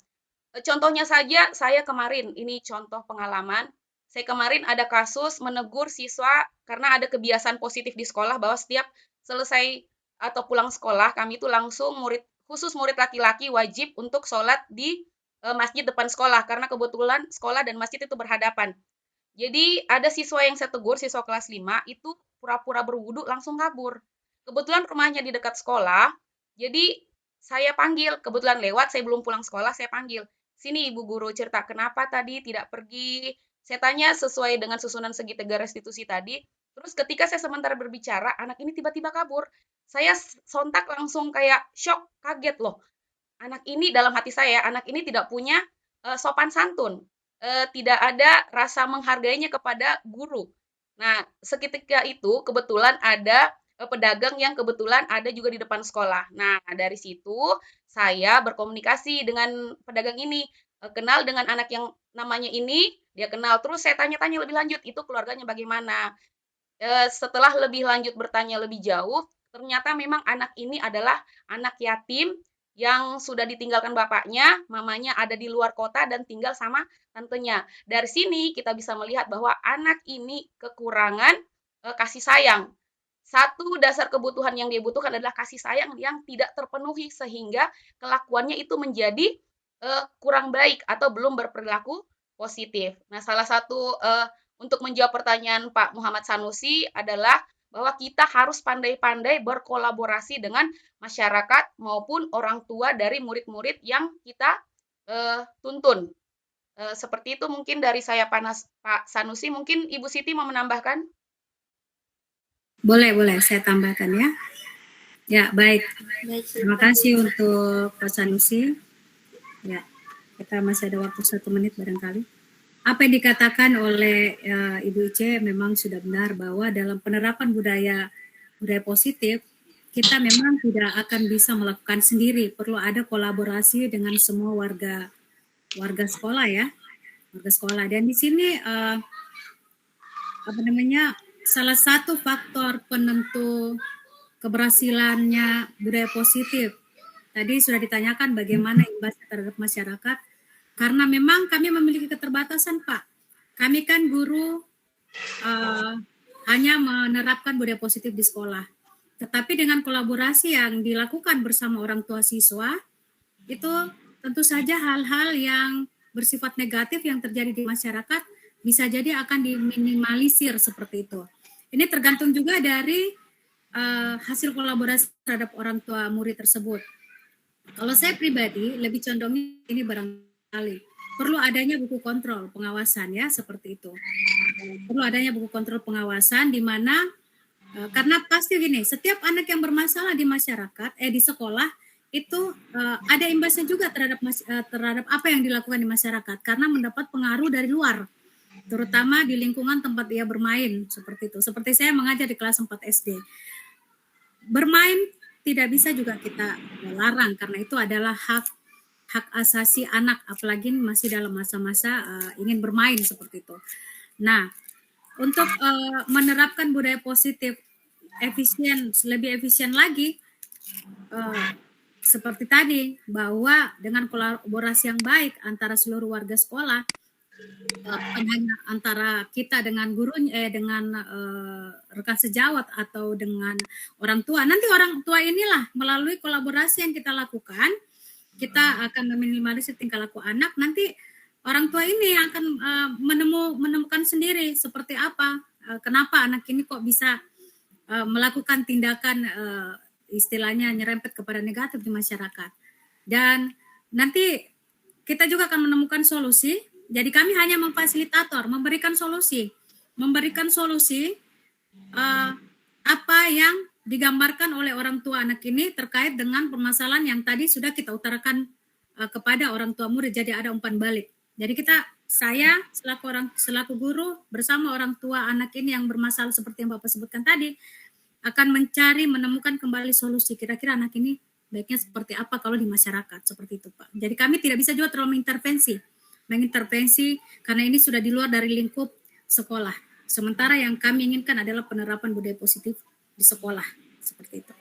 Contohnya saja saya kemarin, ini contoh pengalaman. Saya kemarin ada kasus menegur siswa karena ada kebiasaan positif di sekolah bahwa setiap selesai atau pulang sekolah, kami itu langsung khusus murid laki-laki wajib untuk sholat di masjid depan sekolah karena kebetulan sekolah dan masjid itu berhadapan. Jadi ada siswa yang saya tegur, siswa kelas 5 itu pura-pura berwudu langsung kabur. Kebetulan rumahnya di dekat sekolah, jadi saya panggil, kebetulan lewat, saya belum pulang sekolah, saya panggil. Sini Ibu Guru cerita, kenapa tadi tidak pergi? Saya tanya sesuai dengan susunan segitiga restitusi tadi. Terus ketika saya sementara berbicara, anak ini tiba-tiba kabur. Saya sontak langsung kayak shock, kaget loh. Anak ini dalam hati saya, anak ini tidak punya sopan santun. Tidak ada rasa menghargainya kepada guru. Nah, seketika itu kebetulan ada pedagang yang kebetulan ada juga di depan sekolah. Nah, dari situ saya berkomunikasi dengan pedagang ini, kenal dengan anak yang namanya ini, dia kenal. Terus saya tanya-tanya lebih lanjut, itu keluarganya bagaimana? Setelah lebih lanjut bertanya lebih jauh, ternyata memang anak ini adalah anak yatim yang sudah ditinggalkan bapaknya, mamanya ada di luar kota dan tinggal sama tantenya. Dari sini kita bisa melihat bahwa anak ini kekurangan kasih sayang. Satu dasar kebutuhan yang dia butuhkan adalah kasih sayang yang tidak terpenuhi sehingga kelakuannya itu menjadi kurang baik atau belum berperilaku positif. Nah, salah satu untuk menjawab pertanyaan Pak Muhammad Sanusi adalah bahwa kita harus pandai-pandai berkolaborasi dengan masyarakat maupun orang tua dari murid-murid yang kita tuntun. Seperti itu mungkin dari saya Pak Sanusi. Mungkin Ibu Siti mau menambahkan? Boleh, saya tambahkan ya. Ya, baik. Terima kasih untuk Pak Sanusi. Ya, kita masih ada waktu 1 menit barangkali. Apa yang dikatakan oleh Ibu Ice memang sudah benar bahwa dalam penerapan budaya positif, kita memang tidak akan bisa melakukan sendiri. Perlu ada kolaborasi dengan semua warga sekolah ya, warga sekolah. Dan di sini salah satu faktor penentu keberhasilannya budaya positif. Tadi sudah ditanyakan bagaimana imbasnya terhadap masyarakat. Karena memang kami memiliki keterbatasan, Pak. Kami kan guru hanya menerapkan budaya positif di sekolah. Tetapi dengan kolaborasi yang dilakukan bersama orang tua siswa, itu tentu saja hal-hal yang bersifat negatif yang terjadi di masyarakat bisa jadi akan diminimalisir seperti itu. Ini tergantung juga dari hasil kolaborasi terhadap orang tua murid tersebut. Kalau saya pribadi lebih condongnya ini barangkali perlu adanya buku kontrol pengawasan ya, seperti itu. Perlu adanya buku kontrol pengawasan di mana karena pasti gini, setiap anak yang bermasalah di masyarakat di sekolah itu ada imbasnya juga terhadap apa yang dilakukan di masyarakat karena mendapat pengaruh dari luar, terutama di lingkungan tempat dia bermain, seperti itu. Seperti saya mengajar di kelas 4 SD. Bermain tidak bisa juga kita larang karena itu adalah hak asasi anak, apalagi masih dalam masa-masa ingin bermain seperti itu. Nah, untuk menerapkan budaya positif lebih efisien lagi, seperti tadi bahwa dengan kolaborasi yang baik antara seluruh warga sekolah, hanya antara kita dengan gurunya, dengan rekan sejawat atau dengan orang tua. Nanti orang tua inilah melalui kolaborasi yang kita lakukan, kita akan meminimalisir tingkah laku anak. Nanti orang tua ini akan menemukan sendiri seperti apa, kenapa anak ini kok bisa melakukan tindakan istilahnya nyerempet kepada negatif di masyarakat. Dan nanti kita juga akan menemukan solusi. Jadi kami hanya memfasilitator, memberikan solusi apa yang digambarkan oleh orang tua anak ini terkait dengan permasalahan yang tadi sudah kita utarakan kepada orang tua murid. Jadi ada umpan balik. Jadi saya selaku guru bersama orang tua anak ini yang bermasalah seperti yang Bapak sebutkan tadi akan menemukan kembali solusi. Kira-kira anak ini baiknya seperti apa kalau di masyarakat, seperti itu Pak. Jadi kami tidak bisa juga terlalu mengintervensi karena ini sudah di luar dari lingkup sekolah. Sementara yang kami inginkan adalah penerapan budaya positif di sekolah, seperti itu.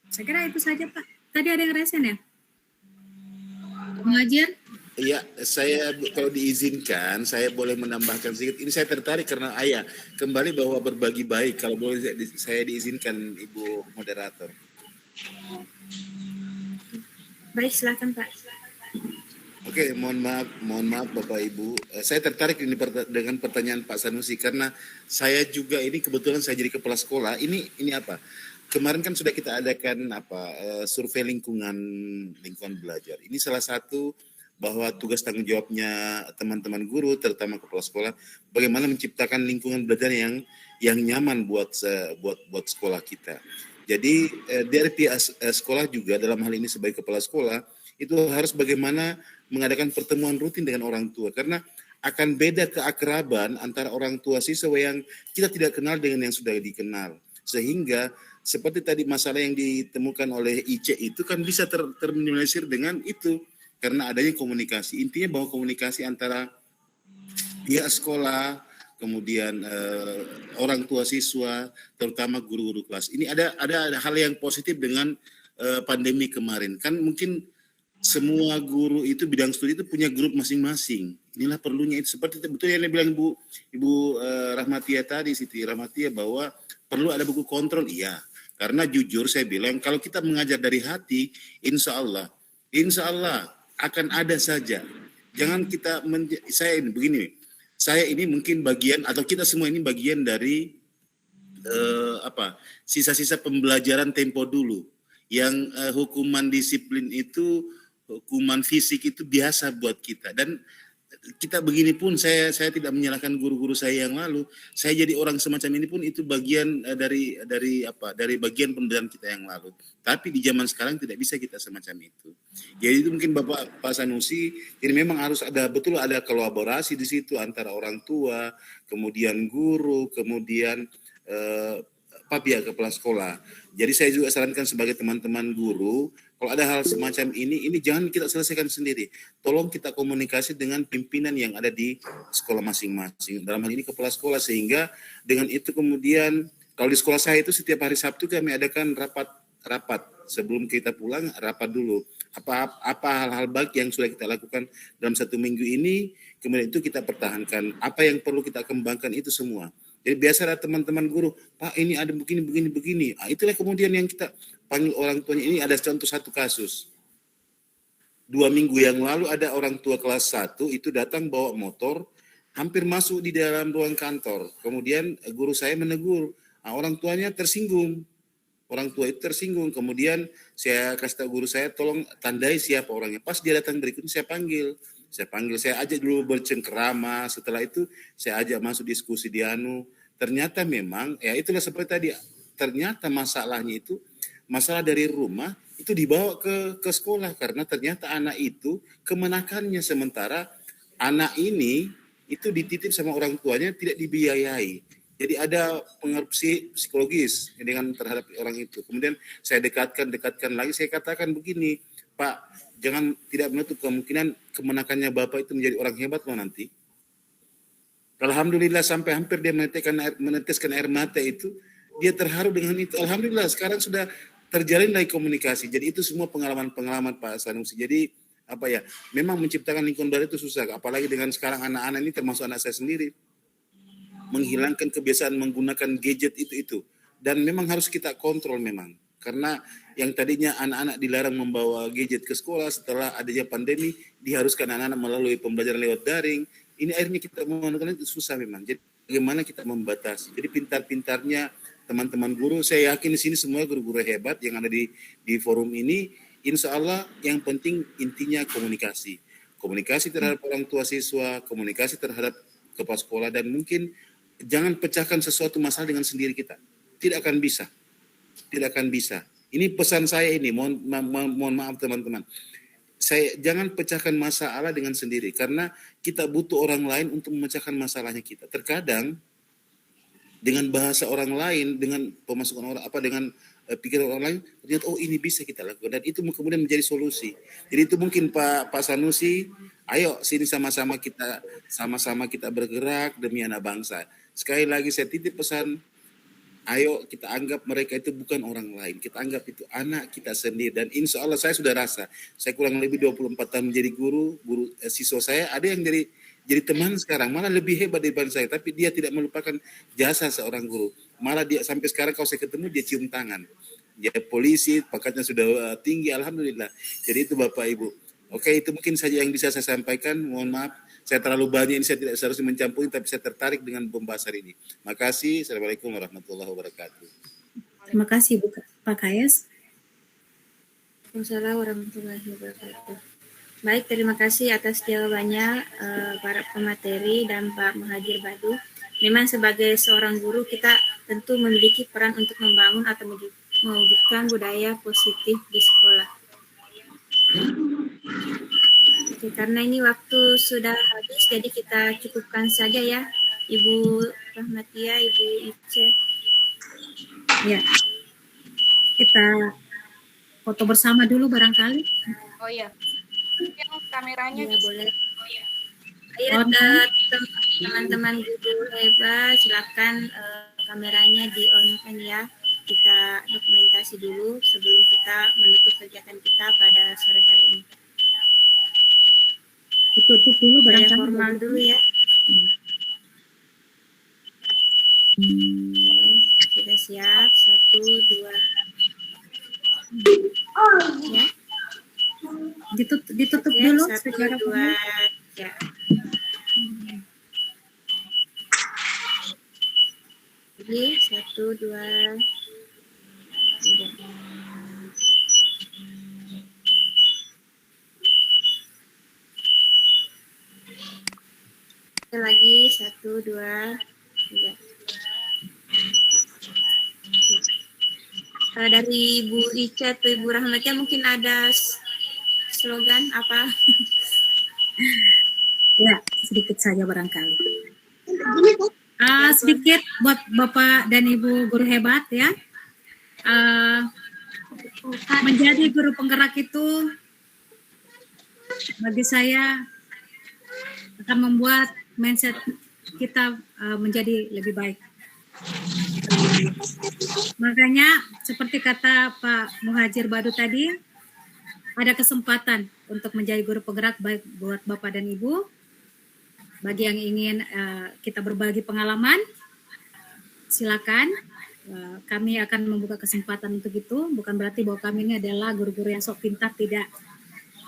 Saya kira itu saja Pak. Tadi ada yang resen ya? Mengajar? Iya, saya kalau diizinkan, saya boleh menambahkan sedikit. Ini saya tertarik karena Ayah kembali bahwa berbagi baik. Kalau boleh saya diizinkan, Ibu Moderator. Baik, silakan Pak. Oke, mohon maaf Bapak Ibu. Saya tertarik ini dengan pertanyaan Pak Sanusi karena saya juga ini kebetulan saya jadi kepala sekolah. Ini apa? Kemarin kan sudah kita adakan survei lingkungan belajar. Ini salah satu bahwa tugas tanggung jawabnya teman-teman guru, terutama kepala sekolah, bagaimana menciptakan lingkungan belajar yang nyaman buat sekolah kita. Jadi dari pihak sekolah juga dalam hal ini sebagai kepala sekolah itu harus bagaimana mengadakan pertemuan rutin dengan orang tua karena akan beda keakraban antara orang tua siswa yang kita tidak kenal dengan yang sudah dikenal. Sehingga seperti tadi masalah yang ditemukan oleh IC itu kan bisa terminimalisir dengan itu karena adanya komunikasi. Intinya bahwa komunikasi antara pihak sekolah, kemudian orang tua siswa, terutama guru-guru kelas. Ini ada hal yang positif dengan pandemi kemarin. Kan mungkin semua guru itu bidang studi itu punya grup masing-masing. Inilah perlunya itu seperti betul yang dibilang Ibu Rahmatia tadi, Siti Rahmatia bahwa perlu ada buku kontrol. Iya, karena jujur saya bilang kalau kita mengajar dari hati, insya Allah akan ada saja. Jangan kita saya ini mungkin bagian atau kita semua ini bagian dari sisa-sisa pembelajaran tempo dulu yang hukuman disiplin itu, hukuman fisik itu biasa buat kita dan kita begini pun saya tidak menyalahkan guru-guru saya yang lalu. Saya jadi orang semacam ini pun itu bagian dari bagian pembelajaran kita yang lalu. Tapi di zaman sekarang tidak bisa kita semacam itu. Jadi itu mungkin Pak Sanusi, jadi memang harus ada kolaborasi di situ antara orang tua, kemudian guru, kemudian pihak kepala sekolah. Jadi saya juga sarankan sebagai teman-teman guru, kalau ada hal semacam ini jangan kita selesaikan sendiri. Tolong kita komunikasi dengan pimpinan yang ada di sekolah masing-masing. Dalam hal ini kepala sekolah, sehingga dengan itu kemudian kalau di sekolah saya itu setiap hari Sabtu kami adakan rapat sebelum kita pulang, rapat dulu. Apa hal-hal baik yang sudah kita lakukan dalam 1 minggu ini, kemudian itu kita pertahankan. Apa yang perlu kita kembangkan itu semua. Jadi biasa ada teman-teman guru, Pak ini ada begini. Itulah kemudian yang kita panggil orang tuanya. Ini ada contoh satu kasus. 2 minggu yang lalu ada orang tua kelas 1 itu datang bawa motor, hampir masuk di dalam ruang kantor. Kemudian guru saya menegur, orang tuanya tersinggung. Orang tua itu tersinggung. Kemudian saya kasih tahu guru saya, tolong tandai siapa orangnya. Pas dia datang berikutnya saya panggil, saya ajak dulu bercengkerama, setelah itu saya ajak masuk diskusi di ternyata memang, ya itulah seperti tadi, ternyata masalahnya itu, masalah dari rumah, itu dibawa ke sekolah, karena ternyata anak itu kemenakannya, sementara anak ini, itu dititip sama orang tuanya, tidak dibiayai. Jadi ada pengaruh psikologis dengan terhadap orang itu. Kemudian saya dekatkan lagi, saya katakan begini, Pak, jangan tidak menutup kemungkinan kemenakannya Bapak itu menjadi orang hebat loh nanti. Alhamdulillah sampai hampir dia meneteskan air mata itu, dia terharu dengan itu. Alhamdulillah sekarang sudah terjalin lagi komunikasi. Jadi itu semua pengalaman Pak Sanusi. Jadi memang menciptakan lingkungan baru itu susah. Apalagi dengan sekarang anak-anak ini termasuk anak saya sendiri. Menghilangkan kebiasaan menggunakan gadget itu. Dan memang harus kita kontrol memang. Karena yang tadinya anak-anak dilarang membawa gadget ke sekolah, setelah adanya pandemi, diharuskan anak-anak melalui pembelajaran lewat daring. Ini akhirnya kita menggunakan itu susah memang. Jadi bagaimana kita membatasi. Jadi pintar-pintarnya teman-teman guru, saya yakin di sini semua guru-guru hebat yang ada di forum ini, insya Allah yang penting intinya komunikasi. komunikasi terhadap orang tua siswa, komunikasi terhadap kepala sekolah, dan mungkin jangan pecahkan sesuatu masalah dengan sendiri kita. Tidak akan bisa. Tidak akan bisa. Ini pesan saya ini, mohon maaf teman-teman. Jangan pecahkan masalah dengan sendiri, karena kita butuh orang lain untuk memecahkan masalahnya kita. Terkadang dengan bahasa orang lain, dengan pemasukan orang dengan pikiran orang lain, ternyata oh ini bisa kita lakukan, dan itu kemudian menjadi solusi. Jadi itu mungkin Pak Sanusi, ayo sini sama-sama kita bergerak demi anak bangsa. Sekali lagi saya titip pesan, ayo kita anggap mereka itu bukan orang lain, kita anggap itu anak kita sendiri. Dan insya Allah saya sudah rasa, saya kurang lebih 24 tahun menjadi guru siswa saya ada yang jadi teman sekarang, malah lebih hebat daripada saya, tapi dia tidak melupakan jasa seorang guru. Malah dia sampai sekarang kalau saya ketemu dia cium tangan. Dia polisi, pangkatnya sudah tinggi, alhamdulillah. Jadi itu Bapak Ibu. Oke, itu mungkin saja yang bisa saya sampaikan. Mohon maaf, saya terlalu banyak ini, saya tidak seharusnya mencampuri, tapi saya tertarik dengan pembahasan ini. Makasih. Assalamualaikum warahmatullahi wabarakatuh. Terima kasih Pak Kayes. Waalaikumsalam warahmatullahi wabarakatuh. Baik, terima kasih atas jawabannya para pemateri dan Pak Muhajir Badu. Memang sebagai seorang guru kita tentu memiliki peran untuk membangun atau mewujudkan budaya positif di sekolah. Oke, karena ini waktu sudah habis, jadi kita cukupkan saja ya, Ibu Rahmatia, Ibu Ice. Ya, kita foto bersama dulu barangkali. Oh iya, yang kameranya Ya, bisa. boleh. Ayo teman-teman guru hebat, silakan kameranya di-on-kan ya. Kita dokumentasi dulu sebelum kita menutup kegiatan kita pada sore hari ini. Tutup dulu Saya barangkali. formal dulu ya. Oke, sudah siap. 1, 2. Ya. Ditutup Oke, dulu 1, secara 2, 3. Jadi 1, 2, 3. Lagi 1, 2, 3. Dari Ibu Ica atau Ibu Rahmatia mungkin ada slogan apa? Ya, sedikit saja barangkali. Sedikit buat Bapak dan Ibu guru hebat ya. Menjadi guru penggerak itu bagi saya akan membuat mindset kita menjadi lebih baik. Makanya seperti kata Pak Muhajir Badu tadi, ada kesempatan untuk menjadi guru penggerak baik buat Bapak dan Ibu. Bagi yang ingin kita berbagi pengalaman, silakan. Kami akan membuka kesempatan untuk itu. Bukan berarti bahwa kami ini adalah guru-guru yang sok pintar, tidak.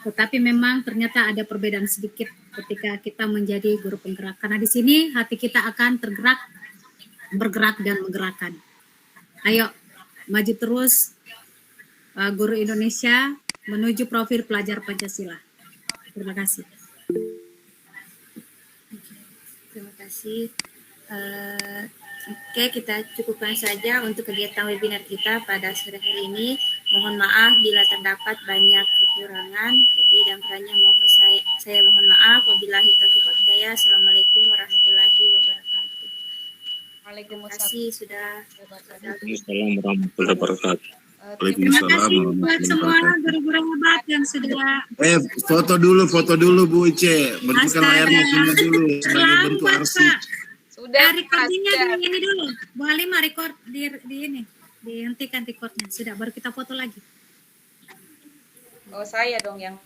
Tetapi memang ternyata ada perbedaan sedikit ketika kita menjadi guru penggerak. Karena di sini hati kita akan tergerak, bergerak dan menggerakkan. Ayo, maju terus guru Indonesia menuju profil pelajar Pancasila. Terima kasih. Terima kasih. Oke, kita cukupkan saja untuk kegiatan webinar kita pada sore hari ini. Mohon maaf bila terdapat banyak kekurangan. Jadi dan perannya mohon saya mohon maaf. Wabillahi taufiq wal hidayah. Assalamualaikum warahmatullahi wabarakatuh. Terima kasih sudah. Assalamualaikum warahmatullahi wabarakatuh. Terima kasih buat semua guru-guru hebat yang sudah. Foto dulu Bu Ice, bentukkan layarnya semua dulu sebagai bentuk arsip. Sudah, recordingnya di ini dulu. Bu Halimah record di ini, dihentikan recordnya. Sudah, baru kita foto lagi. Oh, saya dong yang